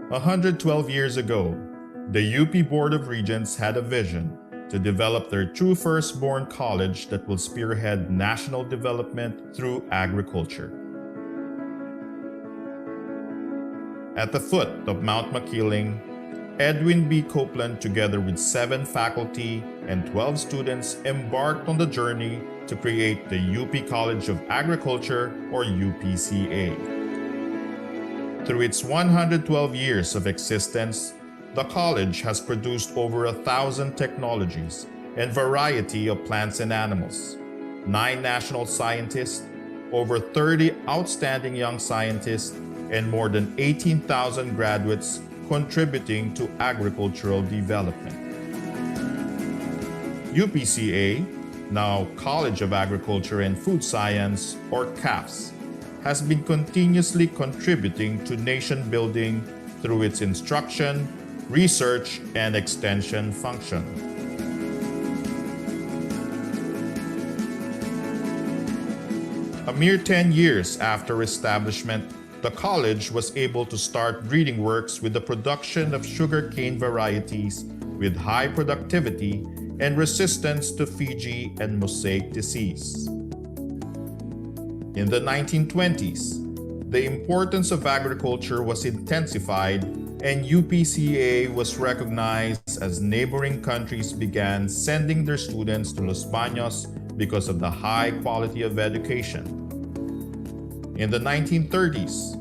112 years ago, the UP Board of Regents had a vision to develop their true firstborn college that will spearhead national development through agriculture. At the foot of Mount Makiling, Edwin B. Copeland, together with 7 faculty and 12 students, embarked on the journey to create the UP College of Agriculture, or UPCA. Through its 112 years of existence, the college has produced over 1,000 technologies and variety of plants and animals, 9 national scientists, over 30 outstanding young scientists, and more than 18,000 graduates contributing to agricultural development. UPCA, now College of Agriculture and Food Science, or CAFS, has been continuously contributing to nation building through its instruction, research, and extension function. A mere 10 years after establishment, the college was able to start breeding works with the production of sugarcane varieties with high productivity and resistance to Fiji and mosaic disease. In the 1920s, the importance of agriculture was intensified and UPCA was recognized as neighboring countries began sending their students to Los Baños because of the high quality of education. In the 1930s,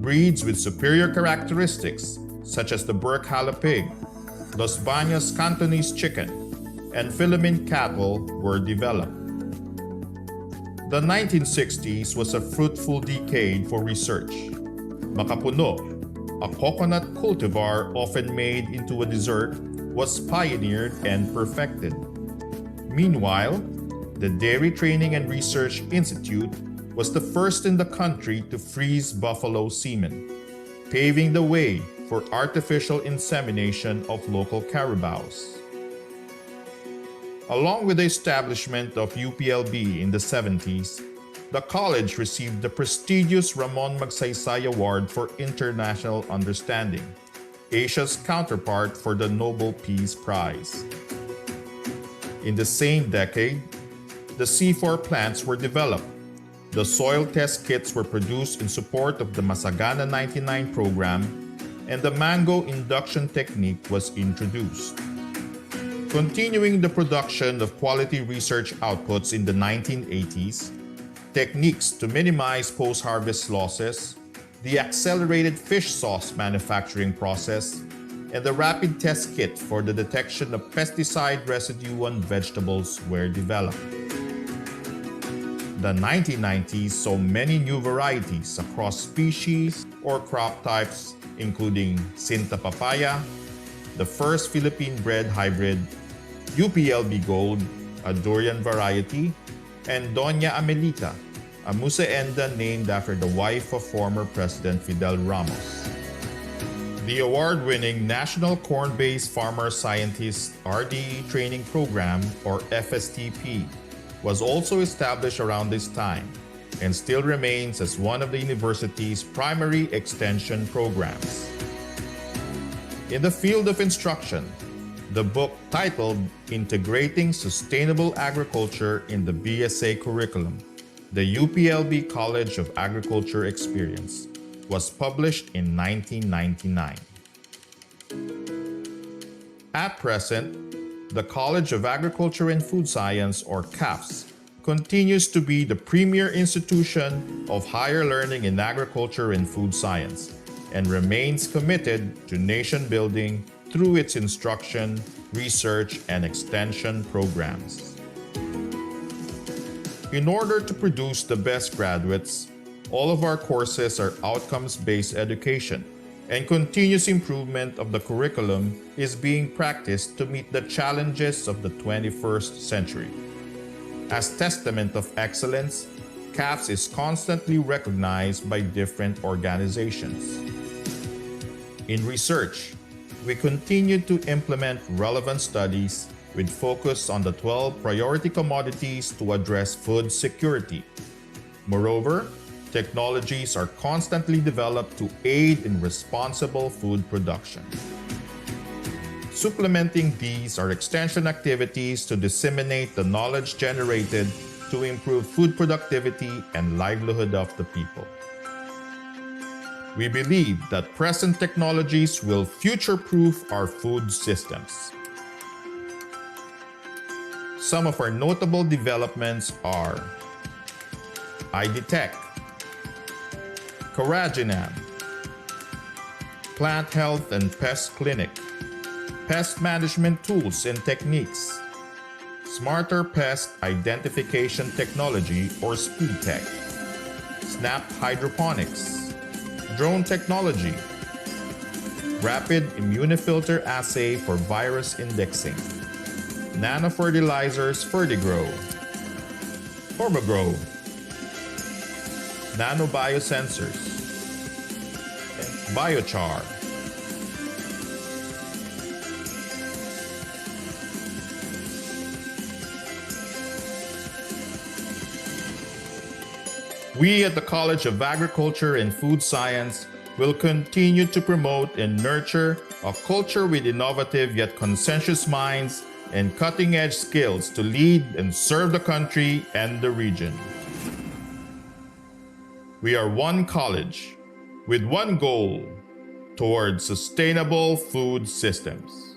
breeds with superior characteristics such as the Burkhala pig, Los Baños Cantonese chicken, and Philippine cattle were developed. The 1960s was a fruitful decade for research. Makapuno, a coconut cultivar often made into a dessert, was pioneered and perfected. Meanwhile, the Dairy Training and Research Institute was the first in the country to freeze buffalo semen, paving the way for artificial insemination of local carabaos. Along with the establishment of UPLB in the 70s, the college received the prestigious Ramon Magsaysay Award for International Understanding, Asia's counterpart for the Nobel Peace Prize. In the same decade, the C4 plants were developed. The soil test kits were produced in support of the Masagana 99 program, and the mango induction technique was introduced. Continuing the production of quality research outputs in the 1980s, techniques to minimize post-harvest losses, the accelerated fish sauce manufacturing process, and the rapid test kit for the detection of pesticide residue on vegetables were developed. The 1990s saw many new varieties across species or crop types, including Sinta Papaya, the first Philippine-bred hybrid, UPLB Gold, a durian variety, and Doña Amelita, a musaenda named after the wife of former President Fidel Ramos. The award-winning National Corn-Based Farmer Scientist RDE Training Program, or FSTP, was also established around this time and still remains as one of the university's primary extension programs. In the field of instruction, the book titled Integrating Sustainable Agriculture in the BSA Curriculum, the UPLB College of Agriculture Experience, was published in 1999. At present, the College of Agriculture and Food Science, or CAFS, continues to be the premier institution of higher learning in agriculture and food science, and remains committed to nation building through its instruction, research, and extension programs. In order to produce the best graduates, all of our courses are outcomes-based education, and continuous improvement of the curriculum is being practiced to meet the challenges of the 21st century. As testament of excellence, CAFS is constantly recognized by different organizations. In research, we continue to implement relevant studies with focus on the 12 priority commodities to address food security. Moreover, Technologies are constantly developed to aid in responsible food production. Supplementing these are extension activities to disseminate the knowledge generated to improve food productivity and livelihood of the people. We believe that present technologies will future-proof our food systems. Some of our notable developments are iDetect, Coraginam, Plant Health and Pest Clinic, Pest Management Tools and Techniques, Smarter Pest Identification Technology or SPITech, Snap Hydroponics, Drone Technology, Rapid Immunofilter Assay for Virus Indexing, Nanofertilizers Fertigrow, Hormogrow, Nanobiosensors, Biochar. We at the College of Agriculture and Food Science will continue to promote and nurture a culture with innovative yet conscientious minds and cutting-edge skills to lead and serve the country and the region. We are one college with one goal towards sustainable food systems.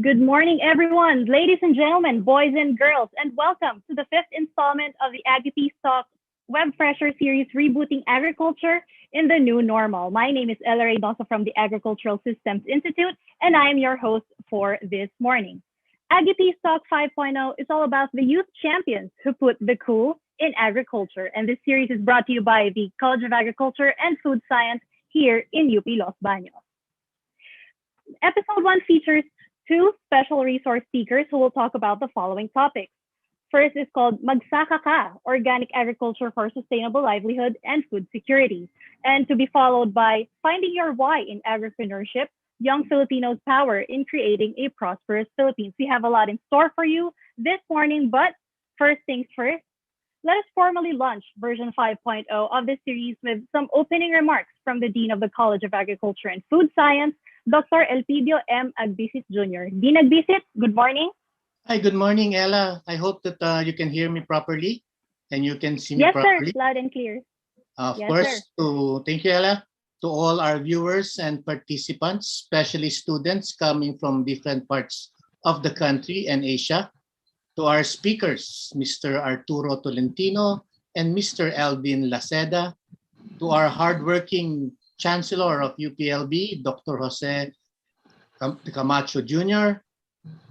Good morning, everyone, ladies and gentlemen, boys and girls, and welcome to the fifth installment of the Aggie Talk Web Fresher series, Rebooting Agriculture in the New Normal. My name is Ella Reynoso from the Agricultural Systems Institute, and I am your host for this morning. Aggie Talk 5.0 is all about the youth champions who put the cool in agriculture, and this series is brought to you by the College of Agriculture and Food Science here in UP Los Baños. Episode 1 features two special resource speakers who will talk about the following topics. First is called Magsaka Ka, Organic Agriculture for Sustainable Livelihood and Food Security, and to be followed by Finding Your Why in Agripreneurship, Young Filipinos' Power in Creating a Prosperous Philippines. We have a lot in store for you this morning, but first things first, let us formally launch version 5.0 of this series with some opening remarks from the Dean of the College of Agriculture and Food Science, Dr. Elpidio M. Agbisit Jr. Dean Agbisit, good morning. Hi, good morning, Ella. I hope that you can hear me properly and you can see me Yes, properly. sir. Loud and clear. Of Yes, course, sir. thank you, Ella, to all our viewers and participants, especially students coming from different parts of the country and Asia, to our speakers, Mr. Arturo Talentino and Mr. Alvin Laceda, to our hardworking Chancellor of UPLB, Dr. Jose Camacho Jr.,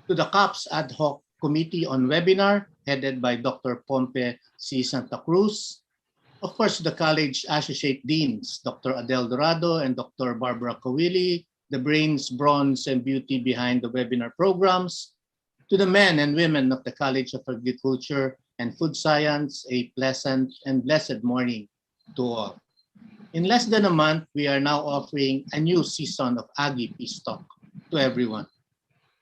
to the COPS Ad Hoc Committee on Webinar, headed by Dr. Pompe C. Santa Cruz, of course, the College Associate Deans, Dr. Adel Dorado and Dr. Barbara Kawili, the brains, bronze, and beauty behind the webinar programs, to the men and women of the College of Agriculture and Food Science, a pleasant and blessed morning to all. In less than a month, we are now offering a new season of Aggie Peace Talk to everyone.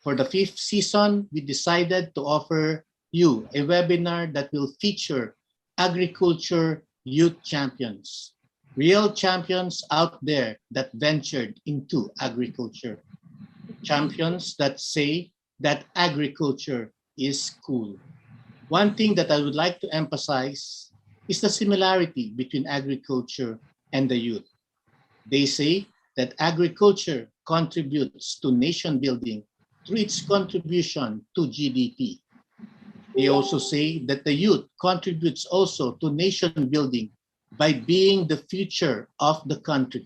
For the fifth season, we decided to offer you a webinar that will feature agriculture youth champions, real champions out there that ventured into agriculture, champions that say that agriculture is cool. One thing that I would like to emphasize is the similarity between agriculture and the youth. They say that agriculture contributes to nation building through its contribution to GDP. They also say that the youth contributes also to nation building by being the future of the country.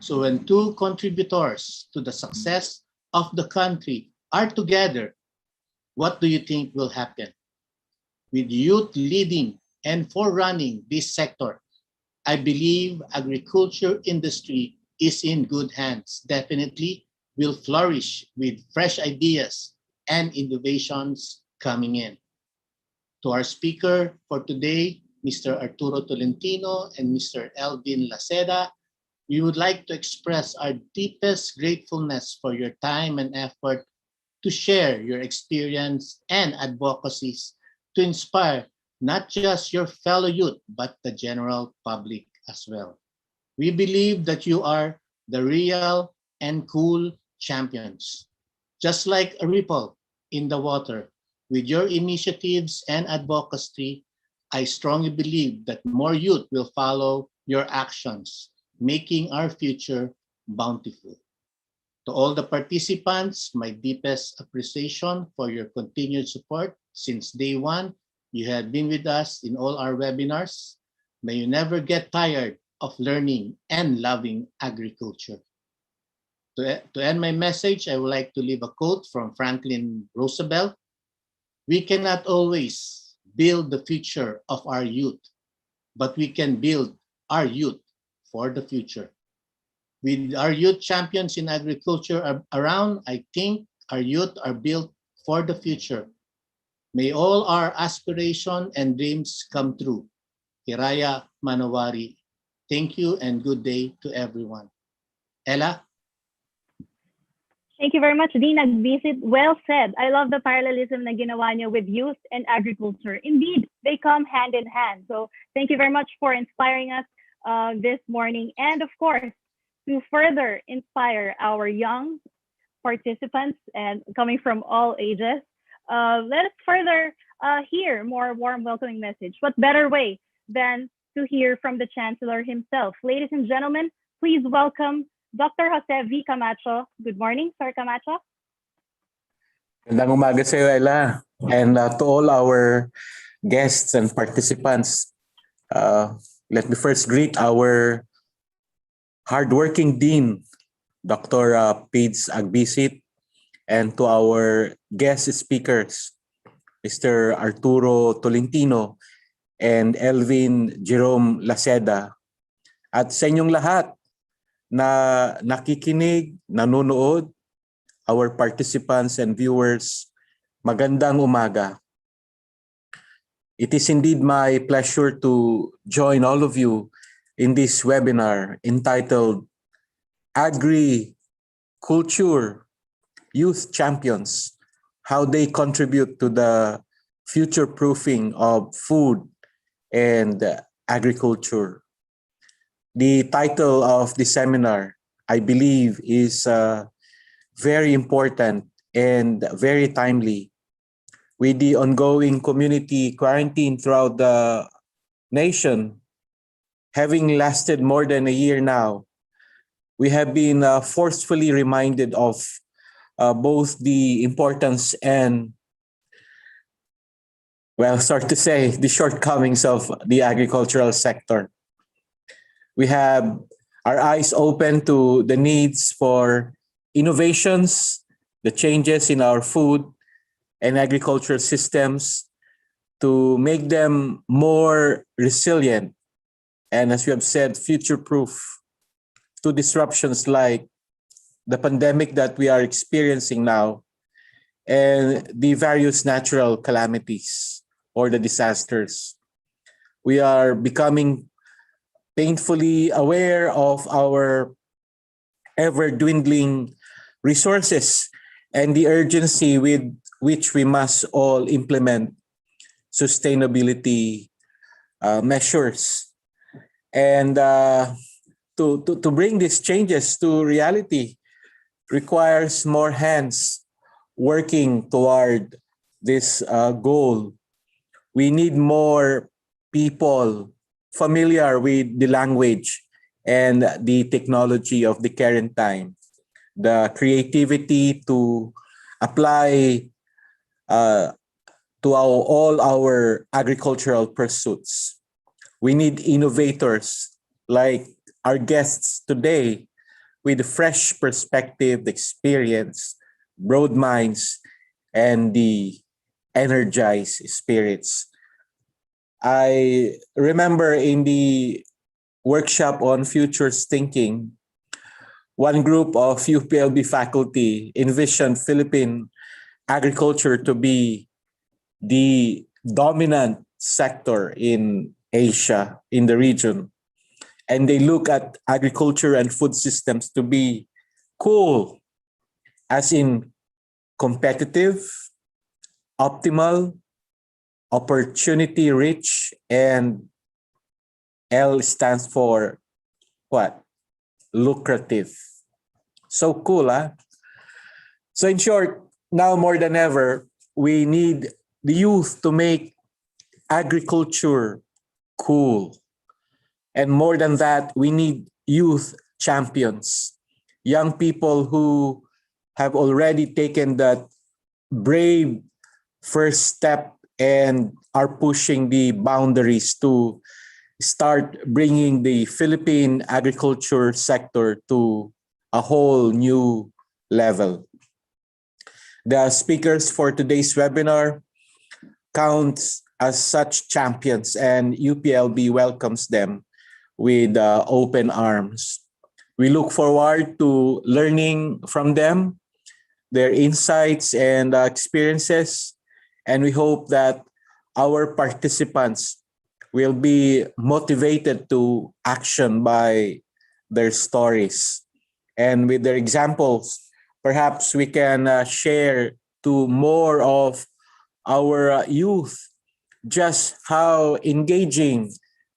So when two contributors to the success of the country are together, what do you think will happen? With youth leading and forerunning this sector, I believe agriculture industry is in good hands. Definitely will flourish with fresh ideas and innovations coming in. To our speaker for today, Mr. Arturo Tolentino and Mr. Elvin Laceda, we would like to express our deepest gratefulness for your time and effort to share your experience and advocacies to inspire not just your fellow youth, but the general public as well. We believe that you are the real and cool champions. Just like a ripple in the water, with your initiatives and advocacy, I strongly believe that more youth will follow your actions, making our future bountiful. To all the participants, my deepest appreciation for your continued support since day one. You have been with us in all our webinars. May you never get tired of learning and loving agriculture. To end my message, I would like to leave a quote from Franklin Roosevelt. We cannot always build the future of our youth, but we can build our youth for the future. With our youth champions in agriculture around, I think our youth are built for the future. May all our aspirations and dreams come true. Hiraya Manawari. Thank you and good day to everyone. Ella? Thank you very much, Dean Agbisit. Well said. I love the parallelism na ginawa niyo with youth and agriculture. Indeed, they come hand in hand. So thank you very much for inspiring us this morning. And of course, to further inspire our young participants and coming from all ages, let us further hear more warm welcoming message. What better way than to hear from the Chancellor himself? Ladies and gentlemen, please welcome Dr. Jose V. Camacho. Good morning, Sir Camacho. Magandang umaga sa iyo, Ella. And to all our guests and participants, let me first greet our hardworking Dean, Dr. Pids Agbisit, and to our guest speakers, Mr. Arturo Tolentino and Elvin Jerome Laceda. At sa inyong lahat na nakikinig, nanonood, our participants and viewers, magandang umaga. It is indeed my pleasure to join all of you in this webinar entitled AgriCOOLture Youth Champions, How They Contribute to the Future-Proofing of Food and Agriculture. The title of the seminar, I believe, is very important and very timely. With the ongoing community quarantine throughout the nation, having lasted more than a year now, we have been forcefully reminded of both the importance and, well, sorry to say, the shortcomings of the agricultural sector. We have our eyes open to the needs for innovations, the changes in our food and agricultural systems to make them more resilient and, as we have said, future-proof to disruptions like the pandemic that we are experiencing now and the various natural calamities or the disasters. We are becoming painfully aware of our ever-dwindling resources and the urgency with which we must all implement sustainability measures. And to bring these changes to reality requires more hands working toward this goal. We need more people familiar with the language and the technology of the current time, the creativity to apply to all our agricultural pursuits. We need innovators like our guests today with a fresh perspective, the experience, broad minds, and the energized spirits. I remember in the workshop on futures thinking, one group of UPLB faculty envisioned Philippine agriculture to be the dominant sector in Asia, in the region. And they look at agriculture and food systems to be cool, as in competitive, optimal, opportunity rich, and L stands for what? Lucrative. So cool, huh? So in short, now more than ever, we need the youth to make agriculture cool. And more than that, we need youth champions, young people who have already taken that brave first step and are pushing the boundaries to start bringing the Philippine agriculture sector to a whole new level. The speakers for today's webinar count as such champions, and UPLB welcomes them with open arms. We look forward to learning from them, their insights and experiences, and we hope that our participants will be motivated to action by their stories. And with their examples, perhaps we can share to more of our youth just how engaging,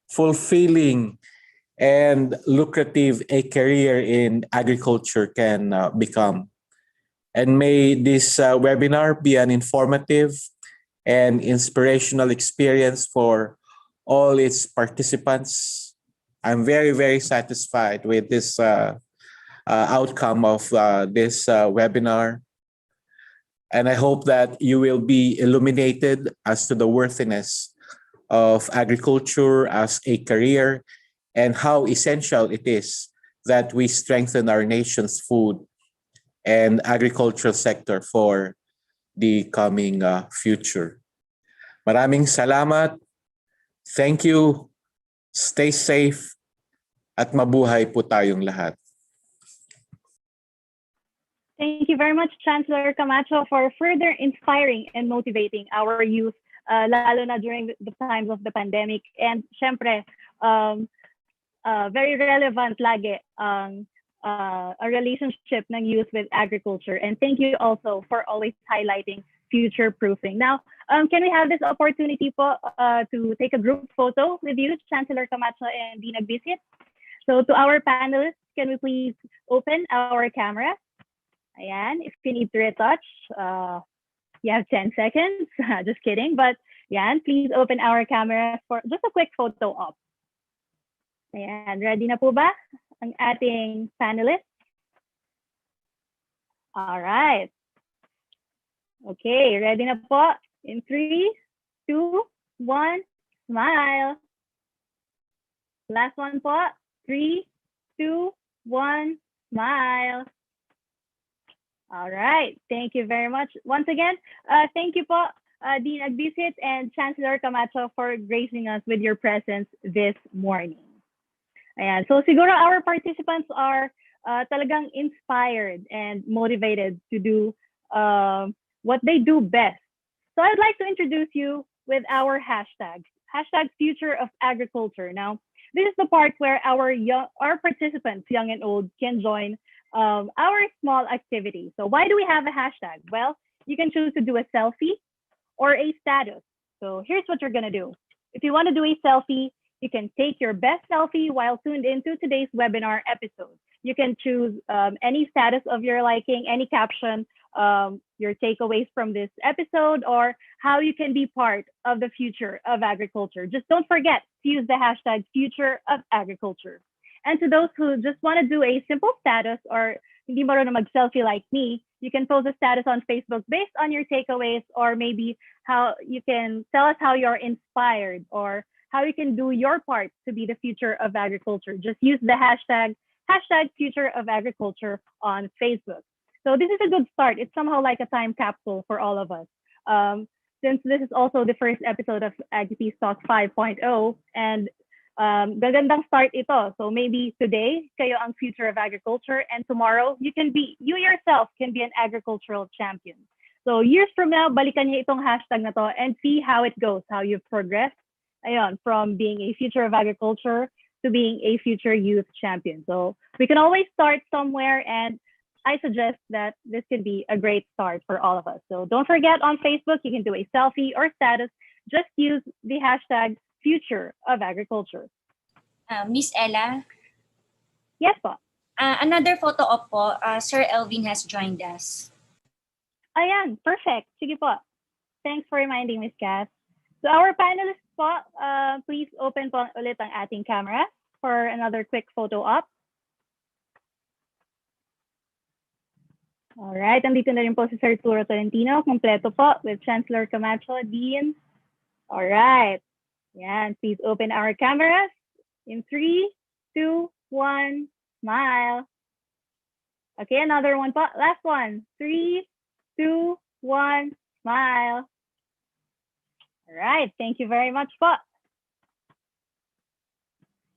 fulfilling, and lucrative a career in agriculture can become. And may this webinar be an informative and inspirational experience for all its participants. I'm very, very satisfied with this outcome of this webinar. And I hope that you will be illuminated as to the worthiness of agriculture as a career and how essential it is that we strengthen our nation's food and agricultural sector for the coming future. Maraming salamat. Thank you. Stay safe at mabuhay po tayong lahat. Thank you very much, Chancellor Camacho, for further inspiring and motivating our youth, lalo na during the times of the pandemic. And syempre, very relevant lagi ang a relationship ng youth with agriculture. And thank you also for always highlighting future-proofing. Now, can we have this opportunity po to take a group photo with you, Chancellor Camacho and Dean Agbisit? So to our panelists, can we please open our camera? Ayan, if you need to retouch, you have 10 seconds. Just kidding. But ayan, please open our camera for just a quick photo op. Ayan, ready na po ba ang ating panelists? All right. Okay, ready na po? In 3, 2, 1, smile. Last one po. 3, 2, 1, smile. All right, thank you very much. Once again, thank you po, Dean Agbisit and Chancellor Camacho for gracing us with your presence this morning. Ayan. So siguro our participants are talagang inspired and motivated to do what they do best. So I'd like to introduce you with our hashtags. Hashtag Future of Agriculture. Now, this is the part where our participants, young and old, can join our small activity. So why do we have a hashtag? Well, you can choose to do a selfie or a status. So here's what you're gonna do. If you wanna do a selfie, you can take your best selfie while tuned into today's webinar episode. You can choose any status of your liking, any caption, your takeaways from this episode, or how you can be part of the future of agriculture. Just don't forget to use the hashtag Future of Agriculture. And to those who just want to do a simple status or hindi marunong mag-selfie like me, you can post a status on Facebook based on your takeaways, or maybe how you can tell us how you're inspired or how you can do your part to be the future of agriculture. Just use the hashtag Future of Agriculture on Facebook. So this is a good start. It's somehow like a time capsule for all of us. Since this is also the first episode of AgriPeace Talk 5.0, and gagandang start ito. So maybe today, kayo ang future of agriculture, and tomorrow, you yourself can be an agricultural champion. So years from now, balikan niyo itong hashtag na to and see how it goes, how you've progressed ayun, from being a future of agriculture to being a future youth champion. So we can always start somewhere, and I suggest that this could be a great start for all of us. So don't forget, on Facebook, you can do a selfie or status. Just use the hashtag Future of Agriculture. Miss Ella? Yes po. Another photo op po, Sir Elvin has joined us. Ayan, perfect. Sige po. Thanks for reminding, Miss Cass. So our panelists po, please open po ulit ang ating camera for another quick photo op. All right, andito na rin po si Sir Arturo Talentino, kompleto po with Chancellor Camacho, Dean. All right. Yan, please open our cameras. In 3, 2, 1, smile. Okay, another one po. Last one. 3, 2, 1, smile. All right, thank you very much po.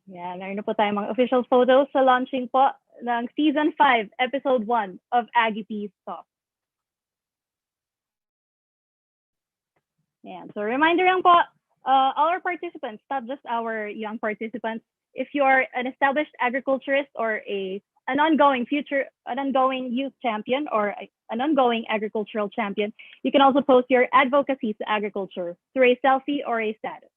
Yan, meron na po tayong mga official photos sa launching po ng Season 5, Episode 1 of AgriPeace Talk. Yan, so reminder lang po, all our participants, not just our young participants, if you are an established agriculturist or an ongoing youth champion or an ongoing agricultural champion, you can also post your advocacy to agriculture through a selfie or a status.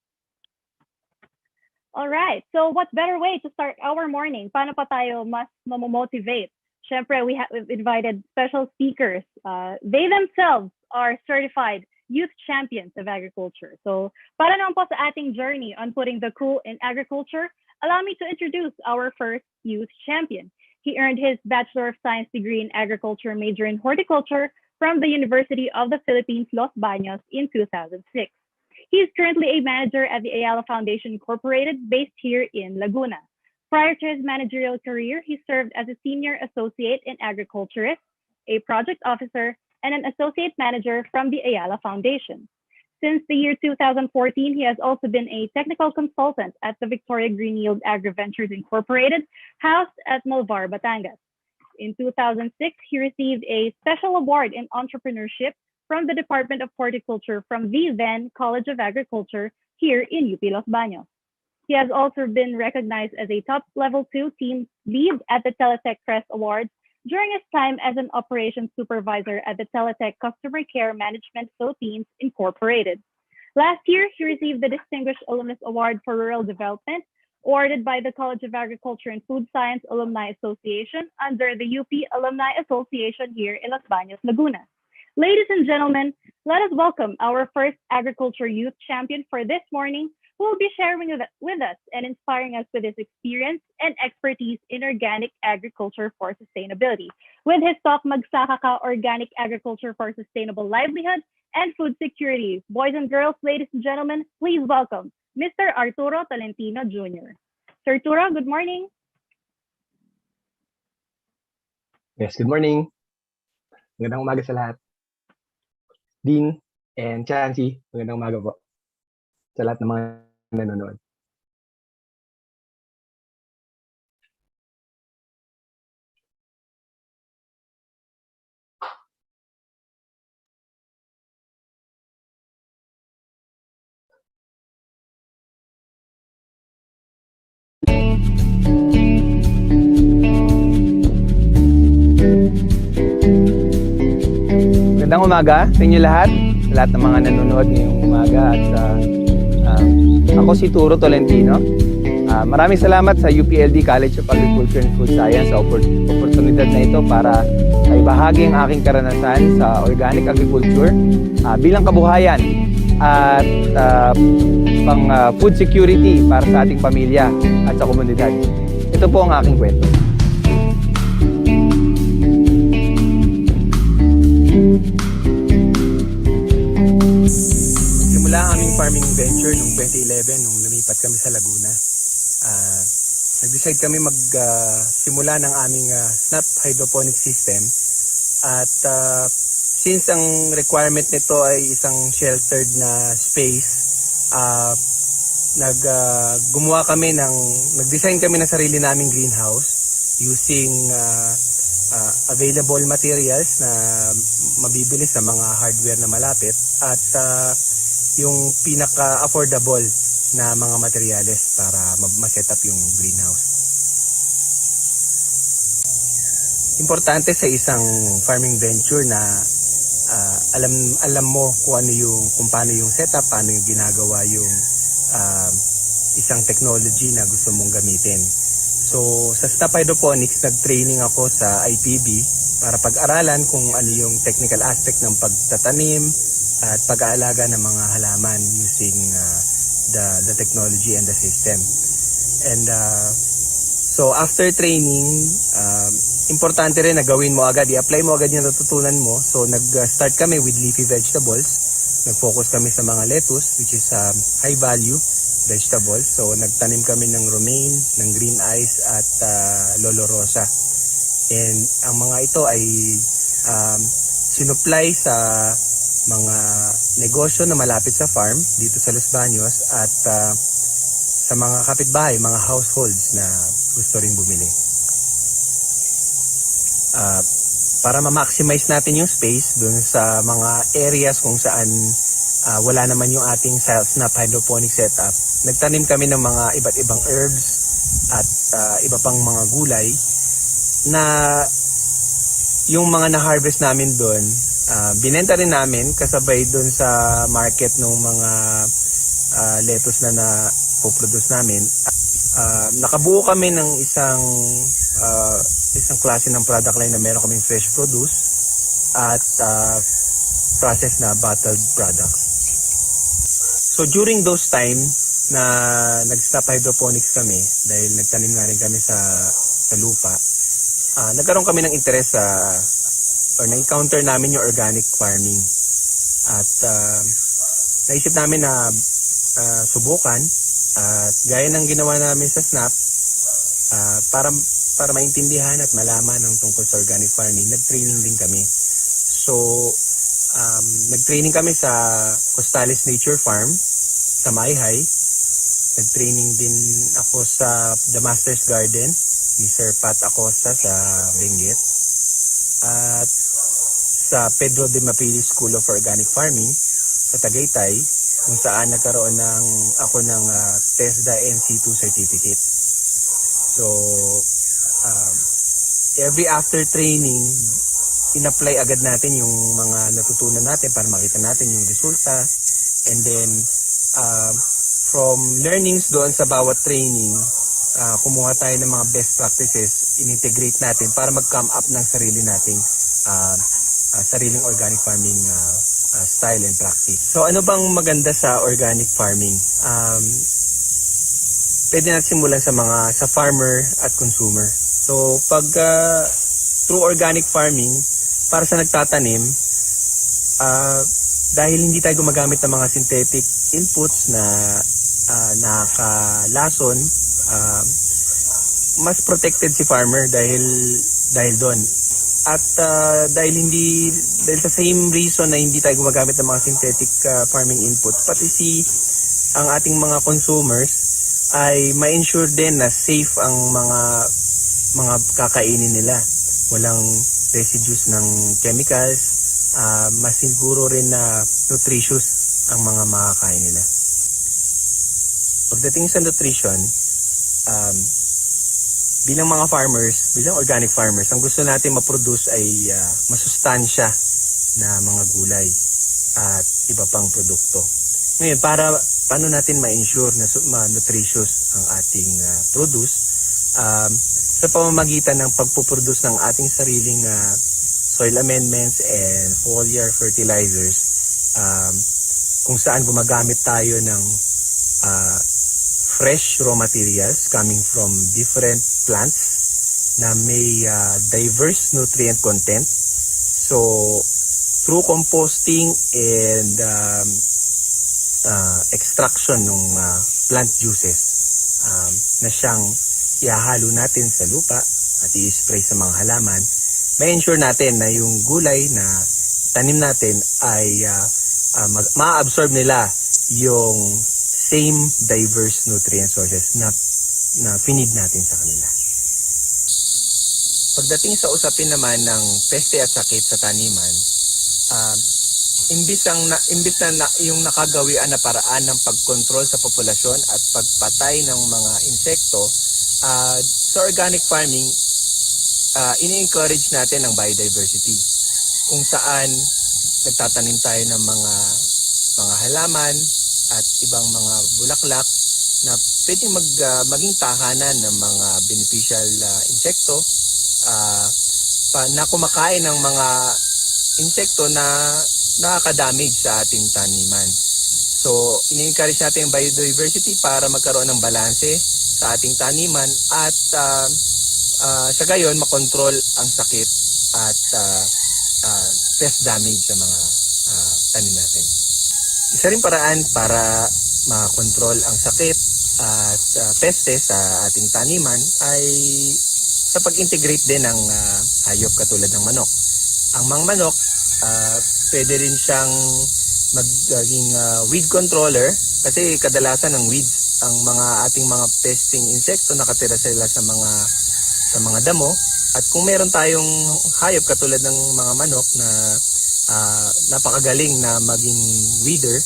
All right, so what better way to start our morning? Paano pa tayo mas mamomotivate? Syempre, we've invited special speakers. They themselves are certified youth champions of agriculture. So para naman po sa ating journey on putting the cool in agriculture, allow me to introduce our first youth champion. He earned his Bachelor of Science degree in Agriculture, major in horticulture, from the University of the Philippines, Los Baños in 2006. He is currently a manager at the Ayala Foundation Incorporated, based here in Laguna. Prior to his managerial career, he served as a senior associate in agriculturist, a project officer, and an associate manager from the Ayala Foundation. Since the year 2014, he has also been a technical consultant at the Victoria Green Yield AgriVentures Incorporated, housed at Malvar, Batangas. In 2006, he received a special award in entrepreneurship from the Department of Horticulture from the then College of Agriculture here in UP Los Baños. He has also been recognized as a top level 2 team lead at the Teletech Crest Awards during his time as an operations supervisor at the Teletech Customer Care Management Philippines Incorporated. Last year, he received the Distinguished Alumnus Award for Rural Development, awarded by the College of Agriculture and Food Science Alumni Association under the UP Alumni Association here in Los Baños, Laguna. Ladies and gentlemen, let us welcome our first agriculture youth champion for this morning, who will be sharing with us and inspiring us with his experience and expertise in organic agriculture for sustainability. With his talk, Magsaka Ka, Organic Agriculture for Sustainable Livelihood and Food Security. Boys and girls, ladies and gentlemen, please welcome Mr. Arturo Talentino Jr. Sir Arturo, good morning. Yes, good morning. Magandang umaga sa lahat. Dean and Chansey, magandang umaga po sa lahat ng mga nanonood. Magandang umaga sa inyo lahat ng mga nanonood ngayong umaga. At ako si Arturo Talentino. Maraming salamat sa UPLD College of Agriculture and Food Science sa oportunidad na ito para ibahagi ang aking karanasan sa organic agriculture bilang kabuhayan at pang food security para sa ating pamilya at sa komunidad. Ito po ang aking kwento. Simula ang aming farming venture noong 2011 nung lumipat kami sa Laguna. Nag-decide kami magsimula ng aming snap hydroponic system at since ang requirement nito ay isang sheltered na space, nag-design kami ng sarili naming greenhouse using available materials na mabibili sa mga hardware na malapit at yung pinaka-affordable na mga materyales para ma-set up yung greenhouse. Importante sa isang farming venture na alam mo kung paano yung setup, paano yung ginagawa yung isang technology na gusto mong gamitin. So sa Snap Hydroponics, nag-training ako sa IPB para pag-aralan kung ano yung technical aspect ng pagtatanim at pag-aalaga ng mga halaman using the technology and the system. And so after training, importante rin na gawin mo agad, i-apply mo agad yung natutunan mo. So nag-start kami with leafy vegetables. Nag-focus kami sa mga lettuce, which is high value vegetables. So nagtanim kami ng romaine, ng green ice at lolo rosa. And ang mga ito ay sinupply sa mga negosyo na malapit sa farm dito sa Los Baños at sa mga kapitbahay, mga households na gusto ring bumili. Para ma-maximize natin yung space dun sa mga areas kung saan wala naman yung ating snap hydroponic setup, nagtanim kami ng mga iba't ibang herbs at iba pang mga gulay na yung mga na-harvest namin doon, binenta rin namin kasabay doon sa market ng mga lettuce na na-produce namin. Nakabuo kami ng isang klase ng product line na meron kaming fresh produce at processed na bottled products. So during those time na nag-stop hydroponics kami, dahil nagtanim nga rin kami sa lupa, nagkaroon kami ng interest sa or na-encounter namin yung organic farming. At naisip namin na subukan at gaya ng ginawa namin sa SNAP, para maintindihan at malaman ang tungkol sa organic farming, nag-training din kami. So, nag-training kami sa Costales Nature Farm sa Mayhay. Nag-training din ako sa The Master's Garden ni Sir Pat Acosta sa Benguet. At sa Pedro de Mapili School of Organic Farming sa Tagaytay, kung saan nagkaroon ako ng TESDA NC2 certificate. So, every after training, in-apply agad natin yung mga natutunan natin para makita natin yung resulta. And then, from learnings doon sa bawat training, kumuha tayo ng mga best practices, in-integrate natin para mag-come up ng sarili nating sariling organic farming style and practice. So ano bang maganda sa organic farming? Pwede natin simulan sa farmer at consumer. So pag through organic farming, para sa nagtatanim, dahil hindi tayo gumagamit ng mga synthetic inputs na nakalason, mas protected si farmer dahil doon. At dahil sa same reason na hindi tayo gumagamit ng mga synthetic farming inputs, pati ang ating mga consumers ay ma-ensure din na safe ang mga kakainin nila. Walang residues ng chemicals, mas siguro rin na nutritious ang mga makakain nila. Pagdating sa nutrition, bilang mga farmers, bilang organic farmers, ang gusto natin ma-produce ay masustansya na mga gulay at iba pang produkto. Ngayon, paano natin ma-ensure na nutritious ang ating produce? Sa pamamagitan ng pagpuproduce ng ating sariling soil amendments and foliar fertilizers, kung saan gumagamit tayo ng fresh raw materials coming from different plants na may diverse nutrient content. So, through composting and extraction ng plant juices na siyang ihahalo natin sa lupa at i-spray sa mga halaman, may ensure natin na yung gulay na tanim natin ay ma-absorb nila yung same diverse nutrient sources na finid natin sa kanila. Pagdating sa usapin naman ng peste at sakit sa taniman, imbis na yung nakagawian na paraan ng pagkontrol sa populasyon at pagpatay ng mga insekto, sa organic farming, ini-encourage natin ang biodiversity, kung saan nagtatanim tayo ng mga halaman at ibang mga bulaklak na pwedeng maging tahanan ng mga beneficial insekto na kumakain ng mga insekto na nakaka-damage sa ating taniman. So, ini-encourage natin ang biodiversity para magkaroon ng balanse sa ating taniman at sa gayon makontrol ang sakit at pest damage sa mga tanim natin. Isa rin paraan para makontrol ang sakit at peste sa ating taniman ay sa pag-integrate din ng hayop katulad ng manok. Ang mga manok, pwede rin siyang maging weed controller kasi kadalasan ng weeds ang ating mga pesting insekto nakatira sila sa mga damo, at kung meron tayong hayop katulad ng mga manok na napakagaling na maging weeder,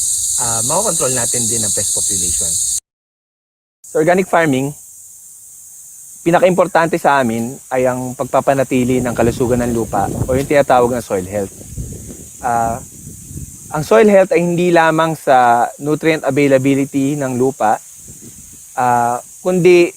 makokontrol natin din ang pest population. Sa organic farming, pinaka-importante sa amin ay ang pagpapanatili ng kalusugan ng lupa o yung tinatawag na soil health. Ang soil health ay hindi lamang sa nutrient availability ng lupa, kundi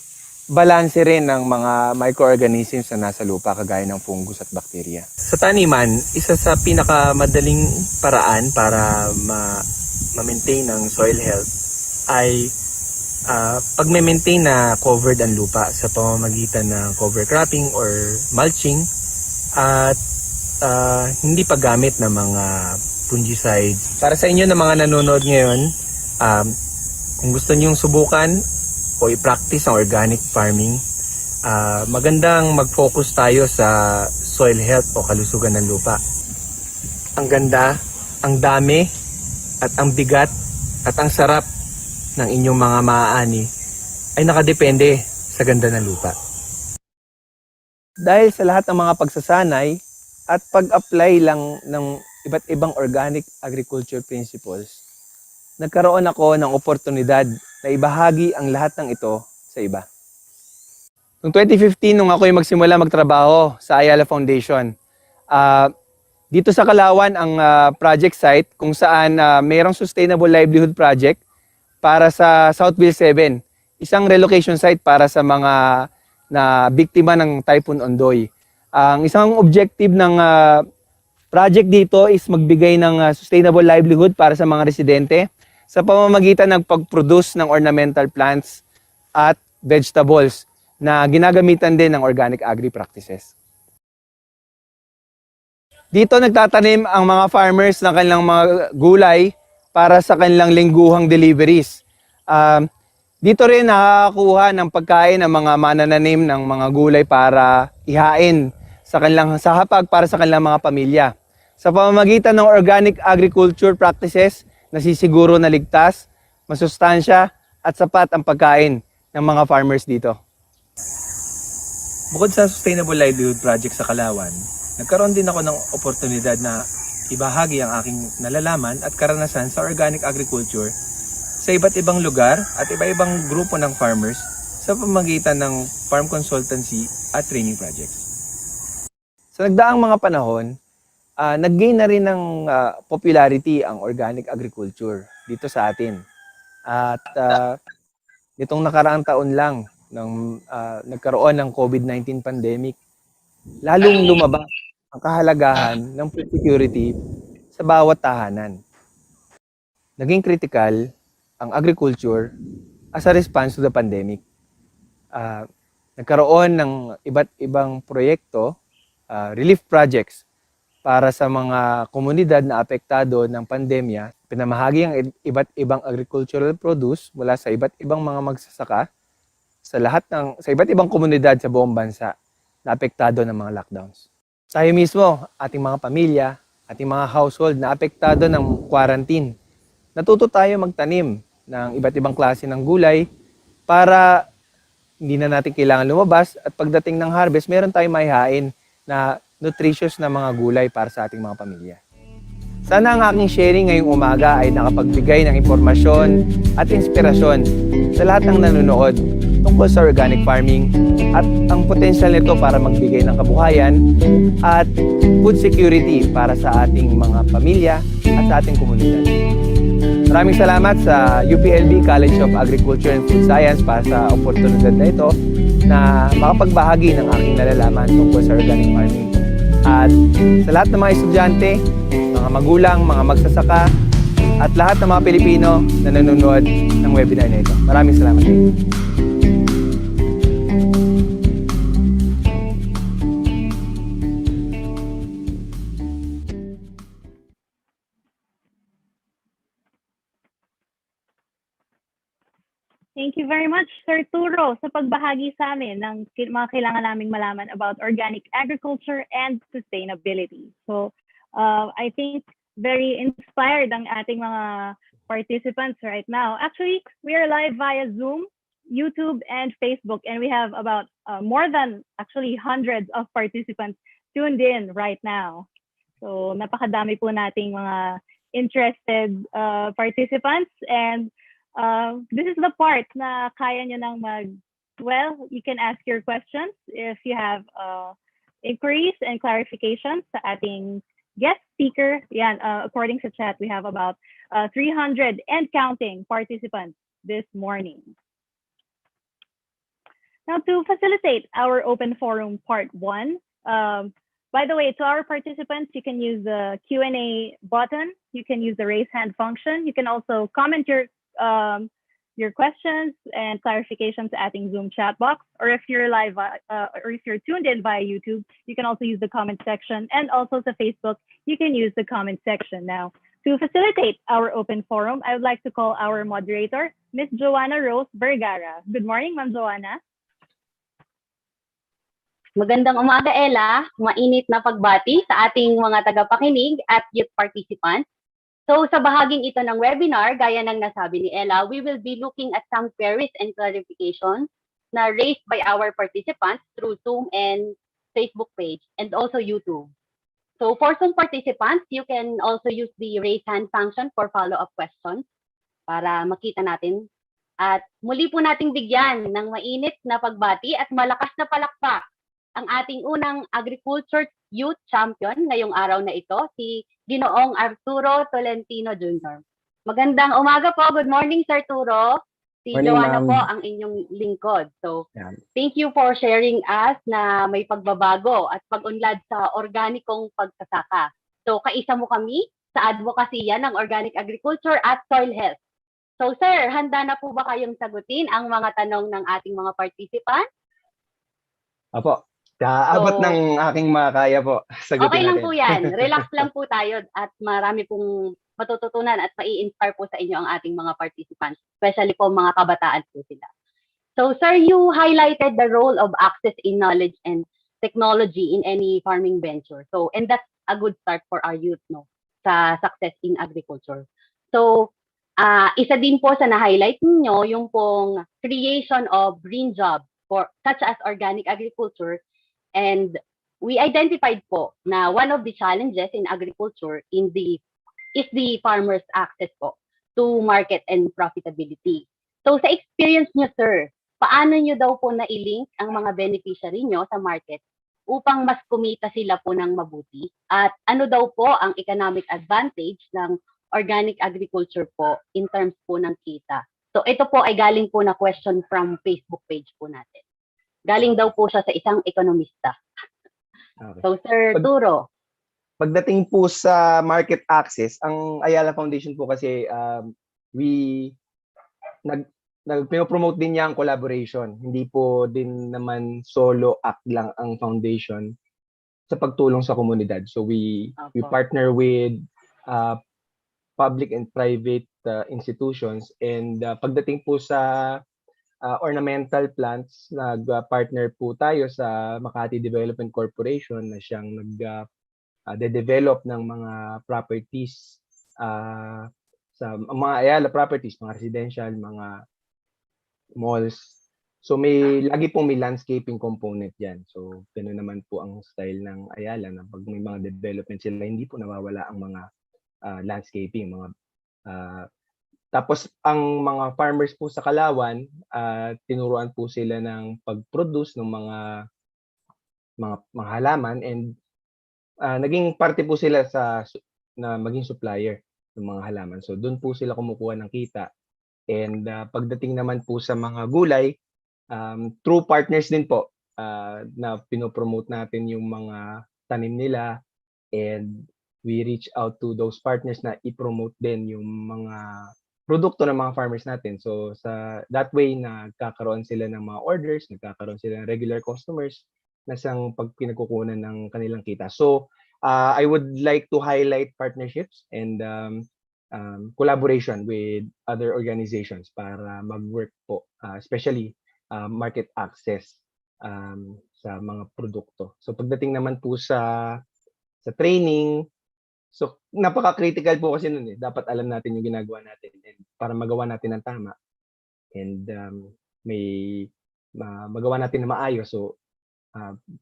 balanse rin ng mga microorganisms na nasa lupa kagaya ng fungus at bacteria. Sa taniman, isa sa pinakamadaling paraan para ma-maintain ang soil health ay pag-maintain na covered ang lupa sa pamamagitan ng cover cropping or mulching at hindi paggamit ng mga fungicides. Para sa inyo na mga nanonood ngayon, kung gusto niyong subukan o i-practice ang organic farming, magandang mag-focus tayo sa soil health o kalusugan ng lupa. Ang ganda, ang dami, at ang bigat, at ang sarap ng inyong mga maaani ay nakadepende sa ganda ng lupa. Dahil sa lahat ng mga pagsasanay at pag-apply lang ng iba't ibang organic agriculture principles, nagkaroon ako ng oportunidad na ibahagi ang lahat ng ito sa iba. Noong 2015, nung ako yung magsimula magtrabaho sa Ayala Foundation, dito sa Kalawan ang project site kung saan mayroong sustainable livelihood project para sa Southville 7, isang relocation site para sa mga na biktima ng Typhoon Ondoy. Ang isang objective ng project dito is magbigay ng sustainable livelihood para sa mga residente sa pamamagitan ng pag-produce ng ornamental plants at vegetables na ginagamitan din ng organic agri practices. Dito nagtatanim ang mga farmers ng kanilang mga gulay para sa kanilang lingguhang deliveries. Dito rin nakakakuha ng pagkain ng mga manananim ng mga gulay para ihain sa hapag para sa kanilang mga pamilya. Sa pamamagitan ng organic agriculture practices, nasisiguro na ligtas, masustansya at sapat ang pagkain ng mga farmers dito. Bukod sa Sustainable Livelihood Project sa Kalawan, nagkaroon din ako ng oportunidad na ibahagi ang aking nalalaman at karanasan sa organic agriculture sa iba't ibang lugar at iba-ibang grupo ng farmers sa pamamagitan ng farm consultancy at training projects. Sa nagdaang mga panahon, nag-gain na rin ng popularity ang organic agriculture dito sa atin. At nitong nakaraang taon lang, nang nagkaroon ng COVID-19 pandemic, lalong lumabas ang kahalagahan ng food security sa bawat tahanan. Naging critical ang agriculture as a response to the pandemic. Nagkaroon ng iba't ibang proyekto, relief projects para sa mga komunidad na apektado ng pandemya. Pinamahagi ang iba't ibang agricultural produce mula sa iba't ibang mga magsasaka sa iba't ibang komunidad sa buong bansa na apektado ng mga lockdowns. Tayo mismo, ating mga pamilya, ating mga household na apektado ng quarantine, natuto tayo magtanim ng iba't ibang klase ng gulay para hindi na natin kailangan lumabas at pagdating ng harvest, meron tayong maihain na nutritious na mga gulay para sa ating mga pamilya. Sana ang aking sharing ngayong umaga ay nakapagbigay ng impormasyon at inspirasyon sa lahat ng nanonood tungkol sa organic farming at ang potensyal nito para magbigay ng kabuhayan at food security para sa ating mga pamilya at sa ating komunidad. Maraming salamat sa UPLB College of Agriculture and Food Science para sa oportunidad na ito na makapagbahagi ng aking nalalaman tungkol sa organic farming. At sa lahat ng mga estudyante, mga magulang, mga magsasaka, at lahat ng mga Pilipino na nanonood ng webinar na ito. Maraming salamat din. Thank you very much, Sir Arturo, sa pagbahagi sa amin ng mga kailangan naming malaman about organic agriculture and sustainability. So, I think very inspired ang ating mga participants right now. Actually, we are live via Zoom, YouTube, and Facebook, and we have about more than actually hundreds of participants tuned in right now. So, napakadami po nating mga interested participants, and this is the part na kaya nyo nang you can ask your questions if you have inquiries and clarifications sa ating guest speaker. Yan, according sa chat, we have about 300 and counting participants this morning. Now, to facilitate our open forum part 1, by the way, to our participants, you can use the Q&A button. You can use the raise hand function. You can also comment your your questions and clarifications sa ating Zoom chat box. Or if you're live, or if you're tuned in via YouTube, you can also use the comment section. And also sa Facebook, you can use the comment section. Now, to facilitate our open forum, I would like to call our moderator, Ms. Joanna Rose Vergara. Good morning, Ma'am Joanna. Magandang umaga, Ella. Mainit na pagbati sa ating mga tagapakinig at youth participants. So sa bahaging ito ng webinar, gaya ng nasabi ni Ella, we will be looking at some queries and clarifications na raised by our participants through Zoom and Facebook page and also YouTube. So for some participants, you can also use the raise hand function for follow-up questions para makita natin. At muli po nating bigyan ng mainit na pagbati at malakas na palakpak ang ating unang AgriCOOLture Youth Champion ngayong araw na ito, si Ginoong Arturo Talentino Jr. Magandang umaga po. Good morning, Sir Arturo. Si Morning, Joanna ma'am. po ang inyong lingkod. So, Yan. thank you for sharing us na may pagbabago at pag-unlad sa organikong pagsasaka. So, kaisa mo kami sa advokasya ng organic agriculture at soil health. So, sir, handa na po ba kayong sagutin ang mga tanong ng ating mga participants? Apo, kaabot So, ng aking makakaya po. Sagutin okay lang natin. po yan. Relax lang po tayo at marami pong matututunan at mai-inspire po sa inyo ang ating mga participants, especially po mga kabataan po sila. So, sir, you highlighted the role of access in knowledge and technology in any farming venture. So, and that's a good start for our youth, no, sa success in agriculture. So, isa din po sa na-highlight niyo yung pong creation of green jobs for such as organic agriculture. And we identified po na one of the challenges in agriculture is the farmers' access po to market and profitability. So sa experience niyo, sir, paano niyo daw po na-link ang mga beneficiary niyo sa market upang mas kumita sila po ng mabuti? At ano daw po ang economic advantage ng organic agriculture po in terms po ng kita? So ito po ay galing po na question from Facebook page po natin. Galing daw po siya sa isang ekonomista. Okay. So, Sir Arturo. Pagdating po sa market access, ang Ayala Foundation po kasi pinopromote din niya ang collaboration. Hindi po din naman solo act lang ang foundation sa pagtulong sa komunidad. So we partner with public and private institutions, and pagdating po sa ornamental plants, nag-partner po tayo sa Makati Development Corporation na siyang nag-develop ng mga properties sa mga Ayala properties, mga residential, mga malls. So lagi pong may landscaping component yan. So ganoon naman po ang style ng Ayala na pag may mga development sila, hindi po nawawala ang mga landscaping, mga tapos ang mga farmers po sa Kalawan, tinuruan po sila ng pag-produce ng mga halaman, and naging parte po sila na maging supplier ng mga halaman. So doon po sila kumukuha ng kita. And pagdating naman po sa mga gulay, through partners din po na pinopromote natin yung mga tanim nila, and we reach out to those partners na i-promote din yung mga produkto ng mga farmers natin. So sa that way, nagkakaroon sila ng mga orders, nagkakaroon sila ng regular customers na siyang pinagkukunan ng kanilang kita. So I would like to highlight partnerships and collaboration with other organizations para mag-work po, especially market access sa mga produkto. So pagdating naman po sa training, so napaka-critical po kasi nun eh. Dapat alam natin yung ginagawa natin and para magawa natin ng tama. And may magawa natin na maayos. So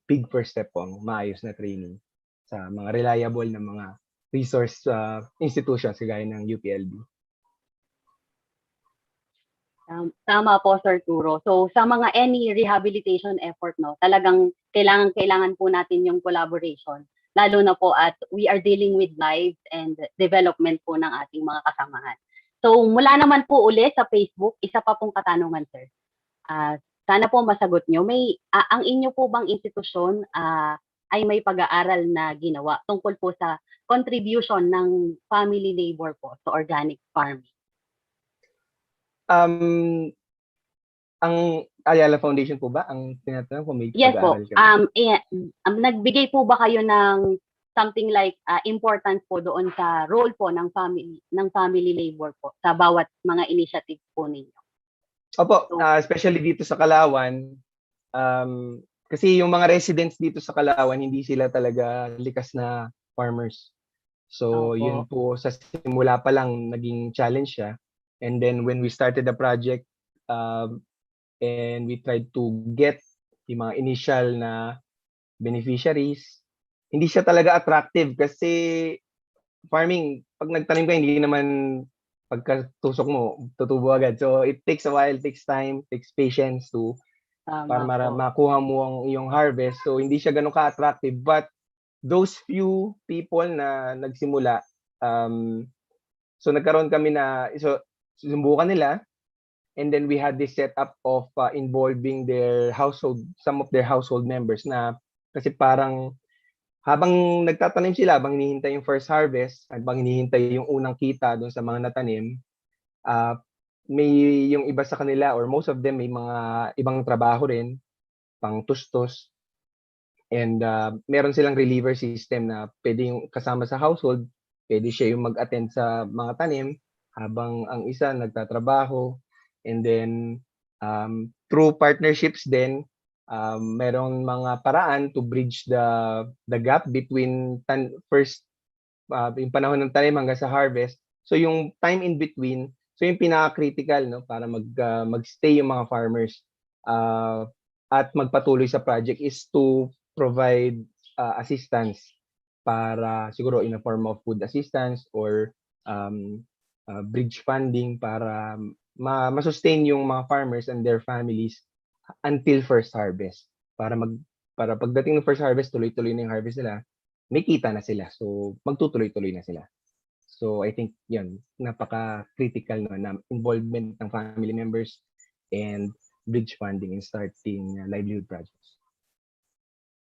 big first step po ang maayos na training sa mga reliable na mga resource institutions kagaya ng UPLB. Tama po, Sir Arturo. So sa mga any rehabilitation effort, no, talagang kailangan po natin yung collaboration. Lalo na po at we are dealing with lives and development po ng ating mga kasamahan. So mula naman po uli sa Facebook, isa pa pong katanungan, sir. Sana po masagot nyo. Ang inyo po bang institusyon ay may pag-aaral na ginawa tungkol po sa contribution ng family labor po sa organic farming? Um, ang Ayala Foundation po ba ang tinatanong kung may Yes po. pag-aaral kami? Nagbigay po ba kayo ng something like importance po doon sa role po ng family labor po sa bawat mga initiative po ninyo? Opo, So, especially dito sa Kalawan, kasi yung mga residents dito sa Kalawan, hindi sila talaga likas na farmers. So, Opo. yun po, sa simula pa lang, naging challenge siya. And then, when we started the project, and we tried to get yung mga initial na beneficiaries, hindi siya talaga attractive kasi farming, pag nagtanim ka, hindi naman pagkatusok mo, tutubo agad. So, it takes a while, takes time, takes patience para tama po. makuha mo ang iyong harvest. So, hindi siya ganun ka-attractive. But, those few people na nagsimula, so nagkaroon kami subukan nila, and then we had this setup of involving some of their household members na kasi parang habang nagtatanim sila, habang hinihintay yung first harvest, habang hinihintay yung unang kita doon sa mga natanim, may yung iba sa kanila or most of them may mga ibang trabaho rin, pang tustos. And meron silang reliever system na pwede yung kasama sa household, pwede siya yung mag-attend sa mga tanim habang ang isa nagtatrabaho. And then through partnerships din, merong mga paraan to bridge the gap between yung panahon ng tanim hanggang sa harvest. So yung time in between, so yung pinaka-critical no para magstay yung mga farmers at magpatuloy sa project is to provide assistance para siguro in a form of food assistance or bridge funding para ma-sustain yung mga farmers and their families until first harvest. Para pagdating ng first harvest, tuloy-tuloy na yung harvest nila, may kita na sila. So, magtutuloy-tuloy na sila. So, I think yun, napaka-critical no, na involvement ng family members and bridge funding in starting livelihood projects.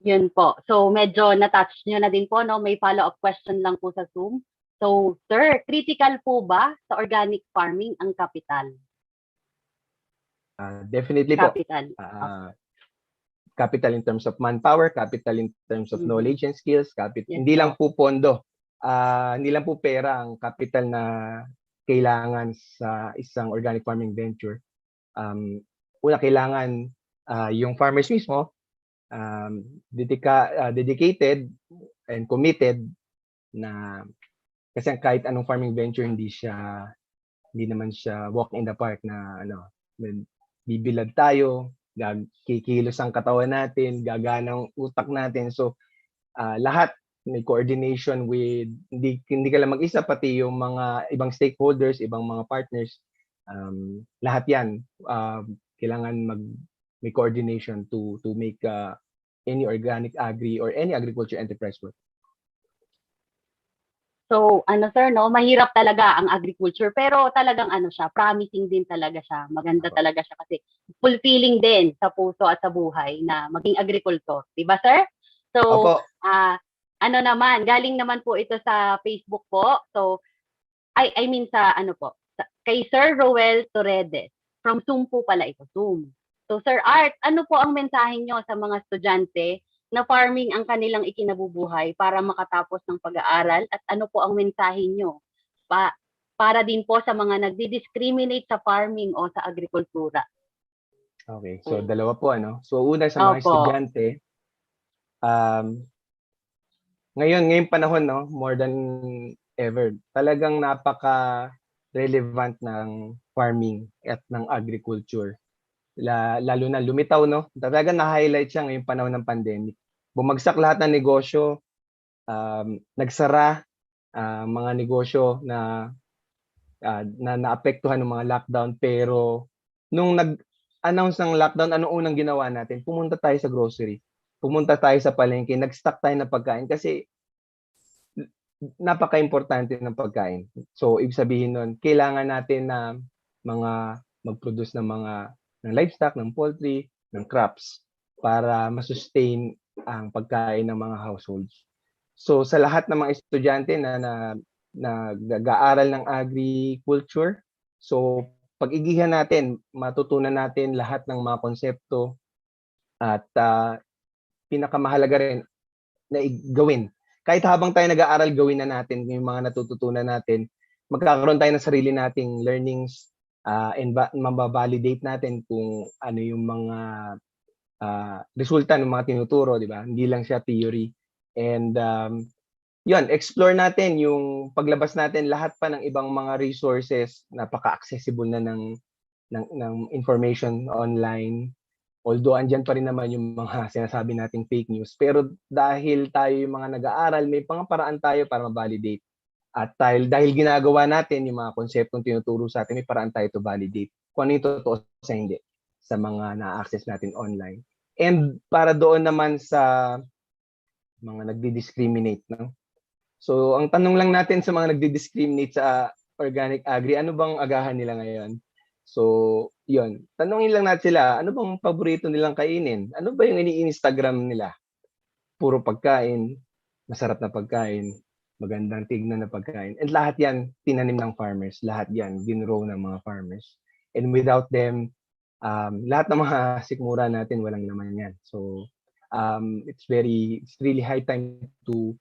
Yun po. So, medyo na-touch nyo na din po, no? May follow-up question lang po sa Zoom. So, sir, critical po ba sa organic farming ang capital? Definitely po. Capital. Capital in terms of manpower, capital in terms of knowledge and skills, Yes, hindi lang po pondo, hindi lang po pera ang capital na kailangan sa isang organic farming venture. Una, kailangan yung farmers mismo dedicated and committed na kasi kahit anong farming venture hindi naman siya walk in the park na bibilad tayo, kikilos ang katawan natin, gagana ang utak natin. So lahat may coordination with hindi ka lang mag-isa, pati yung mga ibang stakeholders, ibang mga partners, lahat yan kailangan may coordination to make any organic agri or any agriculture enterprise work. So, sir, no, mahirap talaga ang agriculture, pero talagang siya, promising din talaga siya. Maganda talaga siya kasi fulfilling din sa puso at sa buhay na maging agricultor. Di ba, sir? So, naman, galing naman po ito sa Facebook po. So, I mean sa kay Sir Roel Torredes. From Zoom po pala ito, Zoom. So, Sir Art, ano po ang mensahe nyo sa mga estudyante na farming ang kanilang ikinabubuhay para makatapos ng pag-aaral, at ano po ang mensahe nyo para din po sa mga nagdi-discriminate sa farming o sa agrikultura? Okay, so dalawa po So una sa mga estudyante, ngayong panahon more than ever, talagang napaka-relevant ng farming at ng agriculture. Lalo na lumitaw talagang na-highlight siya ngayong panahon ng pandemic. Bumagsak lahat ng negosyo, nagsara mga negosyo na naapektuhan ng mga lockdown, pero nung nag-announce ng lockdown, anong unang ginawa natin? Pumunta tayo sa grocery. Pumunta tayo sa palengke, nag-stock tayo ng pagkain kasi napaka-importante ng pagkain. So ibig sabihin nun, kailangan natin na mag-produce ng livestock, ng poultry, ng crops para ma-sustain ang pagkain ng mga households. So sa lahat ng mga estudyante na nag-aaral ng agriculture, so pag-igihan natin, matutunan natin lahat ng mga konsepto at pinakamahalaga rin na gawin. Kahit habang tayo nag-aaral, gawin na natin yung mga natututunan natin. Magkakaroon tayo ng sarili nating learnings and mababalidate natin kung ano yung mga resulta ng mga tinuturo, di ba? Hindi lang siya theory. And yun, explore natin yung paglabas natin lahat pa ng ibang mga resources, napaka-accessible na ng information online. Although andyan pa rin naman yung mga sinasabi nating fake news, pero dahil tayo yung mga nag-aaral, may paraan tayo para ma-validate. At dahil ginagawa natin yung mga konseptong tinuturo sa atin, may paraan tayo to validate kung ano yung totoo sa hindi sa mga na-access natin online. And para doon naman sa mga nagdi-discriminate, no? So, ang tanong lang natin sa mga nagdi-discriminate sa organic agri, ano bang agahan nila ngayon? So, yun. Tanungin lang natin sila, ano bang paborito nilang kainin? Ano ba yung ini-Instagram nila? Puro pagkain, masarap na pagkain, magandang tignan na pagkain. And lahat yan, tinanim ng farmers. Lahat yan, ginrow ng mga farmers. And without them, lahat ng mga sikmura natin, walang laman yan. So, it's really high time to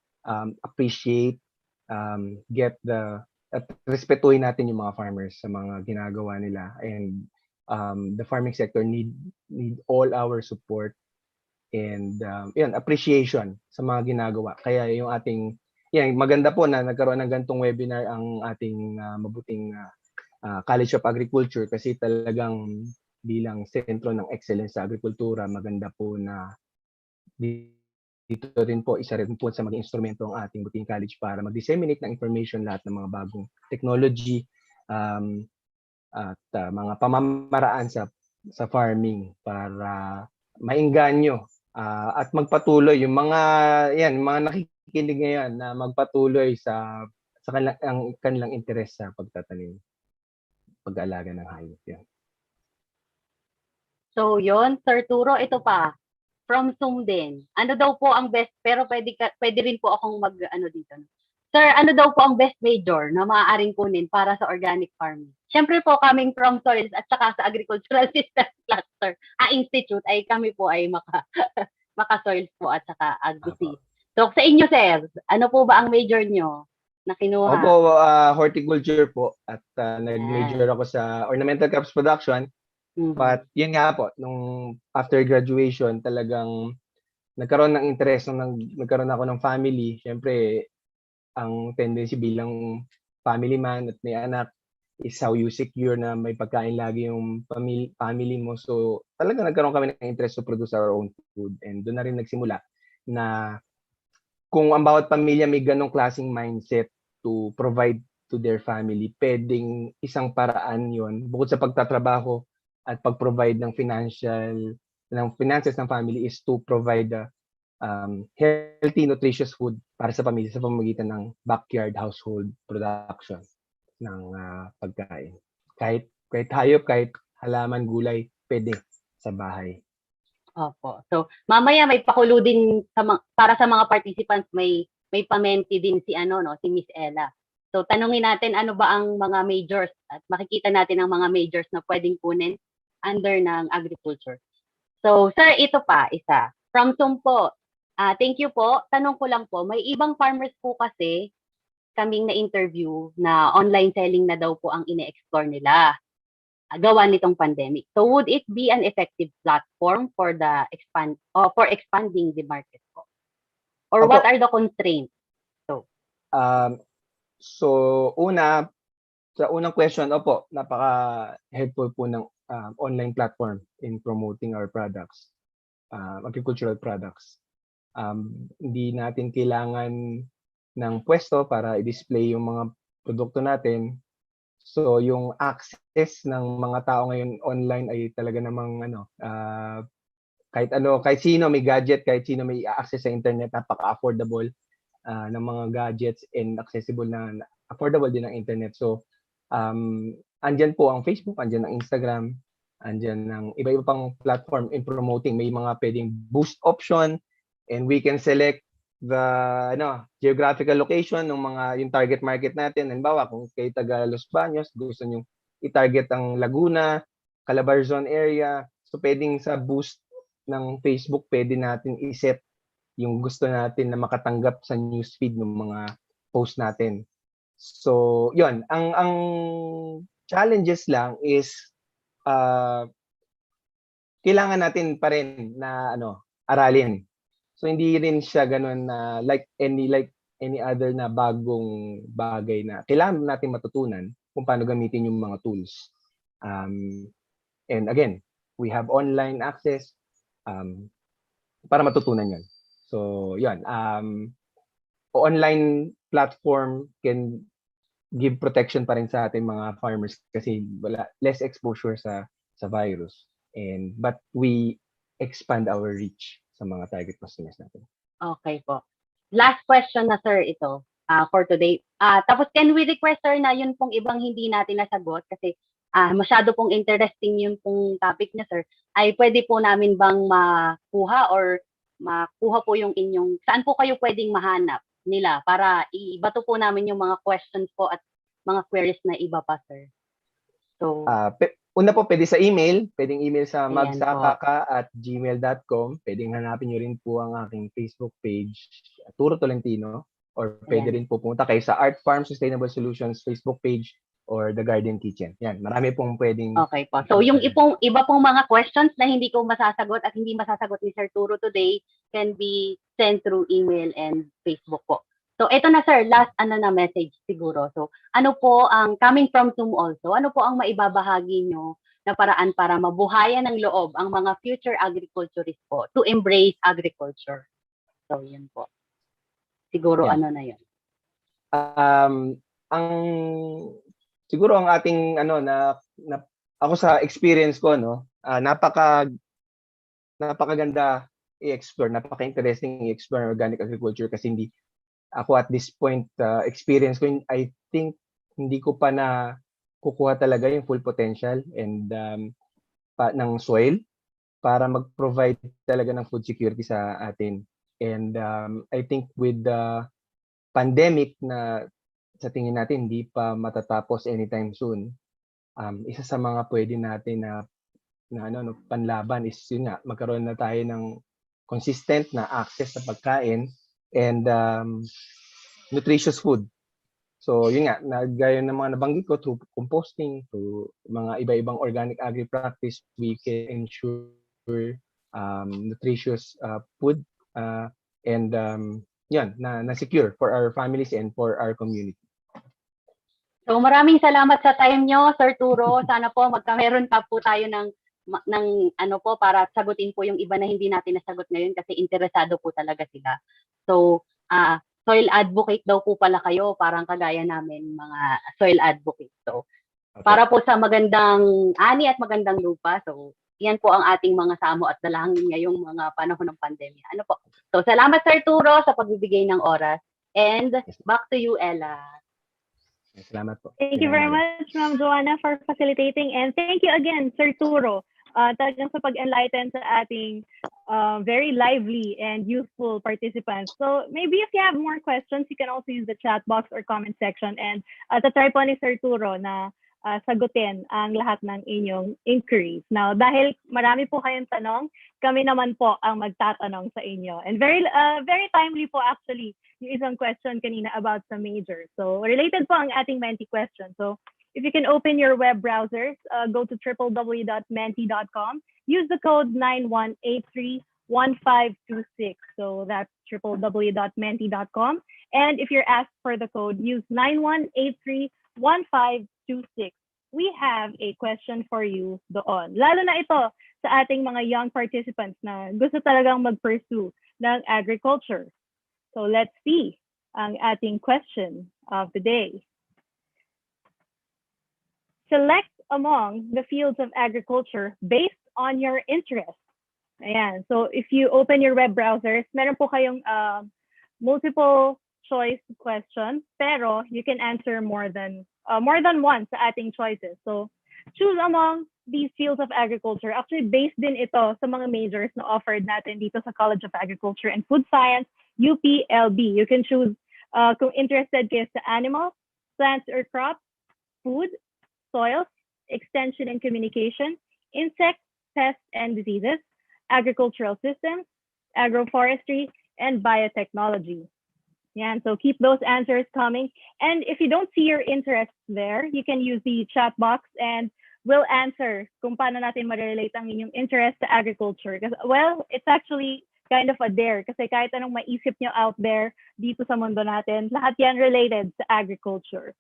appreciate, at respetuhin natin yung mga farmers sa mga ginagawa nila, and the farming sector need all our support and appreciation sa mga ginagawa. Kaya yung ating maganda po na nagkaroon ng gantong webinar ang ating mabuting College of Agriculture, kasi talagang bilang sentro ng excellence sa agrikultura, maganda po na dito rin po, isa rin po sa maging instrumento ang ating buting college para mag-disseminate ng information, lahat ng mga bagong technology at mga pamamaraan sa farming para maingganyo at magpatuloy yung mga nakikinig ngayon na magpatuloy sa kanilang interes sa pagtatanim, pag-aalaga ng hayop. Yan. So, yon Sir Turo, ito pa. From Zoom din. Ano daw po ang best, pero pwede rin po akong dito. Sir, ano daw po ang best major na maaaring kunin para sa organic farming? Siyempre po, coming from soils at saka sa Agricultural Systems Cluster, Institute, ay kami po ay maka-soils po at saka agri. So, sa inyo, sir, ano po ba ang major nyo na kinuha? Opo, horticulture po, at nag-major ako sa ornamental crops production. But yun nga po, nung after graduation, talagang nagkaroon ng interest, nagkaroon ako ng family. Siyempre, ang tendency bilang family man at may anak is how you secure na may pagkain lagi yung family mo. So, talagang nagkaroon kami ng interest to produce our own food. And doon na rin nagsimula na kung ang bawat pamilya may ganong klaseng mindset to provide to their family, pwedeng isang paraan yon bukod sa pagtatrabaho at pag-provide ng finances ng family, is to provide healthy, nutritious food para sa pamilya sa pamamagitan ng backyard household production ng pagkain. Kahit hayop, kahit halaman, gulay, pwede sa bahay. Opo. So, mamaya may pakulo din para sa mga participants, may pamenti din si Miss Ella. So, tanungin natin ano ba ang mga majors, at makikita natin ang mga majors na pwedeng kunin under ng agriculture. So, sir, ito pa, isa. From Zoom po, thank you po. Tanong ko lang po, may ibang farmers po kasi kaming na-interview na online selling na daw po ang ine-explore nila gawa nitong pandemic. So, would it be an effective platform for expanding the market po? Or what are the constraints? So, sa unang question, napaka-helpful po ng online platform in promoting our products, agricultural products. Hindi natin kailangan ng pwesto para i-display yung mga produkto natin. So, yung access ng mga tao ngayon online ay talaga namang kahit sino may gadget, kahit sino may access sa internet, napaka-affordable ng mga gadgets, and accessible na affordable din ang internet. So, andyan po ang Facebook, andyan ang Instagram, andyan ang iba-iba pang platform in promoting. May mga pwedeng boost option, and we can select the geographical location ng yung target market natin. Halimbawa, kung kayo taga Los Baños, gusto nyo i-target ang Laguna, Calabarzon area. So pwedeng sa boost ng Facebook, pwede natin i-set yung gusto natin na makatanggap sa newsfeed ng mga post natin. So, yun. Ang challenges lang is kailangan natin pa rin na aralin. So hindi rin siya ganun na like any other na bagong bagay na kailangan natin matutunan kung paano gamitin yung mga tools. And again, we have online access para matutunan yan. So, yun. Online platform can give protection pa rin sa ating mga farmers kasi wala less exposure sa virus. But we expand our reach sa mga target customers natin. Okay po. Last question na sir ito for today. Tapos can we request sir na yun pong ibang hindi natin nasagot kasi masyado pong interesting yung pong topic niya sir, ay pwede po namin bang makuha po yung inyong, saan po kayo pwedeng mahanap nila para ibato po namin yung mga questions po at mga queries na iba pa sir. So, una po, pwede sa email. Pwedeng email sa Ayan magsakaka@gmail.com. Pwedeng hanapin nyo rin po ang aking Facebook page, Arturo Talentino. Or pwede rin po pumunta kayo sa Art Farm Sustainable Solutions Facebook page or The Garden Kitchen. Yan, marami pong pwedeng... Okay po. So, yung iba pong mga questions na hindi ko masasagot at hindi masasagot ni Sir Turo today can be sent through email and Facebook po. So, ito na sir, last message siguro. So, ano po ang, coming from Zoom also, ano po ang maibabahagi nyo na paraan para mabuhayan ng loob ang mga future agriculturists po to embrace agriculture? So, yun po. Siguro Yeah. na yun. Siguro ang ating ako sa experience ko napakaganda i-explore, napaka-interesting i-explore organic agriculture kasi hindi ako at this point experience ko, I think hindi ko pa na kukuha talaga yung full potential and ng soil para mag-provide talaga ng food security sa atin. And I think with the pandemic na sa tingin natin hindi pa matatapos anytime soon, isa sa mga pwede natin na panlaban is yun nga, magkaroon na tayo ng consistent na access sa pagkain and nutritious food. So yun nga, gaya ng mga nabanggit ko, through composting, through mga iba-ibang organic agri-practice, we can ensure nutritious food and yan, na secure for our families and for our community. So maraming salamat sa time nyo, Sir Turo. Sana po meron pa po tayo ng para sagutin po yung iba na hindi natin nasagot ngayon kasi interesado po talaga sila. So, soil advocate daw po pala kayo, parang kagaya namin mga soil advocate. So, okay. Para po sa magandang ani at magandang lupa. So, yan po ang ating mga samo at dalangin ngayong mga panahon ng pandemya. Ano po? So, salamat Sir Turo sa pagbibigay ng oras. And back to you, Ella. Salamat po. Thank you very much, Ma'am Joanna, for facilitating. And thank you again, Sir Turo, talagang sa pag-enlighten sa ating very lively and useful participants. So maybe if you have more questions, you can also use the chat box or comment section. And tatry po ni Sir Turo na sagutin ang lahat ng inyong inquiries. Now, dahil marami po kayong tanong, kami naman po ang magtatanong sa inyo. And very timely po actually yung isang question kanina about the major. So related po ang ating Menti question. So if you can open your web browsers, go to www.menti.com, use the code 91831526. So that's www.menti.com. And if you're asked for the code, use 91831526. We have a question for you doon. Lalo na ito sa ating mga young participants na gusto talagang mag-pursue ng agriculture. So let's see ang ating question of the day. Select among the fields of agriculture based on your interest. Ayan. So if you open your web browsers, meron po kayong multiple choice question, pero you can answer more than one sa ating choices. So choose among these fields of agriculture. Actually, based din ito sa mga majors na offered natin dito sa College of Agriculture and Food Science, UPLB. You can choose kung interested kayo sa animals, plants or crops, food, soils, extension and communication, insects, pests and diseases, agricultural systems, agroforestry, and biotechnology. Yeah, so keep those answers coming. And if you don't see your interests there, you can use the chat box and we'll answer kung paano natin ma-relate ang inyong interest sa agriculture. Kasi, well, it's actually kind of a dare kasi kahit anong maisip nyo out there dito sa mundo natin, lahat yan related sa agriculture.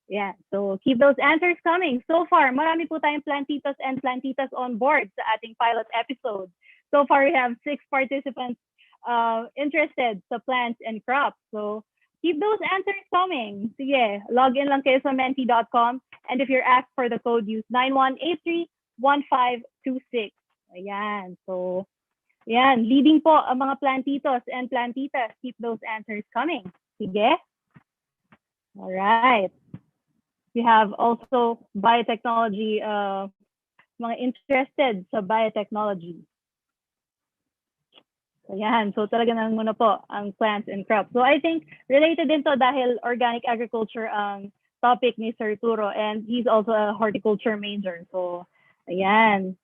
Yeah, so keep those answers coming. So far, marami po tayong plantitas and plantitas on board sa ating pilot episode. So far, we have 6 participants interested sa plants and crops. So keep those answers coming. Sige, log in lang kayo sa menti.com. And if you're asked for the code, use 9183-1526. Ayan, so yan, leading po ang mga plantitos and plantitas. Keep those answers coming. Sige. All right. We have also biotechnology, mga interested sa biotechnology. Ayan, so talaga naman muna po ang plants and crops. So I think related din to dahil organic agriculture ang topic ni Sir Arturo and he's also a horticulture major. So ayan.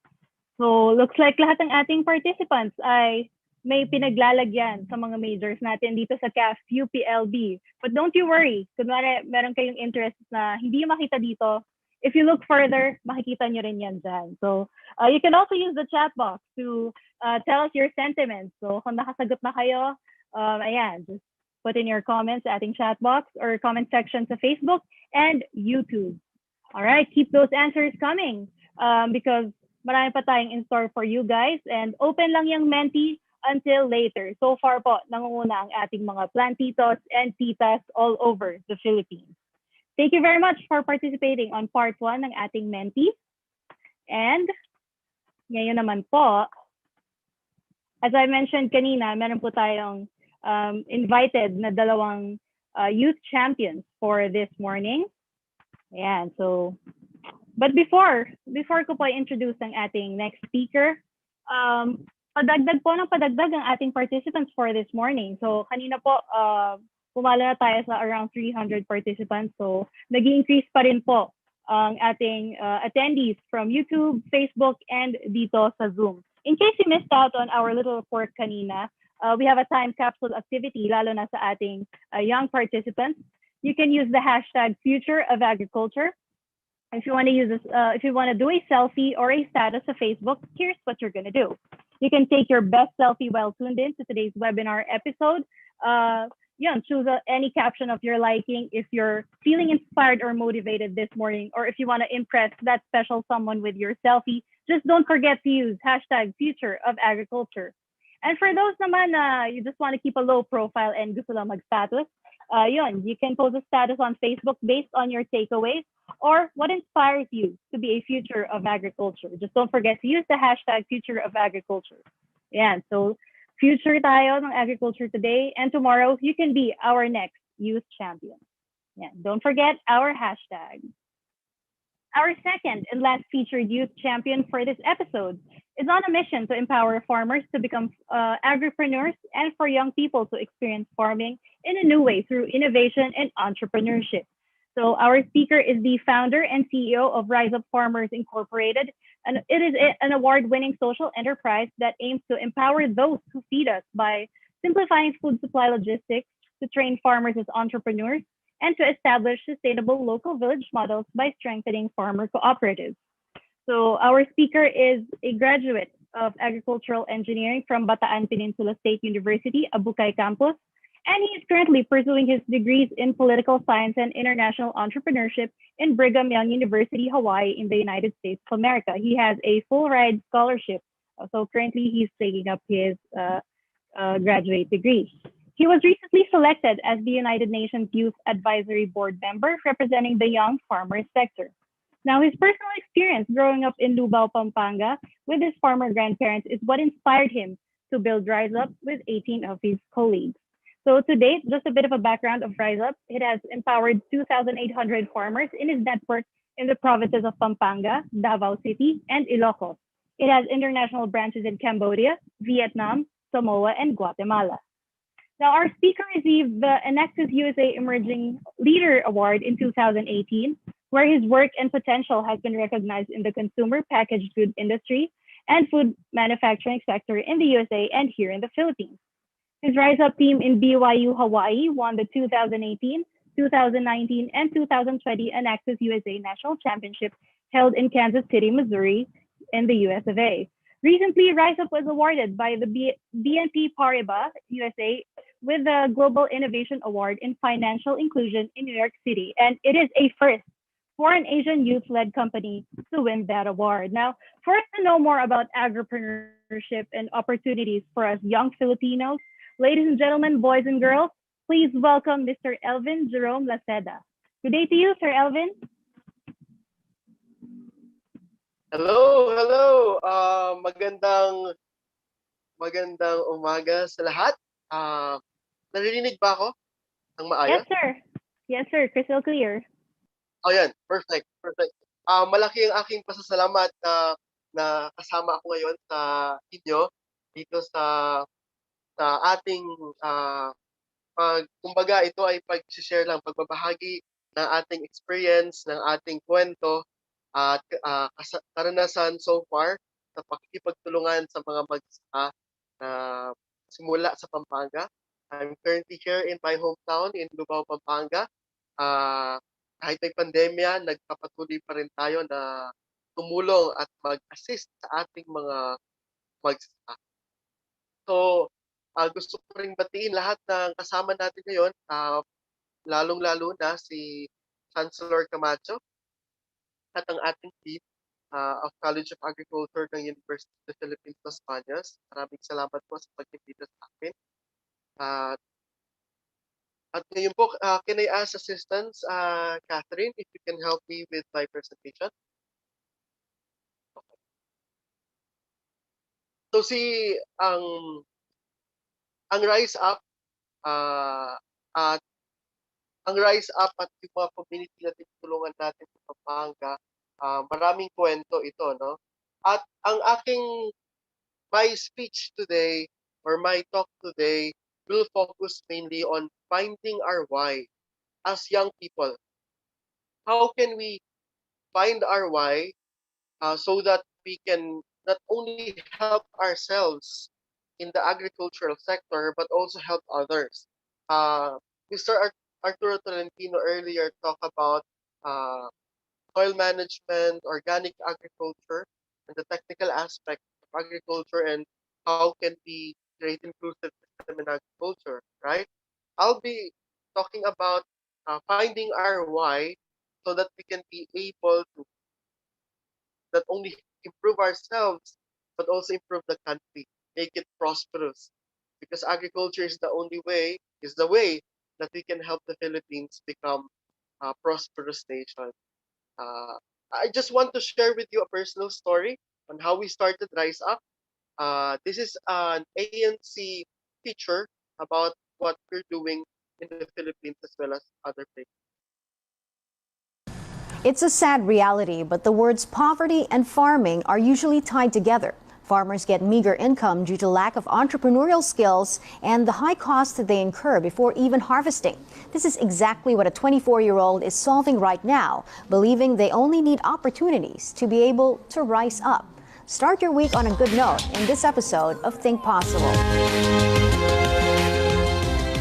So looks like lahat ng ating participants ay may pinaglalagyan sa mga majors natin dito sa CAF UPLB. But don't you worry, kunwari meron kayong interest na hindi makita dito, if you look further, makikita nyo rin yan dyan. So you can also use the chat box to tell us your sentiments. So kung nakasagot na kayo, ayan, just put in your comments sa ating chat box or comment section sa Facebook and YouTube. All right, keep those answers coming because marami pa tayong in store for you guys and open lang yung Menti until later. So far po, nangunguna ang ating mga plantitos and titas all over the Philippines. Thank you very much for participating on part 1 ng ating Menti. And ngayon naman po, as I mentioned kanina, meron po tayong invited na dalawang youth champions for this morning. Ayan, so, but before ko po introduce ang ating next speaker, padagdag po ng padagdag ang ating participants for this morning. So kanina po, pumalo na tayo sa around 300 participants. So nag-increase pa rin po ang ating attendees from YouTube, Facebook, and dito sa Zoom. In case you missed out on our little report kanina, we have a time capsule activity, lalo na sa ating young participants. You can use the hashtag Future of Agriculture. If you want to use this, if you want to do a selfie or a status of Facebook, here's what you're going to do. You can take your best selfie while tuned in to today's webinar episode. Choose any caption of your liking if you're feeling inspired or motivated this morning, or if you want to impress that special someone with your selfie, just don't forget to use hashtag Future of Agriculture. And for those naman you just want to keep a low profile and gusto lang mag-status, you can post a status on Facebook based on your takeaways or what inspires you to be a future of agriculture. Just don't forget to use the hashtag Future of Agriculture. Yeah, so future tayo ng agriculture today, and tomorrow you can be our next youth champion. Yeah, don't forget our hashtag. Our second and last featured youth champion for this episode is on a mission to empower farmers to become agripreneurs and for young people to experience farming in a new way through innovation and entrepreneurship. So our speaker is the founder and CEO of Rise Up Farmers Incorporated, and it is an award-winning social enterprise that aims to empower those who feed us by simplifying food supply logistics, to train farmers as entrepreneurs, and to establish sustainable local village models by strengthening farmer cooperatives. So our speaker is a graduate of agricultural engineering from Bataan Peninsula State University, Abukay Campus, and he is currently pursuing his degrees in political science and international entrepreneurship in Brigham Young University, Hawaii in the United States of America. He has a full ride scholarship. So currently he's taking up his graduate degree. He was recently selected as the United Nations Youth Advisory Board member representing the young farmers sector. Now, his personal experience growing up in Lubao, Pampanga with his farmer grandparents is what inspired him to build Rise Up with 18 of his colleagues. So to date, just a bit of a background of Rise Up, it has empowered 2,800 farmers in his network in the provinces of Pampanga, Davao City, and Ilocos. It has international branches in Cambodia, Vietnam, Samoa, and Guatemala. Now, our speaker received the Nexus USA Emerging Leader Award in 2018 where his work and potential has been recognized in the consumer packaged good industry and food manufacturing sector in the USA and here in the Philippines. His Rise Up team in BYU Hawaii won the 2018, 2019, and 2020 Nexus USA National Championship held in Kansas City, Missouri, in the US of A. Recently, Rise Up was awarded by the BNP Paribas USA with the Global Innovation Award in Financial Inclusion in New York City, and it is a first for an Asian youth-led company to win that award. Now, for us to know more about agripreneurship and opportunities for us young Filipinos, ladies and gentlemen, boys and girls, please welcome Mr. Elvin Jerome Laceda. Good day to you, Sir Elvin. Hello, hello. Magandang umaga sa lahat. Naririnig ba ako ng maayos? Yes, sir. Yes, sir. Crystal clear. Oh, yan. Perfect, perfect. Malaki ang aking pasasalamat na kasama ako ngayon sa inyo dito sa ating kumbaga ito ay pag-share lang, pagbabahagi ng ating experience, ng ating kwento at karanasan so far sa pakikipagtulungan sa mga magsasaka na simula sa Pampanga. I'm currently here in my hometown in Lubao, Pampanga. Kahit may pandemya, nagpapatuloy pa rin tayo na tumulong at mag-assist sa ating mga magsasaka. So, gusto ko ring batiin lahat ng kasama natin ngayon, lalong-lalo na si Chancellor Camacho at ang ating team of College of Agriculture ng University of the Philippines, Las Bañas. Maraming salamat po sa pag-imbita sa akin. At ngayon po, can I ask assistance, Catherine, if you can help me with my presentation? Okay. So ang Rise Up at ang Rise Up at yung mga community na tinutulungan natin sa Pampanga, maraming kwento ito, no? At my speech today or my talk today will focus mainly on finding our why as young people. How can we find our why so that we can not only help ourselves in the agricultural sector, but also help others? Mr. Arturo Talentino earlier talked about soil management, organic agriculture, and the technical aspect of agriculture and how can we create inclusive system in agriculture, right? I'll be talking about finding our why so that we can be able to not only improve ourselves, but also improve the country, make it prosperous. Because agriculture is the way that we can help the Philippines become a prosperous nation. I just want to share with you a personal story on how we started Rise Up. This is an ANC feature about what we're doing in the Philippines as well as other places. It's a sad reality, but the words poverty and farming are usually tied together. Farmers get meager income due to lack of entrepreneurial skills and the high costs that they incur before even harvesting. This is exactly what a 24-year-old is solving right now, believing they only need opportunities to be able to rise up. Start your week on a good note in this episode of Think Possible.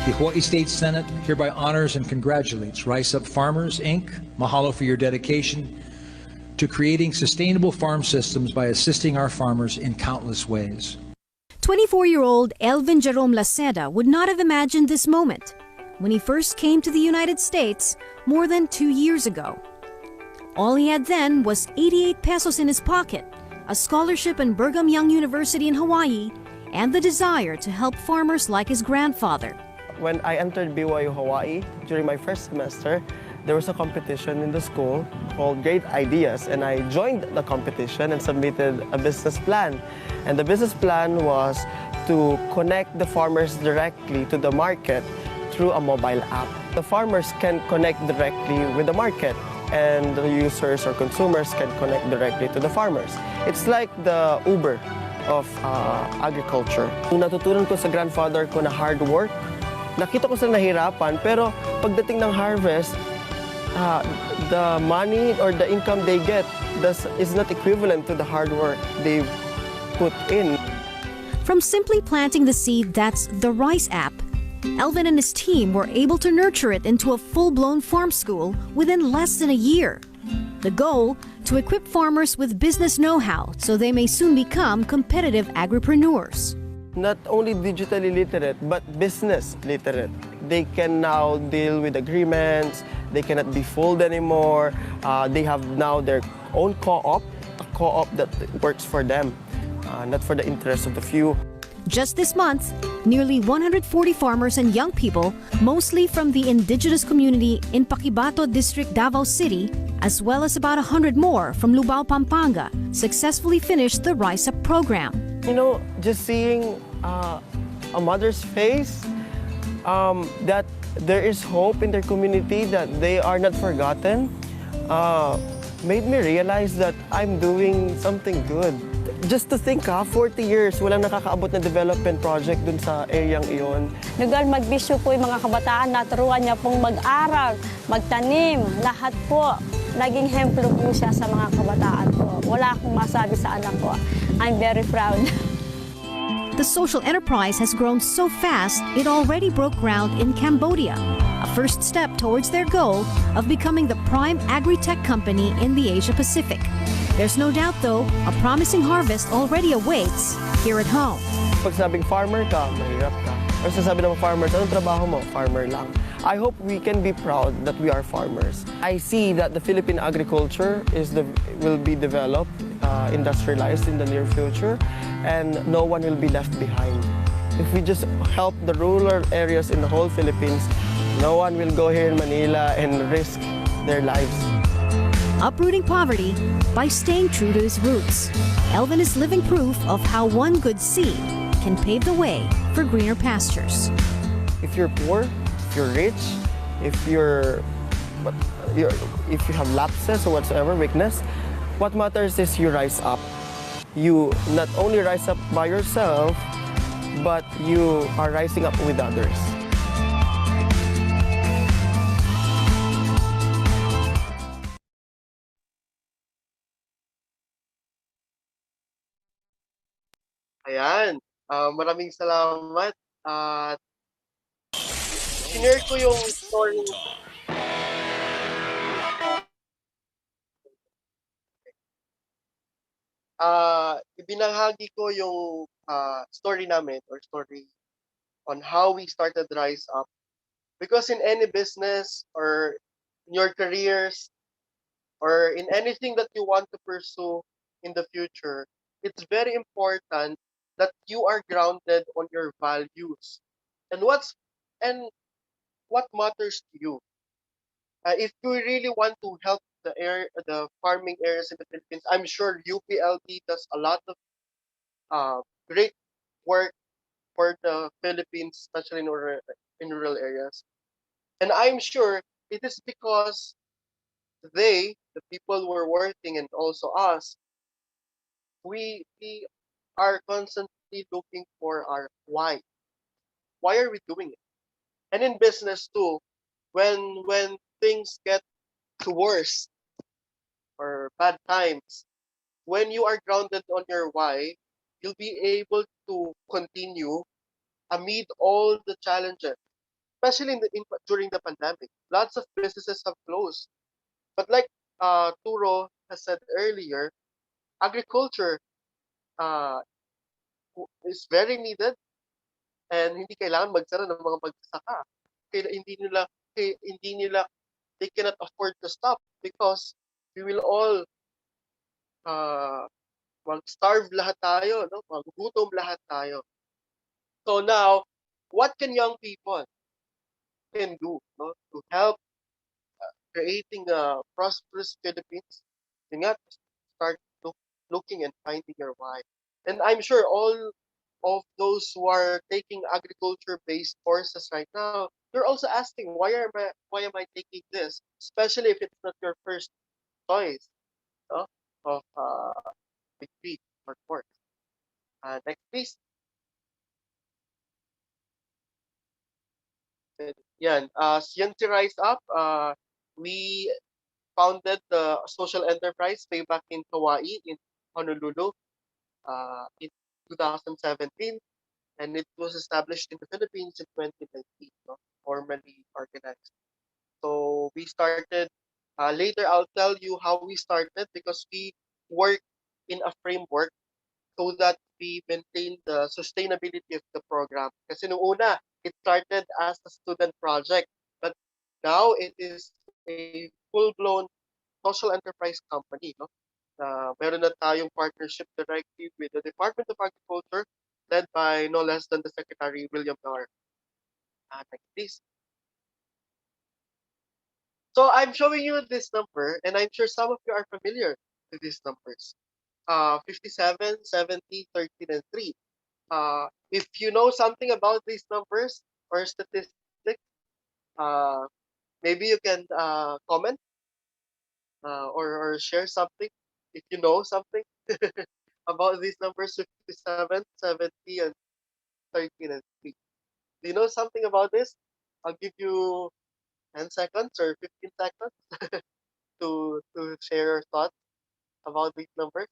The Hawaii State Senate hereby honors and congratulates Rise Up Farmers, Inc. Mahalo for your dedication to creating sustainable farm systems by assisting our farmers in countless ways. 24-year-old Elvin Jerome Laceda would not have imagined this moment when he first came to the United States more than 2 years ago. All he had then was 88 pesos in his pocket, a scholarship in Brigham Young University in Hawaii, and the desire to help farmers like his grandfather. When I entered BYU Hawaii during my first semester, there was a competition in the school called Great Ideas, and I joined the competition and submitted a business plan. And the business plan was to connect the farmers directly to the market through a mobile app. The farmers can connect directly with the market, and the users or consumers can connect directly to the farmers. It's like the Uber of agriculture. Nung natutunan ko sa grandfather ko na hard work, nakita ko sila nahirapan, pero pagdating ng harvest, the money or the income they get is not equivalent to the hard work they've put in. From simply planting the seed that's the Rice app, Elvin and his team were able to nurture it into a full-blown farm school within less than a year. The goal, to equip farmers with business know-how so they may soon become competitive agripreneurs. Not only digitally literate, but business literate. They can now deal with agreements, they cannot be fooled anymore. They have now their own co-op, a co-op that works for them, not for the interest of the few. Just this month, nearly 140 farmers and young people, mostly from the indigenous community in Paquibato District, Davao City, as well as about 100 more from Lubao, Pampanga, successfully finished the Rise Up program. You know, just seeing a mother's face, that there is hope in their community, that they are not forgotten, made me realize that I'm doing something good. Just to think 40 years, walang nakakaabot na development project dun sa areang iyon. Lugar magbisyo po yung mga kabataan, naturuan niya pong mag-aral, magtanim, lahat po. Naging hemplo po siya sa mga kabataan po. Wala akong masabi sa anak ko. I'm very proud. The social enterprise has grown so fast, it already broke ground in Cambodia, a first step towards their goal of becoming the prime agri-tech company in the Asia-Pacific. There's no doubt, though, a promising harvest already awaits here at home. Pag sabing farmer ka, mahirap ka. Or sasabi ng farmers, anong trabaho mo? Farmer lang. I hope we can be proud that we are farmers. I see that the Philippine agriculture will be developed, industrialized in the near future, and no one will be left behind. If we just help the rural areas in the whole Philippines, no one will go here in Manila and risk their lives. Uprooting poverty by staying true to his roots. Elvin is living proof of how one good seed can pave the way for greener pastures. If you're poor, if you're rich, if you have lapses or whatsoever weakness, what matters is you rise up. You not only rise up by yourself, but you are rising up with others. Ayan. Maraming salamat. At sinare ko yung story. Ibinahagi ko yung story namin or story on how we started Rise Up. Because in any business or in your careers or in anything that you want to pursue in the future, it's very important that you are grounded on your values and what matters to you. If you really want to help the farming areas in the Philippines, I'm sure UPLD does a lot of great work for the Philippines, especially in rural areas. And I'm sure it is because the people who are working, and also us, we are constantly looking for our why. Why are we doing it? And in business too, when things get to worse or bad times, when you are grounded on your why, you'll be able to continue amid all the challenges, especially during the pandemic. Lots of businesses have closed. But like Turo has said earlier, agriculture uh, is very needed and hindi kailangan magsara ng mga magsasaka. Hindi nila, they cannot afford to stop because we will all mag-starve lahat tayo, no? Magugutom lahat tayo. So now, what can young people can do, no, to help creating a prosperous Philippines? Yun nga, start looking and finding your why. And I'm sure all of those who are taking agriculture-based courses right now, you're also asking, why am I taking this? Especially if it's not your first choice, no, of degree or course. Next, please. Yan, yan si Rise Up, we founded the social enterprise way back in Hawaii, in Honolulu, in 2017, and it was established in the Philippines in 2019, no? Formally organized. So we started, later I'll tell you how we started, because we work in a framework so that we maintain the sustainability of the program. Kasi nung una, it started as a student project, but now it is a full-blown social enterprise company. No? Meron na tayong partnership directly with the Department of Agriculture, led by no less than the Secretary William Dar. Next, please. So I'm showing you this number, and I'm sure some of you are familiar with these numbers. 57, 70, 13, and 3. If you know something about these numbers or statistics, maybe you can comment or share something if you know something about these numbers 57, 70, and 13, and 3. Do you know something about this? I'll give you 10 seconds or 15 seconds to share your thoughts about these numbers.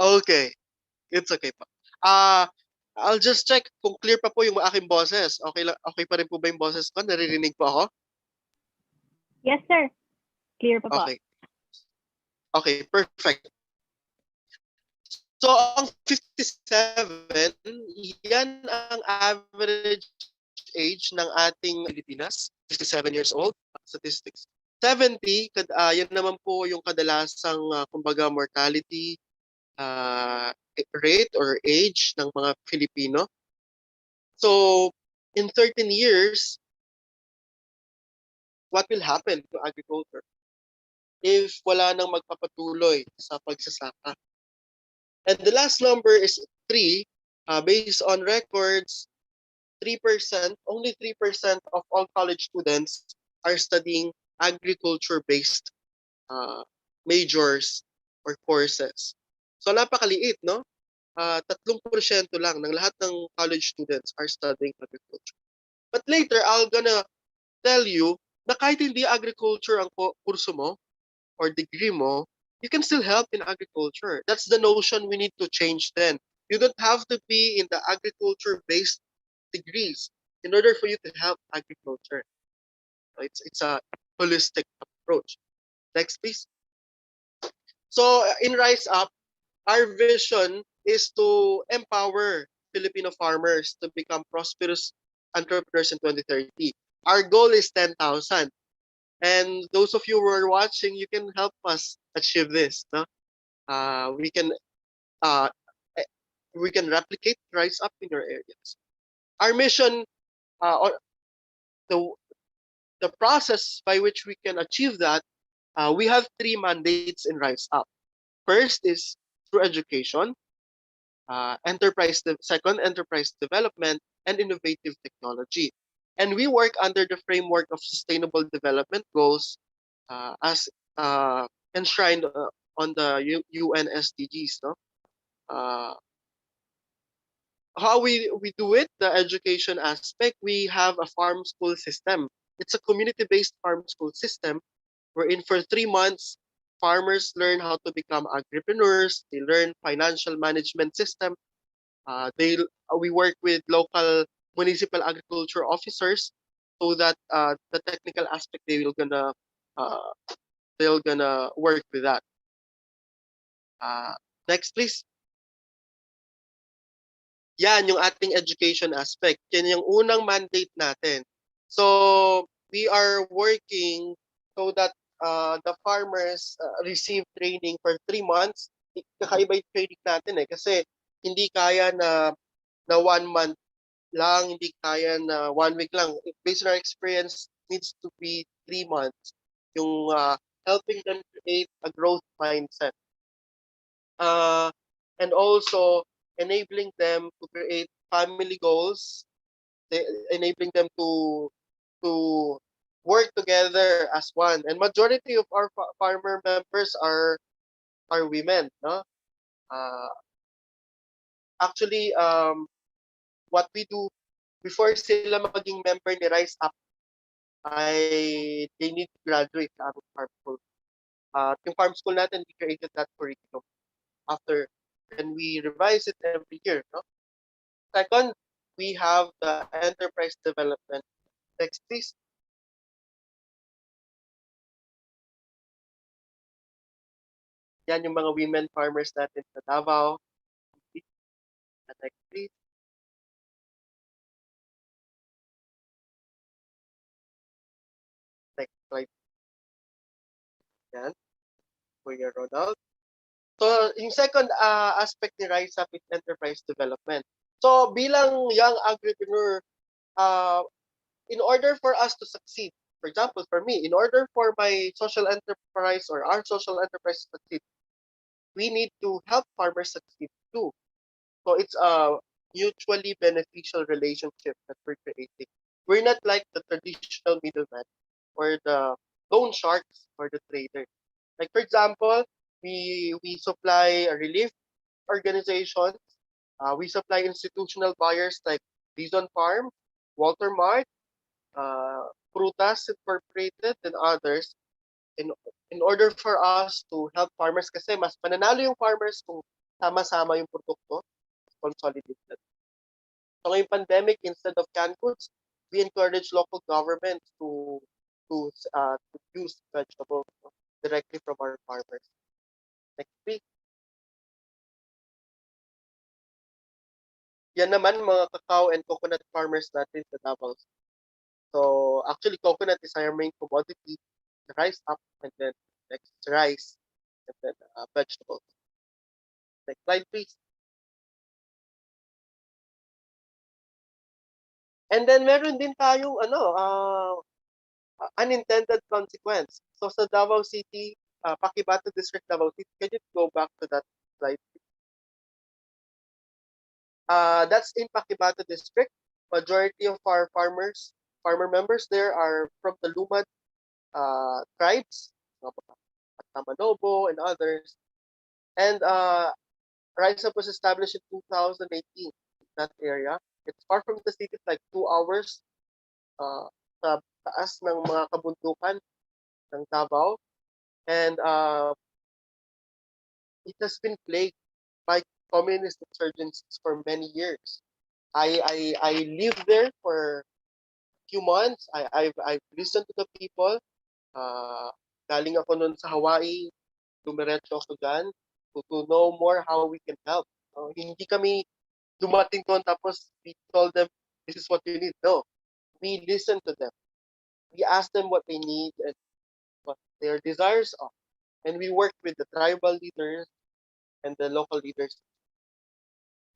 Okay, it's okay pa. I'll just check kung clear pa po yung aking boses. Okay pa rin po ba yung boses ko? Naririnig po ako? Yes, sir. Clear pa po. Okay. Okay, perfect. So, ang 57, yan ang average age ng ating Pilipinas. 57 years old, statistics. 70, yan naman po yung kadalasang, kumbaga, mortality rate or age ng mga Filipino. So, in 13 years, what will happen to agriculture if wala nang magpapatuloy sa pagsasaka? And the last number is 3. Based on records, 3%, only 3% of all college students are studying agriculture-based majors or courses. So napakaliit, no? 3% lang ng lahat ng college students are studying agriculture. But later, I'm gonna tell you na kahit hindi agriculture ang kurso mo or degree mo, you can still help in agriculture. That's the notion we need to change then. You don't have to be in the agriculture-based degrees in order for you to help agriculture. It's a holistic approach. Next, please. So in Rise Up, our vision is to empower Filipino farmers to become prosperous entrepreneurs in 2030. Our goal is 10,000. And those of you who are watching, you can help us achieve this. No? We can replicate Rise Up in your areas. Our mission, or the process by which we can achieve that, we have 3 mandates in Rise Up. First is through education, second, enterprise development, and innovative technology. And we work under the framework of Sustainable Development Goals as enshrined on the UN SDGs. No? How we do it, the education aspect, we have a farm school system. It's a community-based farm school system wherein for 3 months, farmers learn how to become entrepreneurs, they learn financial management system, we work with local municipal agriculture officers so that the technical aspect they're gonna work with that. Next, please. Yan yung ating education aspect. Yan yung unang mandate natin. So we are working so that the farmers receive training for 3 months. Kakaiba yung training natin kasi hindi kaya na 1 month lang, hindi kaya na 1 week lang. Based on our experience, needs to be 3 months. Yung helping them create a growth mindset. And also enabling them to create family goals, enabling them to work together as one. And majority of our farmer members are women, no? Actually, what we do before sila maging member ni Rise Up, they need to graduate sa aming farm school. Yung farm school natin, we created that curriculum after, and we revise it every year. No? Second, we have the enterprise development. Next, please. Yan yung mga women farmers natin sa Davao. Next, please. Next slide. Yan. Kuya Ronald. So, yung second aspect ni Rise Up is enterprise development. So, bilang young agripreneur, in order for us to succeed, for example, for me, in order for my social enterprise or our social enterprise to succeed, we need to help farmers succeed too. So it's a mutually beneficial relationship that we're creating. We're not like the traditional middleman or the loan sharks or the trader. Like for example, we supply a relief organizations. We supply institutional buyers like Bison Farm, Walter Mart, Frutas Incorporated, and others in order for us to help farmers kasi mas mananalo yung farmers kung sama-sama yung produkto, consolidated. So ngayong pandemic, instead of canned goods, we encourage local governments to use vegetables directly from our farmers. Next week. Yan naman mga cacao and coconut farmers natin sa Davao. So actually, coconut is our main commodity. Rise Up, and then next rice, and then vegetables. Next slide, please. And then meron din tayong unintended consequence. So sa Davao City, Pakibata District, Davao City, can you go back to that slide? That's in Pakibata District. Majority of our farmer members there are from the Lumad tribes, Tamanobo and others. And Rise Up was established in 2018 in that area. It's far from the city, it's like 2 hours sa taas ng mga kabundukan ng Davao. And it has been plagued by communist insurgencies for many years. I lived there for a few months. I've listened to the people. Galing ako nun sa Hawaii, dumiretso ako dyan to know more how we can help. Hindi kami dumating doon tapos we told them, this is what you need. No, we listen to them. We ask them what they need and what their desires are. And we work with the tribal leaders and the local leaders.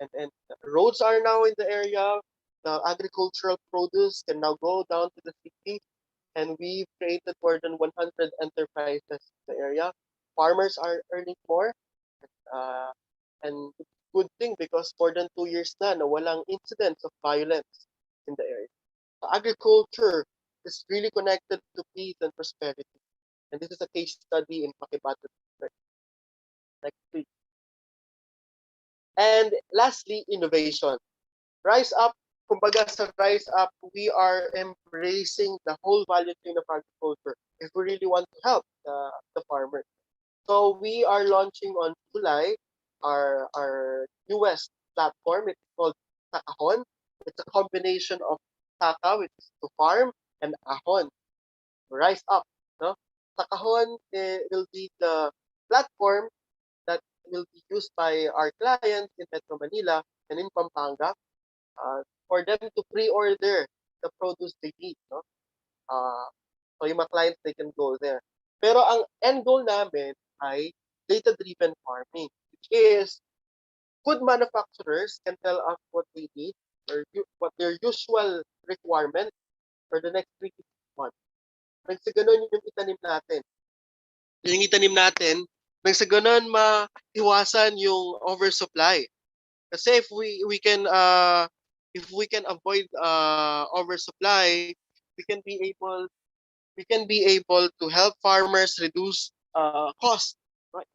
And roads are now in the area. The agricultural produce can now go down to the city. And we've created more than 100 enterprises in the area. Farmers are earning more. And it's a good thing because more than 2 years na walang incidents of violence in the area. So agriculture is really connected to peace and prosperity. And this is a case study in Pakibata District. Next, please. And lastly, innovation. Rise Up, kumbaga sa Rise Up, we are embracing the whole value chain of agriculture if we really want to help the farmers. So we are launching on July our newest platform. It's called Takahon. It's a combination of Taka, which is to farm, and Ahon, Rise Up. No? Takahon will be the platform that will be used by our clients in Metro Manila and in Pampanga for them to pre-order the produce they need. No? So yung mga clients, they can go there. Pero ang end goal namin ay data-driven farming, which is good manufacturers can tell us what they need or what their usual requirement for the next 3 to 6 months. Nang sa ganun yung itanim natin. Yung itanim natin, nang sa ganun maiwasan yung oversupply. Kasi if we can avoid oversupply, we can be able to help farmers reduce cost,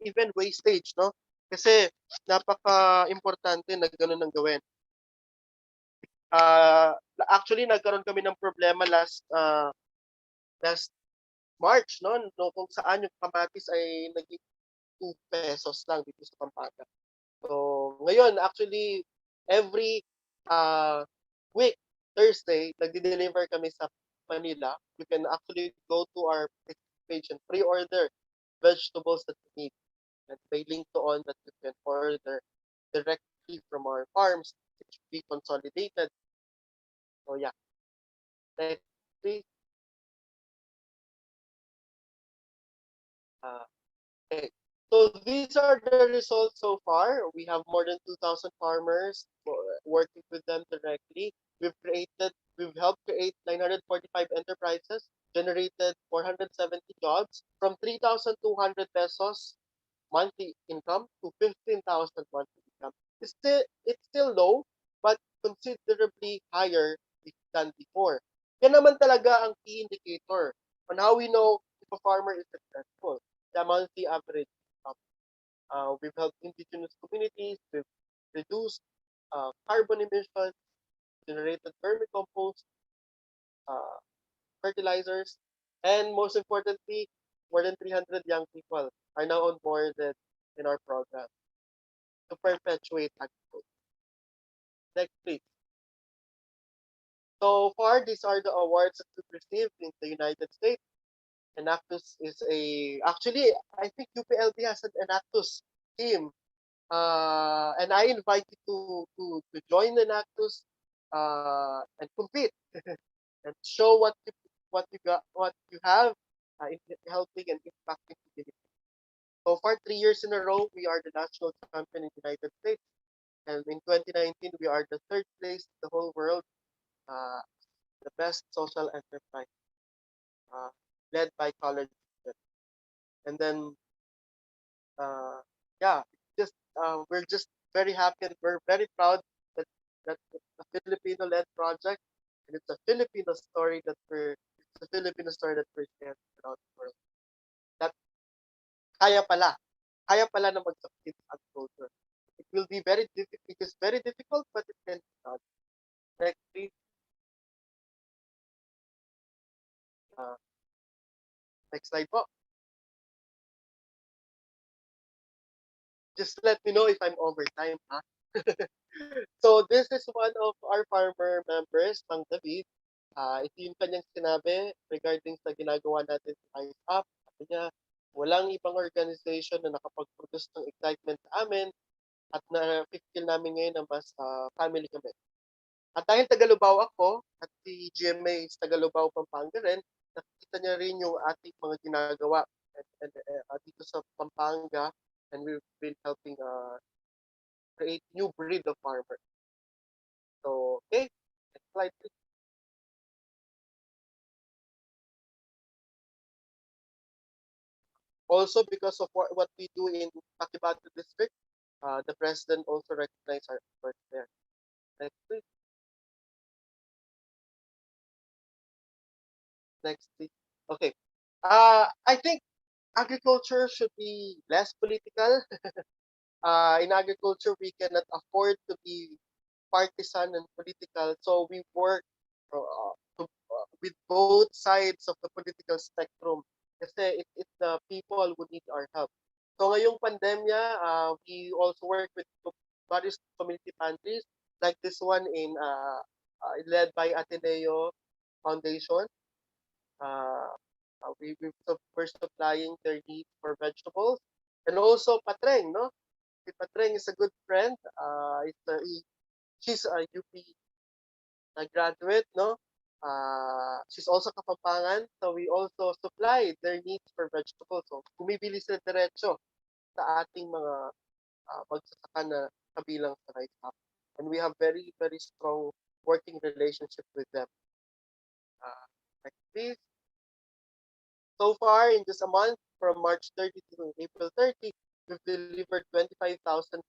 even wastage, no? Kasi napaka-importante na gano'n ang gawin. Actually, nagkaroon kami ng problema last March, no? No, kung saan yung kamatis ay naging 2 pesos lang dito sa Pampanga. So, ngayon, actually, every week, Thursday, nagde-deliver kami sa Manila. You can actually go to our page and pre-order vegetables that you need. And may link doon that you can order directly from our farms, which will be consolidated. So, yeah. Next, please. Okay. So these are the results so far. We have more than 2,000 farmers working with them directly. We've helped create 945 enterprises, generated 470 jobs from 3,200 pesos monthly income to 15,000 monthly income. It's still low, but considerably higher than before. Yan naman talaga ang key indicator on how we know if a farmer is successful. The monthly average income. We've helped indigenous communities, we've reduced carbon emissions, generated vermicompost, fertilizers, and most importantly, more than 300 young people are now on board in our program to perpetuate agriculture. Next, please. So far, these are the awards that we've received in the United States. Enactus is actually, I think UPLB has an Enactus team. And I invite you to join Enactus and compete and show what you have in helping and impacting community. So far, 3 years in a row, we are the national champion in the United States. And in 2019, we are the third place in the whole world, the best social enterprise, led by college students. And then, yeah, we're just very happy and we're very proud that it's a Filipino-led project, and it's a Filipino story that we're sharing around the world. That kaya pala na mag-succeed sa agriculture. It will be very difficult. It is very difficult, but it can be done. Next, please. Next slide po. Just let me know if I'm over time, ha? So this is one of our farmer members, Mang David. Ito yung kanyang sinabi regarding sa ginagawa natin sa Rise Up. Sabi niya, walang ibang organization na nakapag-produce ng excitement sa amin at na-feel namin ngayon na mas family kami. At dahil Tagalubao ako at si GMA is Tagalubao, Pampanga rin, nakikita niya rin yung ating mga ginagawa dito sa Pampanga, and we've been helping create new breed of farmers. So, okay, next slide please. Also, because of what we do in Pakibatu district, the president also recognized our efforts there. Next please. Next please. Okay. I think agriculture should be less political. In agriculture, we cannot afford to be partisan and political. So we work with both sides of the political spectrum. Kasi it's the people who need our help. So ngayong pandemya, we also work with various community pantries, like this one led by Ateneo Foundation. We're supplying their needs for vegetables, and also Patreng, no? Si Patreng is a good friend. She's a UP graduate, no? She's also Kapampangan, so we also supply their needs for vegetables. So bumibili sila diretso sa ating mga magsasaka na kabilang sa Rise Up. And we have very, very strong working relationship with them. Next, please. So far, in just a month, from March 30 to April 30, we've delivered 25,000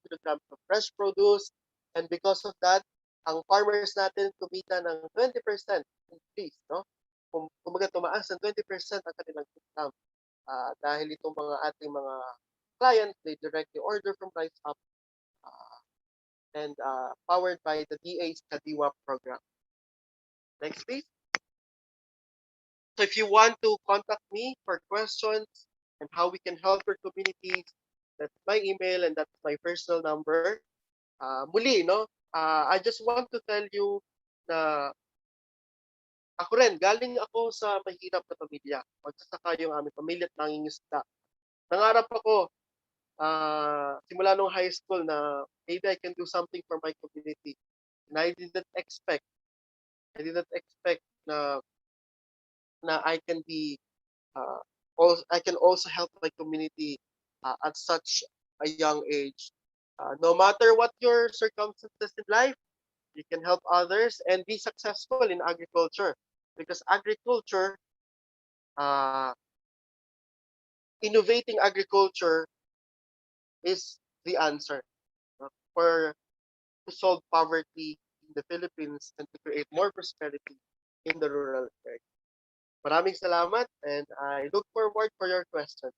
kilograms of fresh produce. And because of that, ang farmers natin kumita ng 20% increase, no? Kumbaga tumaas ng 20% ang kanilang income dahil itong mga ating mga clients. They directly order from Rise Up, and powered by the DA's Kadiwa program. Next, please. So if you want to contact me for questions and how we can help your communities, that's my email and that's my personal number. Muli, no? I just want to tell you na ako rin, galing ako sa mahirap na pamilya. Magsasaka yung aming pamilya at nangingisda. Nangarap ako, simula nung high school na maybe I can do something for my community. And I didn't expect na I can be I can also help my community at such a young age. No matter what your circumstances in life, you can help others and be successful in agriculture, because agriculture, uh, innovating agriculture is the answer for to solve poverty in the Philippines and to create more prosperity in the rural area. Maraming salamat and I look forward for your question.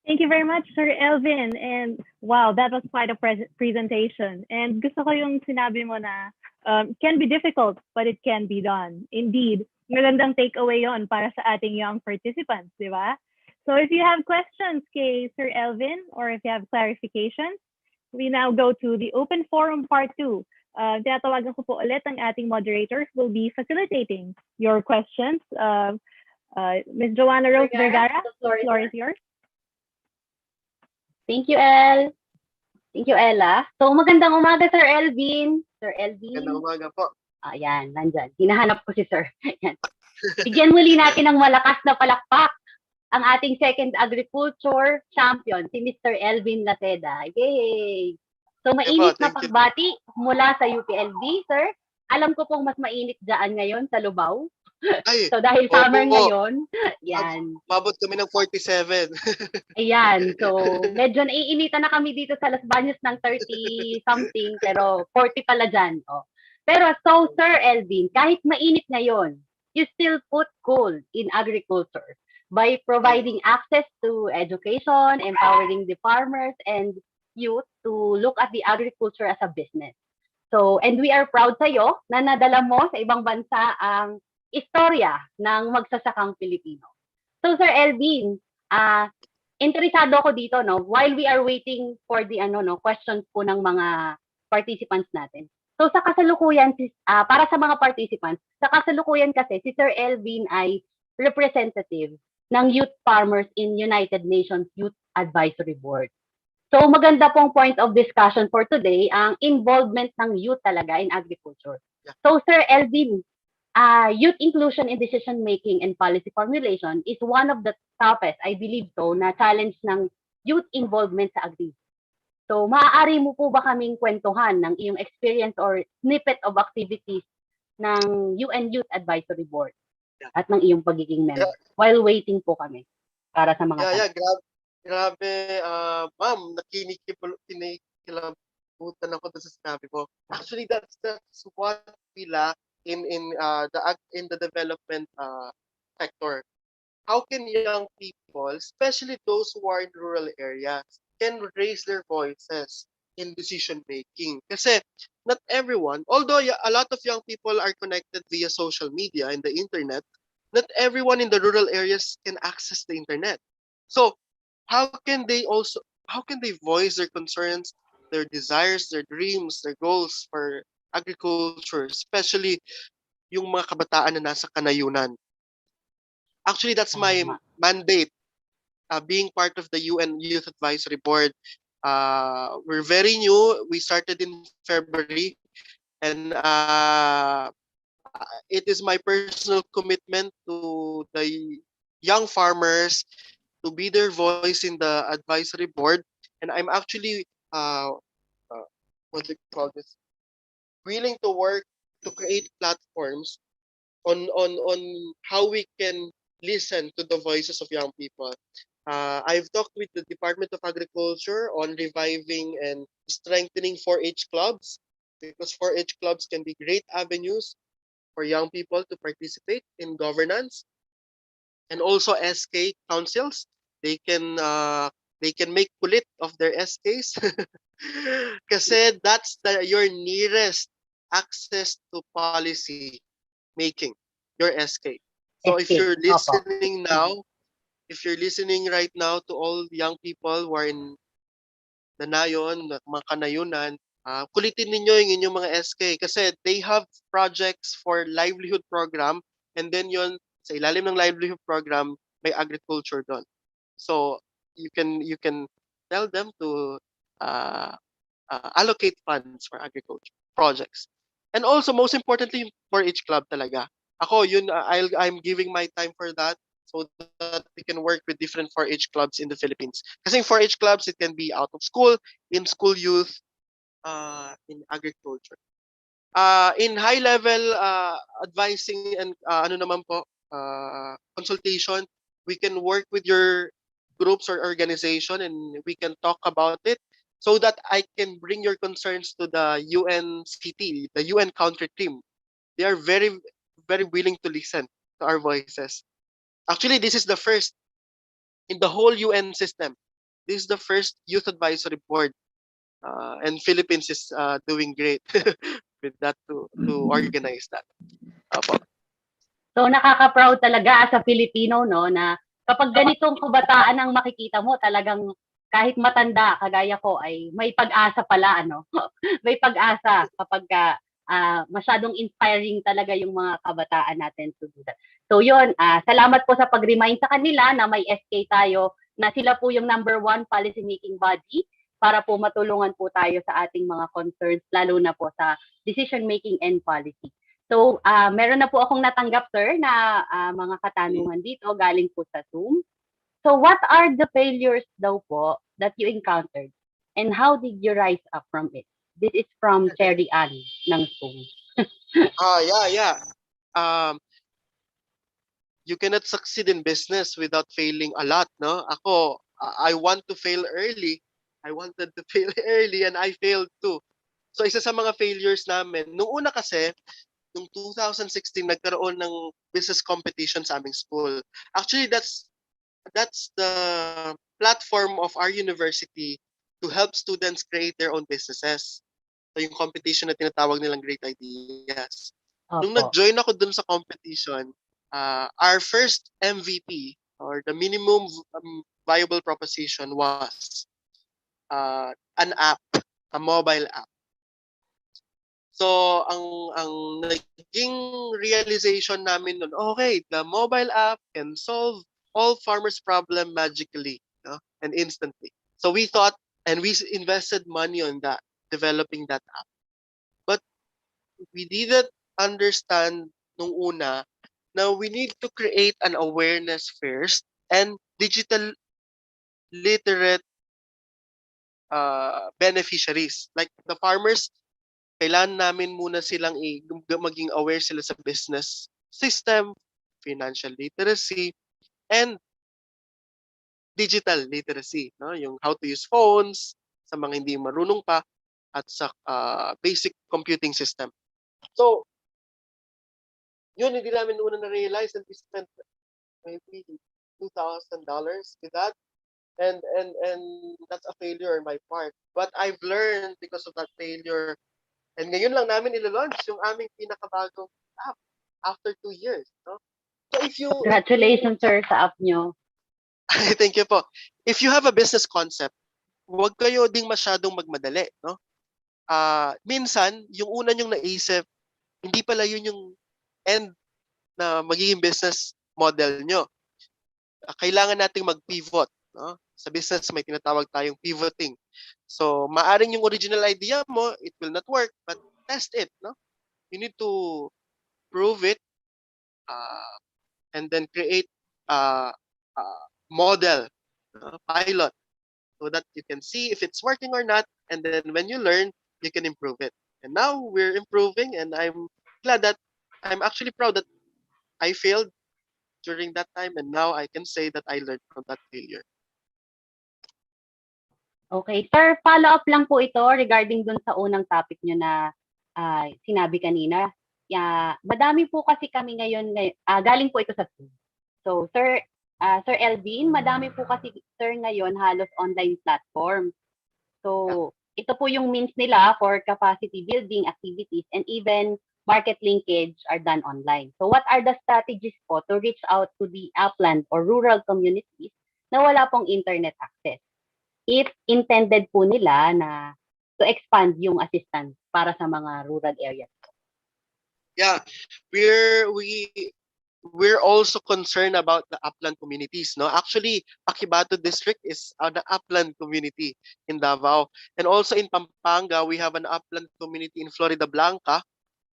Thank you very much, Sir Elvin. And wow, that was quite a presentation. And gusto ko yung sinabi mo na can be difficult, but it can be done. Indeed, magandang takeaway yon para sa ating young participants, di ba? So if you have questions kay Sir Elvin or if you have clarifications, we now go to the open forum part 2. Tinatawagan ko po ulit ang ating moderators will be facilitating your questions. Ms. Joanna Rose Vergara, the floor is yours. Thank you, El. Thank you, Ella. So, magandang umaga, Sir Elvin. Sir Elvin. Magandang umaga po. Ayan, nandyan. Hinahanap ko si Sir. Ayan. Bigyan muli natin ng malakas na palakpak ang ating second agriculture champion, si Mr. Elvin Laceda. Yay! So, mainit na pagbati mula sa UPLB, Sir. Alam ko pong mas mainit dyan ngayon sa Lubao. Ay, so dahil summer ngayon, yan. Mabot kami ng 47. Ayan, so medyo naiinitan na kami dito sa Las Bañas ng 30 something, pero 40 pala dyan. Oh. Pero so Sir Elvin, kahit mainit ngayon, you still put cool in agriculture by providing access to education, empowering the farmers and youth to look at the agriculture as a business. So, and we are proud sa'yo na nadala mo sa ibang bansa ang istorya ng magsasakang Pilipino. So Sir Elvin, interesado ako dito while we are waiting for the questions po ng mga participants natin. So sa kasalukuyan para sa mga participants, sa kasalukuyan kasi si Sir Elvin ay representative ng youth farmers in United Nations Youth Advisory Board. So maganda pong point of discussion for today ang involvement ng youth talaga in agriculture. So Sir Elvin, youth inclusion in decision making and policy formulation is one of the toughest, I believe so, na challenge ng youth involvement sa agri. So maaari mo po ba kaming kwentuhan ng iyong experience or snippet of activities ng UN Youth Advisory Board at ng iyong pagiging member while waiting po kami para sa mga grabe, ma'am, nakinikilabutan ako sa sinabi mo. Actually, that's what we lack in the development sector. How can young people, especially those who are in rural areas, can raise their voices in decision making? Kasi not everyone, although a lot of young people are connected via social media and the internet, not everyone in the rural areas can access the internet. So how can they voice their concerns, their desires, their dreams, their goals for agriculture, especially yung mga kabataan na nasa kanayunan? Actually, that's my mandate, being part of the UN Youth Advisory Board. We're very new. We started in February, and it is my personal commitment to the young farmers to be their voice in the advisory board. And I'm actually, what do you call this? Willing to work to create platforms on how we can listen to the voices of young people. I've talked with the Department of Agriculture on reviving and strengthening 4-H clubs, because 4-H clubs can be great avenues for young people to participate in governance, and also SK councils, They can make kulit of their SKs. Kasi that's your nearest access to policy making, your SK. So if SK. you're Opo. listening now, if you're listening right now to all young people who are in Danayon, mga kanayunan, kulitin ninyo yung inyong mga SK kasi they have projects for livelihood program, and then yon sa ilalim ng livelihood program may agriculture doon. So you can tell them to uh, allocate funds for agriculture projects. And also most importantly for each club talaga. Ako yun I'm giving my time for that so that we can work with different 4-H clubs in the Philippines. Kasi 4-H clubs, it can be out of school, in school youth, in agriculture. In high level advising and ano naman po, consultation, we can work with your groups or organization and we can talk about it so that I can bring your concerns to the UNCT, the UN country team. They are very, very willing to listen to our voices. Actually, this is the first in the whole UN system. This is the first youth advisory board, and Philippines is doing great with that to organize that. Apo. So nakaka-proud talaga as a Filipino, no, na kapag ganitong kabataan ang makikita mo, talagang kahit matanda kagaya ko ay may pag-asa pala, ano. May pag-asa kapag masyadong inspiring talaga yung mga kabataan natin to do that. So yun, salamat po sa pag-remind sa kanila na may SK tayo, na sila po yung #1 policy making body para po matulungan po tayo sa ating mga concerns, lalo na po sa decision making and policy. So, meron na po akong natanggap, sir, na mga katanungan dito galing po sa Zoom. So, what are the failures daw po that you encountered and how did you rise up from it? This is from Cherry Ann ng Zoom. Yeah. You cannot succeed in business without failing a lot, no? Ako, I want to fail early. I wanted to fail early and I failed too. So, isa sa mga failures namin, nung una kasi, nung 2016 nagkaroon ng business competition sa aming school. Actually, that's the platform of our university to help students create their own businesses. So yung competition na tinatawag nilang Great Ideas. Nung nag-join ako dun sa competition, our first MVP or the minimum viable proposition was an app, a mobile app. So ang naging realization namin nun, okay, the mobile app can solve all farmers' problem magically, no? And instantly. So we thought and we invested money on that, developing that app. But we didn't understand nung una na we need to create an awareness first and digital literate beneficiaries. Like the farmers, kailangan namin muna silang maging aware sila sa business system, financial literacy, and digital literacy, no? Yung how to use phones sa mga hindi marunong pa at sa basic computing system. So, yun hindi namin una na-realize and we spent maybe $2,000 with that. And that's a failure on my part. But I've learned because of that failure. And ngayon lang namin ilo-launch yung aming pinakabagong app after 2 years, no? So if you Congratulations, sir, sa app nyo. Thank you po. If you have a business concept, huwag kayo ding masyadong magmadali, no? Minsan, yung una nyong naisip, hindi pala yun yung end na magiging business model nyo. Kailangan nating mag-pivot, no? Sa business may tinatawag tayong pivoting. So, maaring yung original idea mo, it will not work, but test it, no? You need to prove it and then create a model, pilot, so that you can see if it's working or not, and then when you learn, you can improve it. And now we're improving, and I'm glad that I'm actually proud that I failed during that time, and now I can say that I learned from that failure. Okay. Sir, follow-up lang po ito regarding dun sa unang topic nyo na sinabi kanina. Madami po kasi kami ngayon, galing po ito sa Zoom. So, sir, Sir Elvin, madami po kasi sir ngayon halos online platform. So, ito po yung means nila for capacity building activities and even market linkage are done online. So, what are the strategies po to reach out to the upland or rural communities na wala pong internet access? If intended po nila na to expand yung assistance para sa mga rural areas. Yeah, we're also concerned about the upland communities, no? Actually, Paquibato district is an upland community in Davao, and also in Pampanga we have an upland community in Florida Blanca,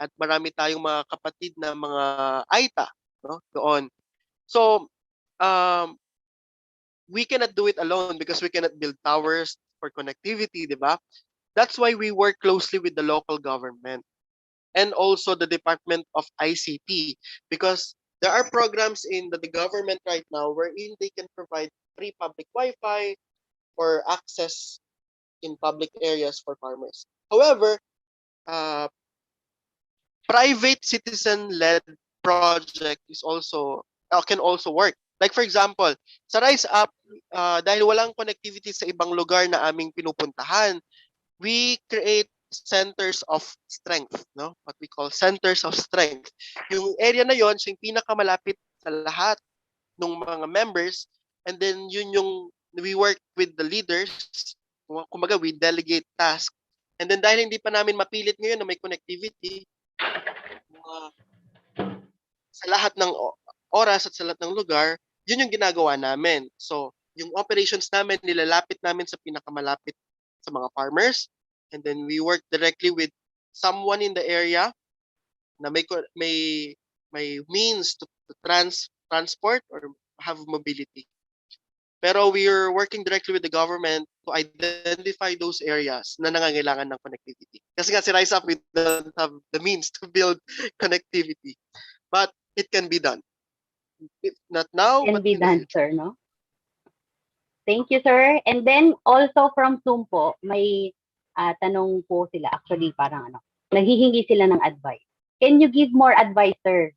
at marami tayong mga kapatid na mga Aita, no? Doon. So, we cannot do it alone because we cannot build towers for connectivity, di ba? That's why we work closely with the local government and also the Department of ICT, because there are programs in the government right now wherein they can provide free public Wi-Fi or access in public areas for farmers. However, private citizen-led project is also can also work. Like for example, sa Rise Up, dahil walang connectivity sa ibang lugar na aming pinupuntahan, we create centers of strength, no? What we call centers of strength. Yung area na yon, siya yung pinakamalapit sa lahat ng mga members, and then yun yung we work with the leaders, kumbaga we delegate tasks. And then dahil hindi pa namin mapilit ngayon na may connectivity, sa lahat ng oras at sa lahat ng lugar, yun yung ginagawa namin. So, yung operations namin, nilalapit namin sa pinakamalapit sa mga farmers, and then we work directly with someone in the area na may means to transport or have mobility. Pero we are working directly with the government to identify those areas na nangangailangan ng connectivity. Kasi nga si Rise Up, we don't have the means to build connectivity. But it can be done. Not now, Can but be in the done, future. sir, no? Thank you, sir. And then also from Zoom po, may tanong po sila. Actually, parang naghihingi sila ng advice. Can you give more advice, sir,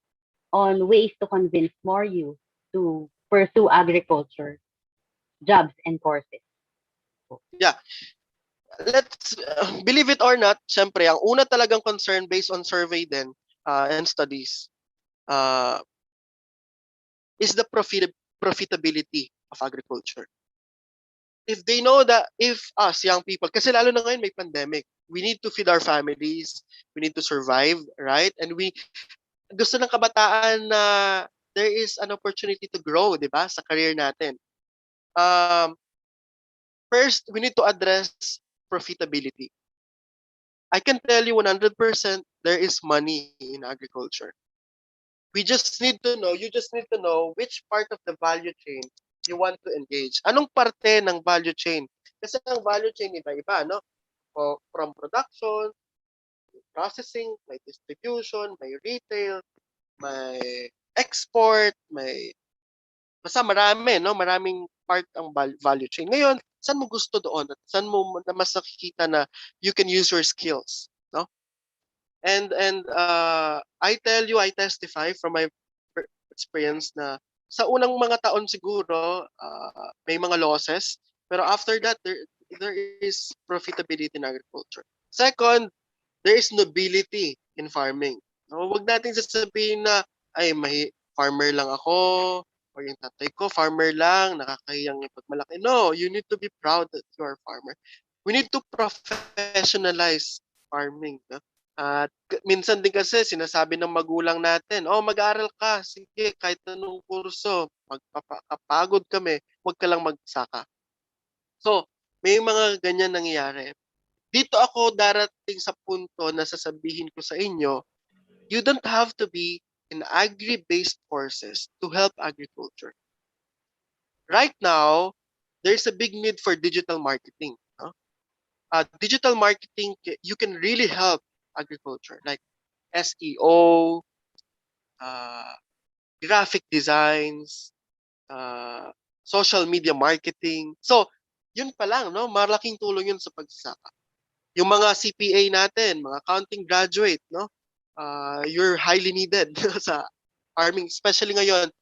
on ways to convince more youth to pursue agriculture, jobs, and courses? Yeah. Let's believe it or not, syempre, ang una talagang concern based on survey din and studies is the profitability of agriculture. If they know that, if us young people, kasi lalo na ngayon may pandemic, we need to feed our families, we need to survive, right? And gusto ng kabataan na there is an opportunity to grow, di ba, sa career natin. First, we need to address profitability. I can tell you 100% there is money in agriculture. You just need to know which part of the value chain you want to engage. Anong parte ng value chain? Kasi ang value chain iba-iba, no? From production, processing, may distribution, may retail, may export, may basta marami, no? Maraming part ang value chain. Ngayon, saan mo gusto doon? At saan mo mas nakikita na you can use your skills, no? And I tell you, I testify from my experience na sa unang mga taon siguro may mga losses, pero after that there is profitability in agriculture. Second, there is nobility in farming. No, wag nating sasabihin na ay farmer lang ako, or yung tatay ko farmer lang, nakakahiyang ipagmalaki. No, you need to be proud that you are a farmer. We need to professionalize farming, no? At minsan din kasi sinasabi ng magulang natin, oh mag-aaral ka, sige kahit anong kurso, magpapagod kami, wag ka lang magsaka. So, may mga ganyan nangyayari. Dito ako darating sa punto na sasabihin ko sa inyo, you don't have to be in agri-based courses to help agriculture. Right now, there's a big need for digital marketing. No? Digital marketing, you can really help agriculture, like SEO, graphic designs, social media marketing. So, yun pa lang, no? Malaking tulong yun sa pagsasaka. Yung mga CPA natin, mga accounting graduate, no? You're highly needed sa farming, especially ngayon.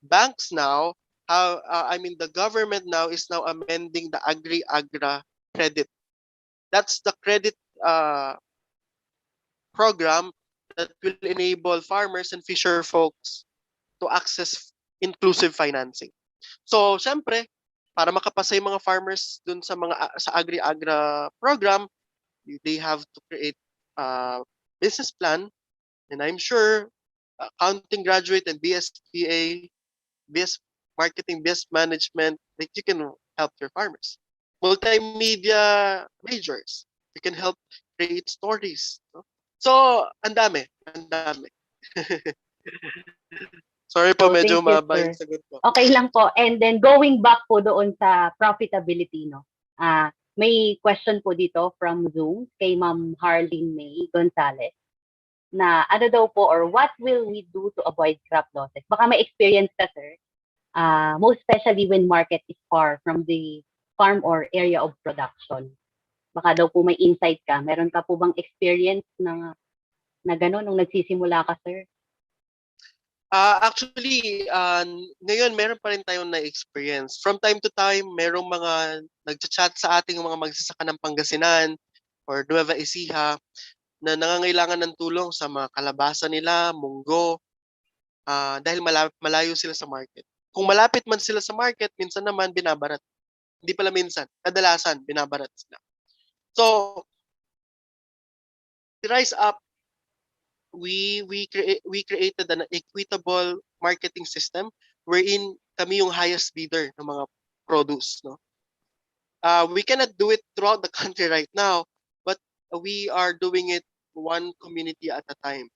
Banks now the government now is now amending the Agri-Agra credit. That's the credit program that will enable farmers and fisher folks to access inclusive financing. So, syempre, para makapasa yung mga farmers dun sa Agri-Agra program, they have to create a business plan, and I'm sure accounting graduate and BSBA, BS marketing, BS management, that you can help your farmers. Multimedia majors, you can help create stories. No? So, ang dami. Sorry po, So, medyo thank you, maba yung sir. sagot ko. Okay lang po. And then going back po doon sa profitability, no? May question po dito from Zoom kay Ma'am Harleen May Gonzalez na ano daw po or what will we do to avoid crop losses? Baka may experience ka, sir. Most especially when market is far from the farm or area of production. Baka daw po may insight ka. Meron ka po bang experience na gano'n nung nagsisimula ka, sir? Actually, ngayon meron pa rin tayong na-experience. From time to time, merong mga nagchat-chat sa ating mga magsasaka ng Pangasinan or Nueva Ecija na nangangailangan ng tulong sa mga kalabasa nila, munggo, dahil malayo sila sa market. Kung malapit man sila sa market, minsan naman binabarat. Hindi pala minsan, kadalasan binabarat sila. So, to rise up, we created an equitable marketing system wherein kami yung highest bidder ng mga produce, no. We cannot do it throughout the country right now, but we are doing it one community at a time.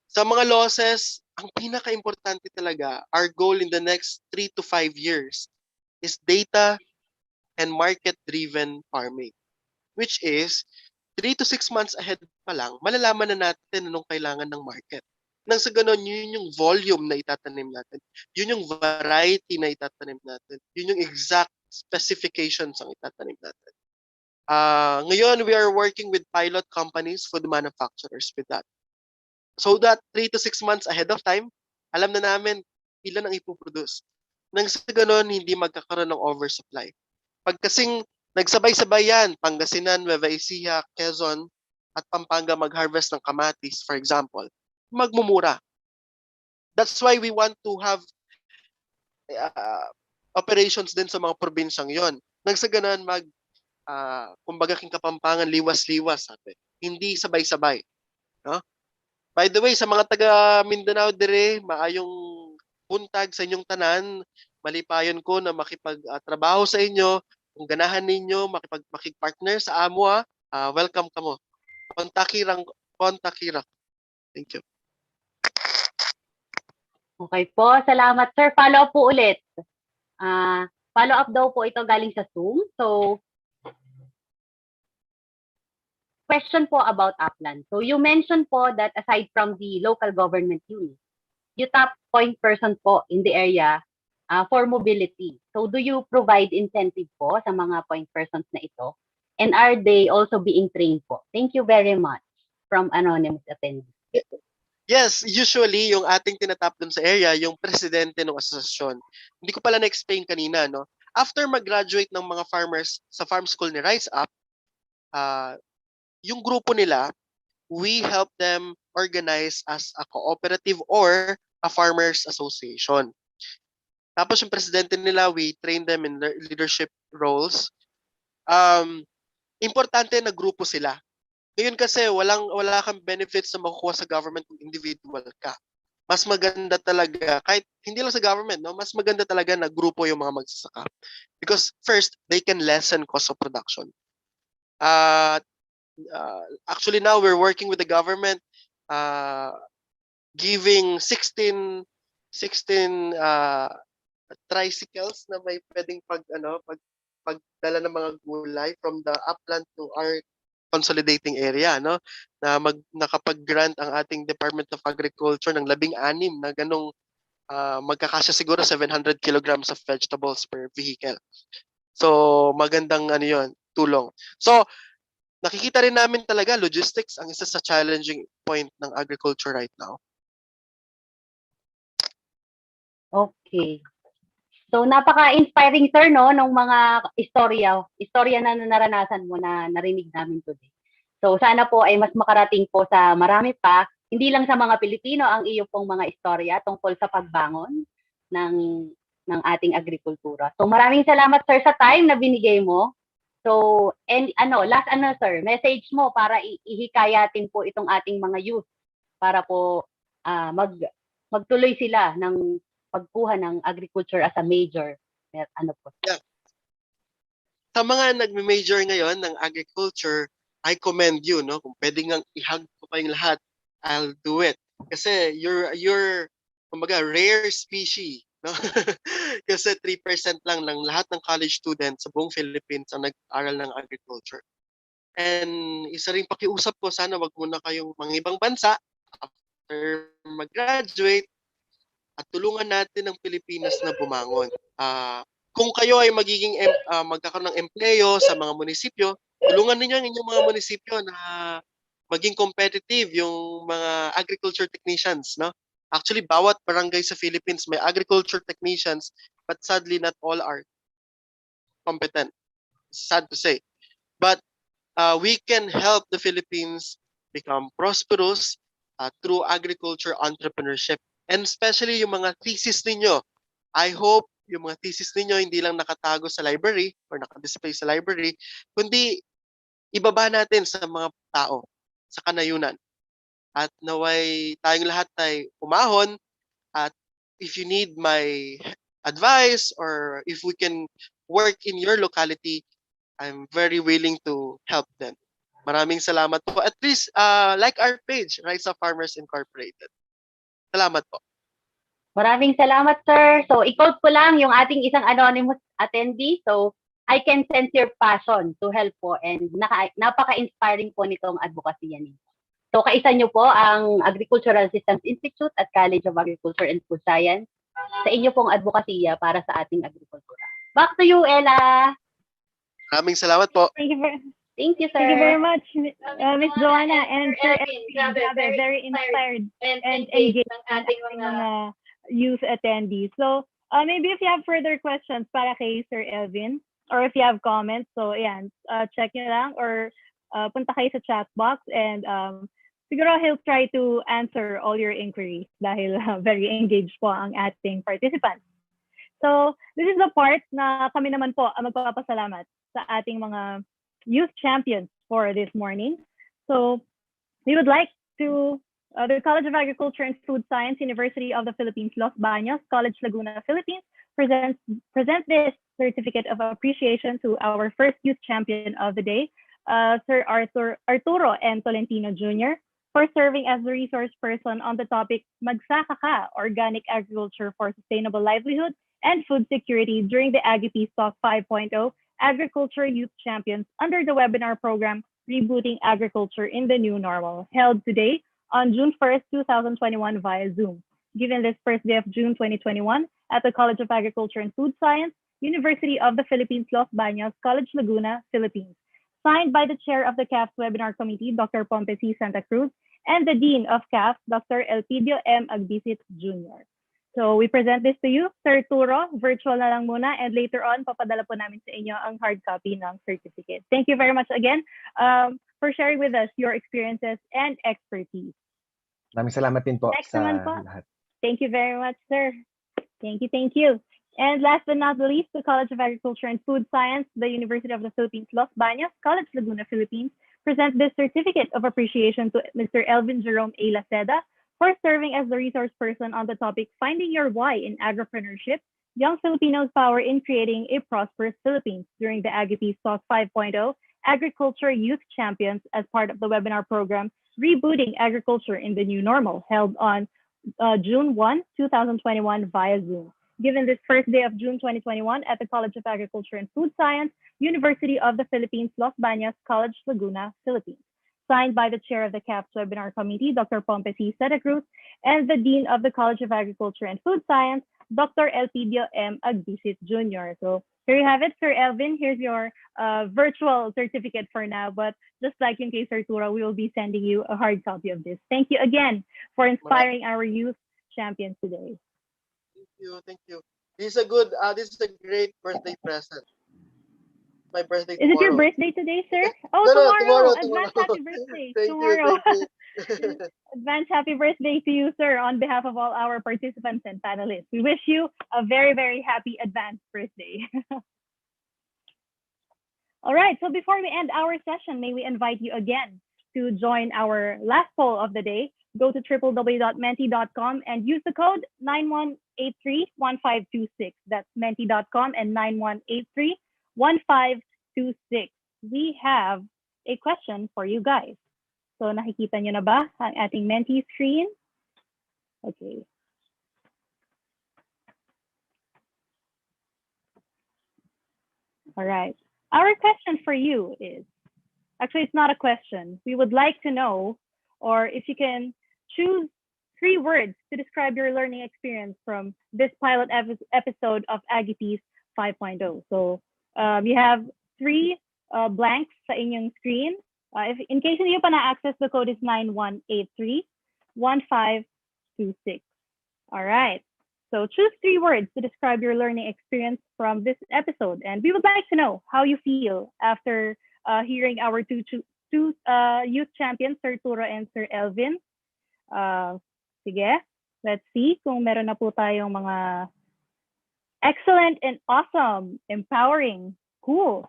Sa mga losses, ang pinaka-importante talaga, our goal in the next 3 to 5 years is data and market-driven farming, which is 3 to 6 months ahead pa lang, malalaman na natin anong kailangan ng market. Nang sa ganun, yun yung volume na itatanim natin. Yun yung variety na itatanim natin. Yun yung exact specifications ang itatanim natin. Ngayon, we are working with pilot companies, food manufacturers with that. So that 3 to 6 months ahead of time, alam na namin ilan ang ipoproduce. Nang sa ganun, hindi magkakaroon ng oversupply. Pag kasing nagsabay-sabay yan, Pangasinan, Nueva Ecija, Quezon, at Pampanga mag-harvest ng kamatis, for example, magmumura. That's why we want to have operations din sa mga probinsyang yon. Nang sa ganun, kumbaga king Kapampangan, liwas-liwas, sabi. Hindi sabay-sabay. No? By the way, sa mga taga Mindanao dire, maayong buntag sa inyong tanan, malipayon ko na makipagtrabaho sa inyo, kung ganahan ninyo, makipag-partner sa amo, welcome ka mo. Kontakirang. Thank you. Okay po, salamat sir. Follow up po ulit. Follow up daw po ito galing sa Zoom. So, question po about Upland. So, you mentioned po that aside from the local government unit, you top point person po in the area for mobility. So, do you provide incentive po sa mga point persons na ito? And are they also being trained po? Thank you very much from anonymous attendee. Yes, usually yung ating tinatap dun sa area, yung presidente ng asosasyon. Hindi ko pala na-explain kanina, no? After mag-graduate ng mga farmers sa farm school ni Rise Up, yung grupo nila, we help them organize as a cooperative or a farmers association. Tapos yung presidente nila, we train them in leadership roles. Importante na grupo sila. Ngayon kasi wala kang benefits na makukuha sa government kung individual ka. Mas maganda talaga, kahit hindi lang sa government, no, mas maganda talaga na grupo yung mga magsasaka. Because first, they can lessen cost of production. Actually now we're working with the government giving 16 tricycles na may pwedeng pagdala ng mga gulay from the upland to our consolidating area, no, na nakapag-grant ang ating Department of Agriculture ng 16 na ganong magkakasya siguro 700 kilograms of vegetables per vehicle. So magandang yon, tulong. So nakikita rin namin talaga logistics ang isa sa challenging point ng agriculture right now. Okay. So napaka-inspiring sir no nung mga istorya na naranasan mo na narinig namin today. So sana po ay mas makarating po sa marami pa, hindi lang sa mga Pilipino ang iyo pong mga istorya tungkol sa pagbangon ng ating agrikultura. So maraming salamat sir sa time na binigay mo. So and last sir, message mo para ihikayatin po itong ating mga youth para po magtuloy sila ng pagkuha ng agriculture as a major. Po? Yeah. Sa mga nagme-major ngayon ng agriculture, I commend you, no? Kung pwedeng nga ihag ko kayong lahat, I'll do it. Kasi you're kumbaga rare species, no? Kasi 3% lang ng lahat ng college students sa buong Philippines ang nag-aral ng agriculture. And isa ring pakiusap ko, sana wag muna kayong mga ibang bansa after mag-graduate at tulungan natin ang Pilipinas na bumangon. Kung kayo ay magkakaroon ng empleyo sa mga munisipyo, tulungan ninyo ang inyong mga munisipyo na maging competitive yung mga agriculture technicians, no? Actually, bawat barangay sa Philippines may agriculture technicians, but sadly not all are competent. Sad to say. But we can help the Philippines become prosperous through agriculture entrepreneurship. And especially yung mga thesis ninyo. I hope yung mga thesis ninyo hindi lang nakatago sa library or nakadisplay sa library, kundi ibaba natin sa mga tao, sa kanayunan. At naway tayong lahat ay umahon at if you need my advice or if we can work in your locality, I'm very willing to help them. Maraming salamat po. At least like our page, Rise of Farmers Incorporated. Salamat po. Maraming salamat, sir. So, i-quote ko lang yung ating isang anonymous attendee. So, I can sense your passion to help po and napaka-inspiring po nitong advocacy ninyo. So, kaisa nyo po ang Agricultural Systems Institute at College of Agriculture and Food Science sa inyo pong advokasya para sa ating agrikultura. Back to you, Ella. Maraming salamat po. Thank you, Thank you, sir. Thank you very much, Miss Joanna and Sir Elvin. Grabe, very inspired and engaged ng ating mga youth attendees. So, maybe if you have further questions para kay Sir Elvin, or if you have comments, so ayan, check nyo lang or punta kayo sa chat box and siguro he'll try to answer all your inquiries dahil very engaged po ang ating participants. So, this is the part na kami naman po ang magpapasalamat sa ating mga youth champions for this morning. So, we would like to the College of Agriculture and Food Science, University of the Philippines, Los Baños, College Laguna, Philippines, present this certificate of appreciation to our first youth champion of the day, Sir Arturo Talentino Jr., for serving as the resource person on the topic Magsaka Ka, Organic Agriculture for Sustainable Livelihood and Food Security during the Aggie Talk 5.0 Agriculture Youth Champions under the webinar program Rebooting Agriculture in the New Normal, held today on June 1st, 2021 via Zoom. Given this first day of June 2021 at the College of Agriculture and Food Science, University of the Philippines, Los Baños, College Laguna, Philippines. Signed by the Chair of the CAF's Webinar Committee, Dr. Pompesi Santa Cruz, and the Dean of CAF, Dr. Elpidio M. Agbisit Jr. So we present this to you, Sir Arturo, virtual na lang muna, and later on, papadala po namin sa inyo ang hard copy ng certificate. Thank you very much again for sharing with us your experiences and expertise. Maraming salamat din po Next sa naman po. lahat. Thank you very much, sir. Thank you. And last but not the least, the College of Agriculture and Food Science, the University of the Philippines, Los Baños, College Laguna, Philippines, present this certificate of appreciation to Mr. Elvin Jerome A. Laceda for serving as the resource person on the topic Finding Your Why in Agripreneurship, Young Filipinos' Power in Creating a Prosperous Philippines during the Aggie Talk 5.0 Agriculture Youth Champions as part of the webinar program Rebooting Agriculture in the New Normal, held on June 1, 2021 via Zoom. Given this first day of June 2021 at the College of Agriculture and Food Science, University of the Philippines, Los Baños, College Laguna, Philippines. Signed by the Chair of the CAF's Webinar Committee, Dr. Pompesi Santa Cruz, and the Dean of the College of Agriculture and Food Science, Dr. Elpidio M. Agbisit Jr. So here you have it, Sir Elvin. Here's your virtual certificate for now, but just like in case Arturo, we will be sending you a hard copy of this. Thank you again for inspiring our youth champions today. Thank you. This is a good. This is a great birthday present. My birthday Is it your tomorrow. birthday today, sir? Oh, No, no, tomorrow. tomorrow. Advance happy birthday. Thank you, Tomorrow. thank you. Advance happy birthday to you, sir, on behalf of all our participants and panelists. We wish you a very, very happy advance birthday. All right, so before we end our session, may we invite you again to join our last poll of the day. Go to www.menti.com and use the code 91831526. That's menti.com and 91831526. We have a question for you guys. So nakikita nyo na ba ang ating Menti screen? Okay. All right. Our question for you is, actually, it's not a question. We would like to know, or if you can choose 3 words to describe your learning experience from this pilot episode of Aggie Peace 5.0. So you have 3 blanks sa inyong screen. If in case hindi pa na-access, the code is 91831526. All right. So choose 3 words to describe your learning experience from this episode. And we would like to know how you feel after hearing our two youth champions, Sir Arturo and Sir Elvin. Sige, let's see kung meron na po tayong mga excellent and awesome, empowering, cool,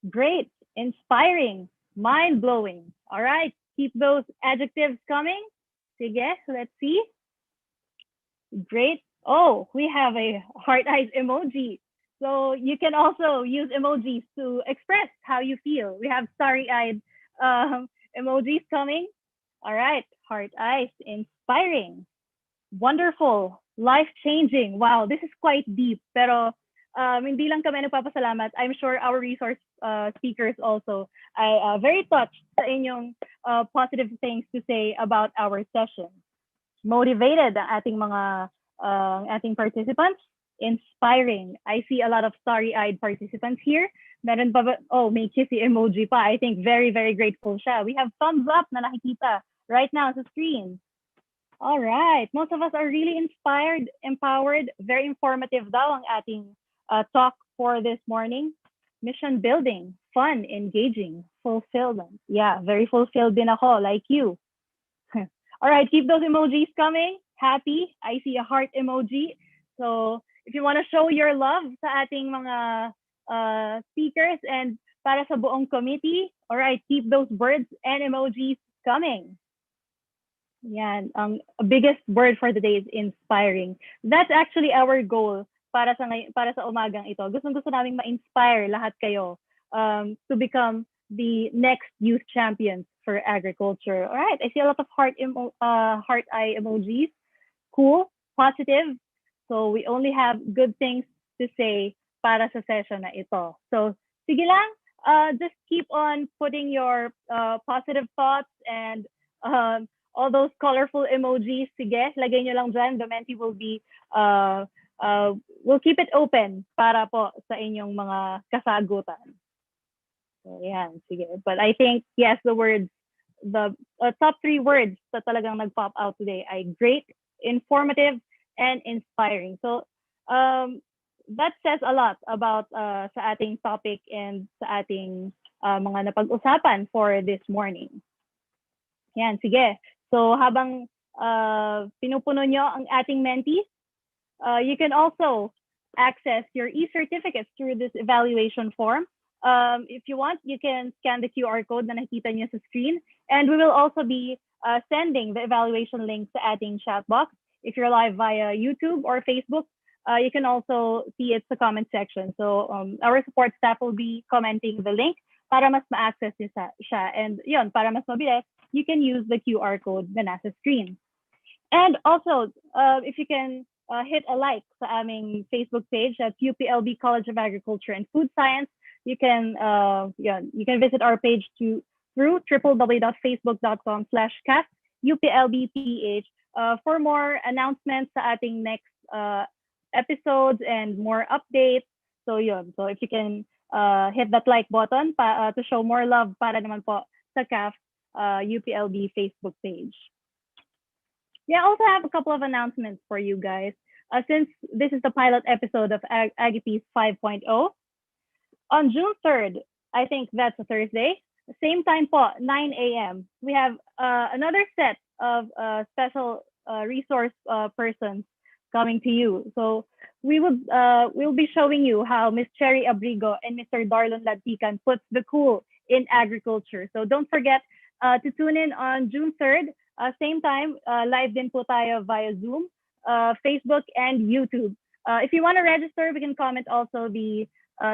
great, inspiring, mind-blowing. All right, keep those adjectives coming. Sige, let's see. Great. Oh, we have a heart eyes emoji. So you can also use emojis to express how you feel. We have starry-eyed emojis coming. All right, heart eyes, inspiring, wonderful, life-changing. Wow, this is quite deep. Pero hindi lang kami nagpapasalamat. I'm sure our resource speakers also are very touched sa inyong positive things to say about our session. Motivated ang ating mga ating participants. Inspiring. I see a lot of starry-eyed participants here. Meron pa ba? Oh, may kissy emoji pa. I think very, very grateful siya. We have thumbs up na nakikita right now sa screen. All right. Most of us are really inspired, empowered, very informative daw ang ating talk for this morning. Mission building, fun, engaging, fulfillment. Yeah, very fulfilled din ako, like you. All right, keep those emojis coming. Happy. I see a heart emoji. So if you want to show your love sa ating mga speakers and para sa buong committee, all right, keep those words and emojis coming. Yan, ang biggest word for the day is inspiring. That's actually our goal para sa umagang ito. Gusto naming ma-inspire lahat kayo to become the next youth champions for agriculture. All right, I see a lot of heart eye emojis. Cool, positive. So we only have good things to say para sa session na ito. So sige lang, just keep on putting your positive thoughts and all those colorful emojis. Sige, lagay nyo lang dyan. The Menti will be, we'll keep it open para po sa inyong mga kasagutan. So yan, sige. But I think, yes, the words, the top 3 words that talagang nag-pop out today ay great, informative, and inspiring. So that says a lot about sa ating topic and sa ating mga napag-usapan for this morning. Yan, sige. So habang pinupuno nyo ang ating mentees, you can also access your e-certificates through this evaluation form. If you want, you can scan the QR code na nakikita nyo sa screen. And we will also be sending the evaluation link sa ating chat box. If you're live via YouTube or Facebook, you can also see it sa comment section. So our support staff will be commenting the link para mas ma-access siya. And yun, para mas mabilis, you can use the QR code na nasa screen. And also, if you can hit a like sa aming Facebook page at UPLB College of Agriculture and Food Science, you can visit our page through www.facebook.com/cast UPLBPH for more announcements sa ating next episodes and more updates. So yun. So if you can hit that like button to show more love para naman po sa CAF UPLB Facebook page. Yeah, I also have a couple of announcements for you guys. since this is the pilot episode of Aggie 5.0. On June 3rd, I think that's a Thursday, same time po, 9 a.m., we have another set of special resource persons coming to you. So we'll be showing you how Miss Cherry Abrigo and Mr. Darlon Lantican puts the cool in agriculture. So don't forget to tune in on June 3rd, same time, live din po tayo via Zoom, Facebook, and YouTube. If you want to register, we can comment also the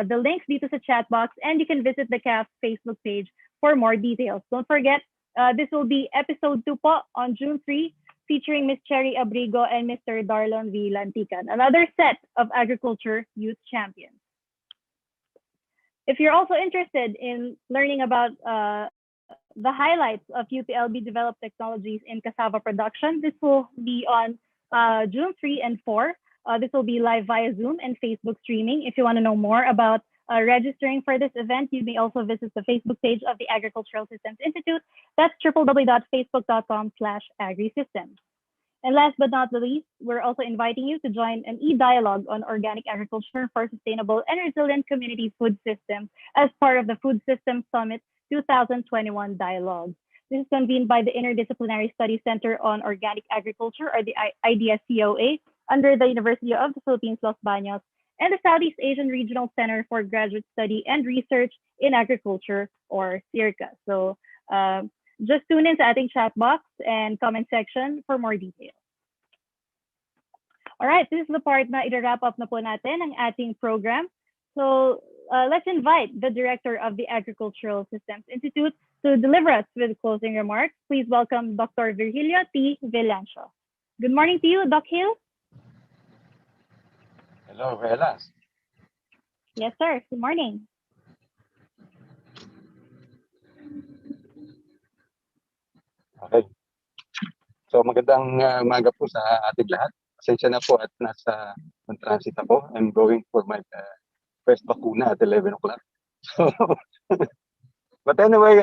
links dito sa chat box, and you can visit the CAF Facebook page for more details. Don't forget, this will be episode 2 po on June 3, featuring Miss Cherry Abrigo and Mr. Darlon V. Lantican, another set of agriculture youth champions. If you're also interested in learning about the highlights of UPLB developed technologies in cassava production, this will be on June 3 and 4. This will be live via Zoom and Facebook streaming. If you want to know more about registering for this event, you may also visit the Facebook page of the Agricultural Systems Institute. That's www.facebook.com/agrisystems. And last but not the least, we're also inviting you to join an e-dialogue on organic agriculture for sustainable and resilient community food systems as part of the Food Systems Summit 2021 Dialogue. This is convened by the Interdisciplinary Study Center on Organic Agriculture, or the IDS-COA, under the University of the Philippines, Los Baños, and the Southeast Asian Regional Center for Graduate Study and Research in Agriculture, or CIRCA. So just tune in sa ating chat box and comment section for more details. All right, this is the part na i-wrap up na po natin ang ating program. So let's invite the director of the Agricultural Systems Institute to deliver us with closing remarks. Please welcome Dr. Virgilio T. Villancio. Good morning to you, Doc Hill. Hello, Velas. Yes, sir. Good morning. Okay. So magandang umaga po sa ating lahat. Pasensya na po at nasa transit ako. I'm going for my first bakuna at 11 o'clock. So, but anyway,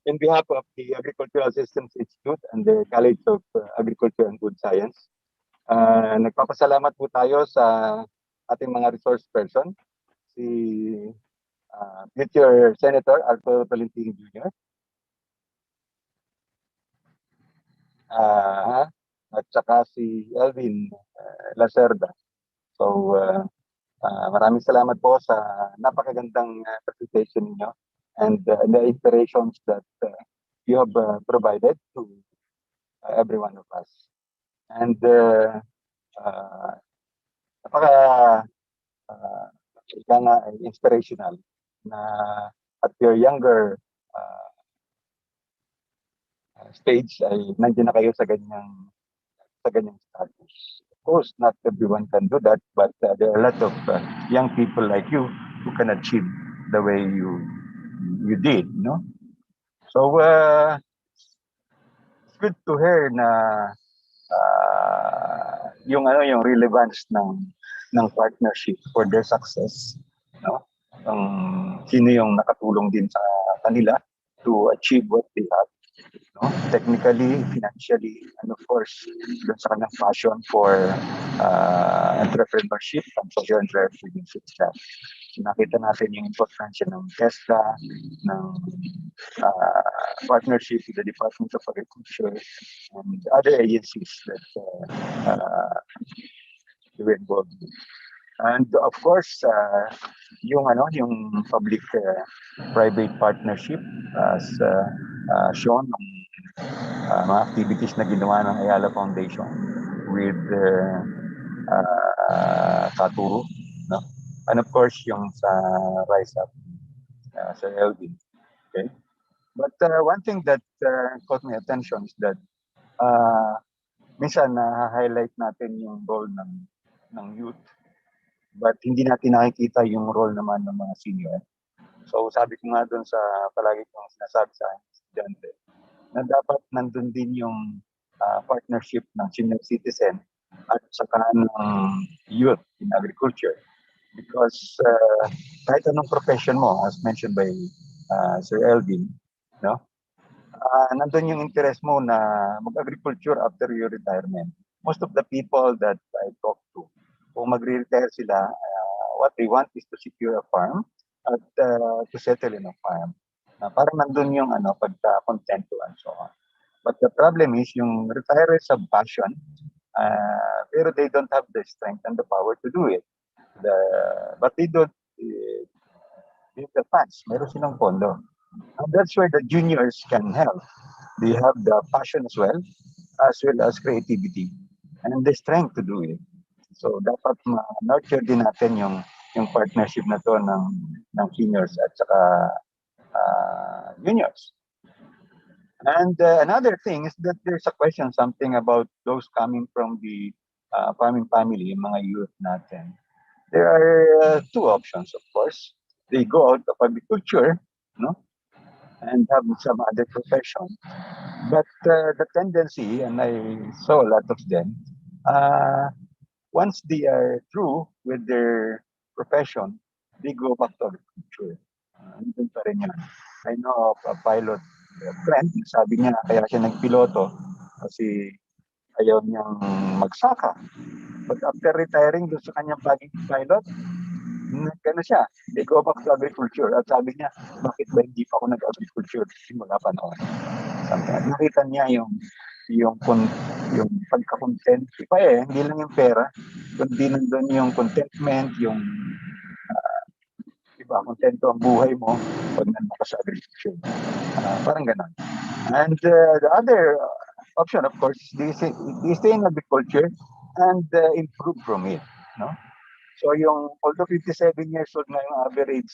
in behalf of the Agricultural Systems Institute and the College of Agriculture and Food Science, nagpapasalamat po tayo sa ating mga resource person, si future Senator Arturo Talentino Jr., at saka si Elvin Lacerda. So, maraming salamat po sa napakagandang presentation niyo and the inspirations that you have provided to every one of us. And inspirational na at your younger stage ay nandiyan na kayo sa ganyang status. Of course, not everyone can do that, but there are a lot of young people like you who can achieve the way you did, no? So it's good to hear na yung relevance ng partnership for their success, no? Sino yung nakatulong din sa kanila to achieve what they have, no? Technically, financially, and of course, dun sa kanilang passion for entrepreneurship and social entrepreneurship. Nakita natin yung importansya ng TESDA, ng partnership with the Department of Agriculture and other agencies that were involved in. And of course, yung public-private partnership as shown ng mga activities na ginawa ng Ayala Foundation with Katuro, no? And of course, yung sa Rise Up, sa Elvin. Okay? But one thing that caught my attention is that minsan na-highlight natin yung role ng youth, but hindi natin nakikita yung role naman ng mga senior. So sabi ko nga doon sa palagi kong sinasabi sa estudyante, na dapat nandun din yung partnership ng senior citizen at saka ng youth in agriculture. Because kahit anong profession mo, as mentioned by Sir Elvin, no? Nandun yung interest mo na mag-agriculture after your retirement. most of the people that I talk to, kung magre-retire sila, what they want is to secure a farm at to settle in a farm. Parang nandun yung pagka-contento and so on. But the problem is yung retirees have passion, pero they don't have the strength and the power to do it. But they don't give the funds. Meron silang pondo. And that's where the juniors can help. They have the passion as well as creativity and the strength to do it. So dapat ma-nurture din natin yung partnership na to ng seniors at saka juniors. And another thing is that there's a question something about those coming from the farming family, yung mga youth natin. There are two options, of course. They go out of agriculture, no, and have some other profession. But the tendency, and I saw a lot of them, once they are through with their profession, they go back to agriculture. Andun pa rin yan. I know of a pilot friend, sabi niya kaya siya nagpiloto kasi ayaw niyang magsaka. But after retiring doon sa kanyang pagiging pilot, siya, they go back to agriculture. At sabi niya, bakit ba hindi pa ako nag-agriculture simula pa noon? Nakita niya yung pagka-content. Hindi lang yung pera, kundi nandun yung contentment, yung kontento ang buhay mo pag nandun ka sa agriculture. Parang ganon. And the other option, of course, they stay in agriculture and improve from it. No? So although 57 years old na yung average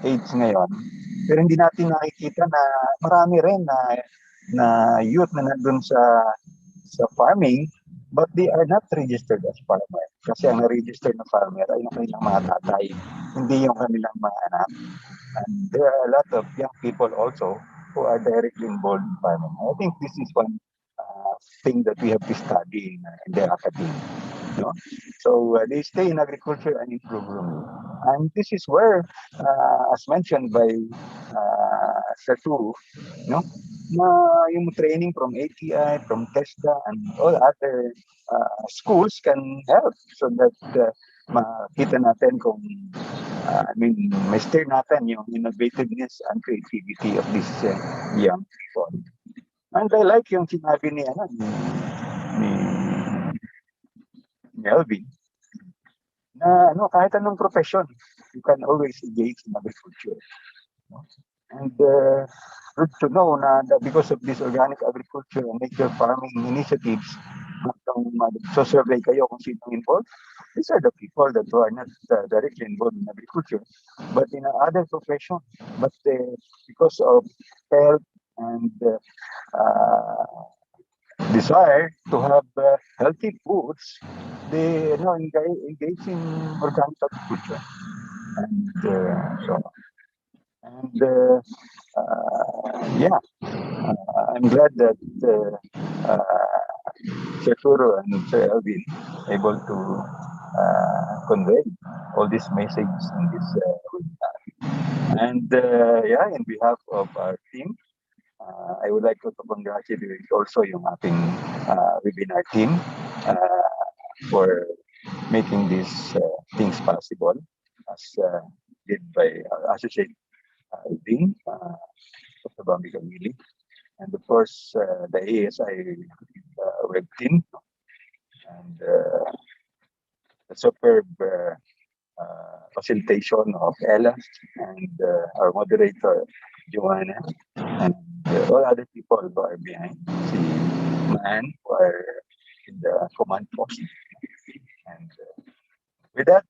age ngayon, pero hindi natin nakikita na marami rin na youth na nandun sa farming, but they are not registered as farmer. Kasi ang na-registered na farmer ay yung kanilang mga tatay, hindi yung kanilang mga anak. And there are a lot of young people also who are directly involved in farming. I think this is one thing that we have to study in the academy. No? So they stay in agriculture and improve rural. And this is where, as mentioned by Arturo, no? Na yung training from ATI, from TESDA, and all other schools can help so that makita natin kung ma-stir natin yung innovativeness and creativity of these young people. And I like yung sinabi ni Melvin na kahit anong profession, you can always engage in agriculture. No? And good to know that because of this organic agriculture and nature farming initiatives, so survey kayo kung sino involved. These are the people that are not directly involved in agriculture, but in other profession. But because of health and desire to have healthy foods, they engage in organic agriculture. And I'm glad that Sir Arturo and Sir Elvin able to convey all these messages in this webinar. And in behalf of our team, I would like to congratulate also yung ating webinar team for making these things possible, as did by our associate Dean, Dr. Bambi Camili, and of course the ASI web team, and the superb facilitation of Ella and our moderator Joanna, and all other people who are behind si Man, who are in the command post. And with that,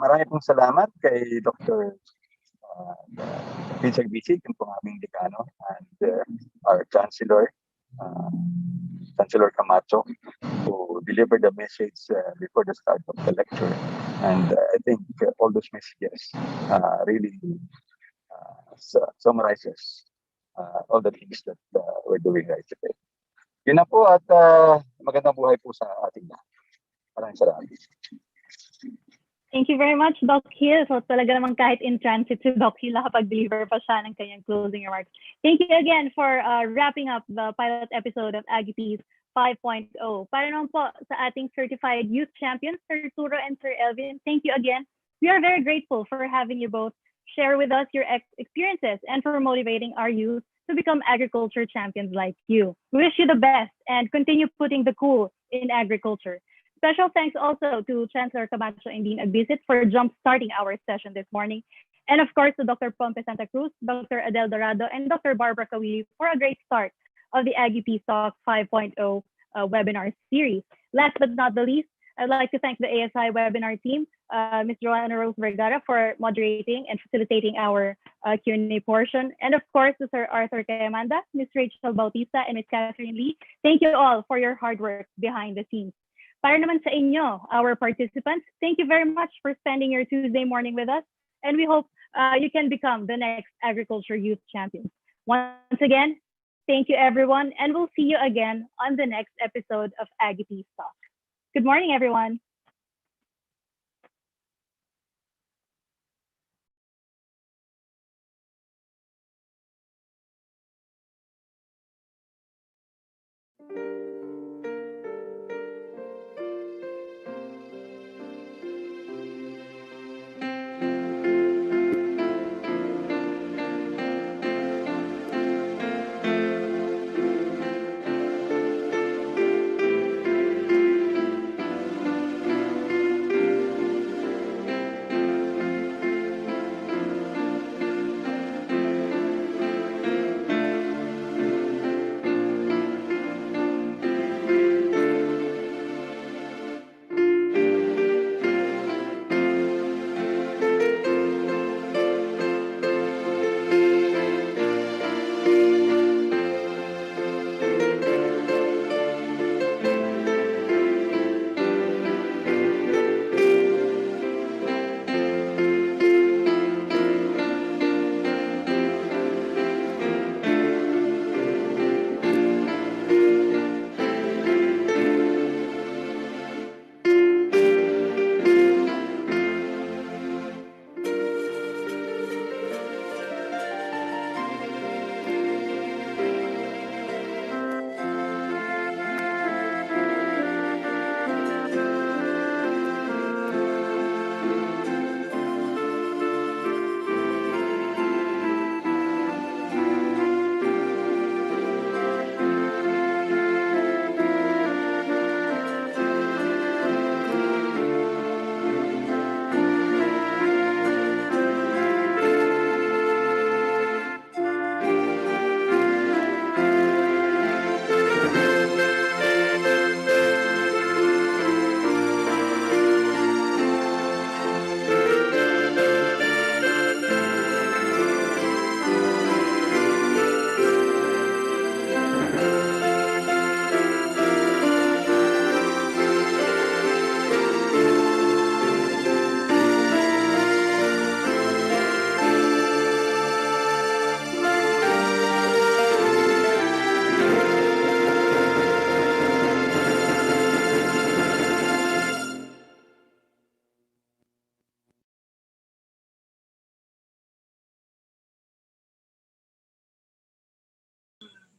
marami pong salamat kay Dr. Bisag-Bisig, yung pong aming dekano, and our Chancellor, Chancellor Camacho, who delivered the message before the start of the lecture. And I think all those messages really summarizes all the things that we're doing right today. Yun na po, at magandang buhay po sa ating lahat. Maraming salamat. Thank you very much, Doc Hill. So talaga naman kahit in transit si Doc Hill, nakapag-deliver pa siya ng kanyang closing remarks. Thank you again for wrapping up the pilot episode of Aggie 5.0. Para naman po sa ating certified youth champions, Sir Arturo and Sir Elvin, thank you again. We are very grateful for having you both share with us your experiences and for motivating our youth to become agriculture champions like you. We wish you the best and continue putting the cool in agriculture. Special thanks also to Chancellor Camacho and Dean Agbisit for jump-starting our session this morning. And of course to Dr. Pompe Santa Cruz, Dr. Adel Dorado, and Dr. Barbara Kawili for a great start of the Aggie Peace Talk 5.0 webinar series. Last but not the least, I'd like to thank the ASI webinar team, Ms. Joanna Rose Vergara for moderating and facilitating our Q&A portion. And of course, to Sir Arthur Kayamanda, Ms. Rachel Bautista, and Ms. Catherine Lee. Thank you all for your hard work behind the scenes. Para naman sa inyo, our participants, thank you very much for spending your Tuesday morning with us. And we hope you can become the next agriculture youth champions. Once again, thank you everyone, and we'll see you again on the next episode of Aggie Peace Talk. Good morning, everyone.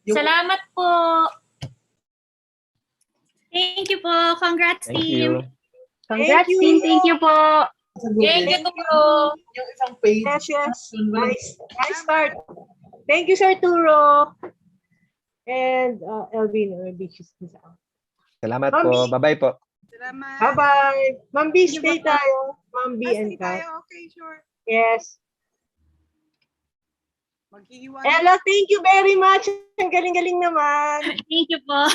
Salamat po. Thank you po. Congrats, Thank team. you. Congrats, team. Thank you po. Thank you, Turo. Yung isang page. Yes. Nice start. Thank you, Sir Arturo. And Elvin, maybe she's out. Salamat po. Bye-bye po. Salamat. Bye-bye. Ma'am B, stay tayo. Ma'am B and Kat. Okay, sure. Yes. Maghihiwalay. Ella, thank you very much. Ang galing-galing naman. Thank you po.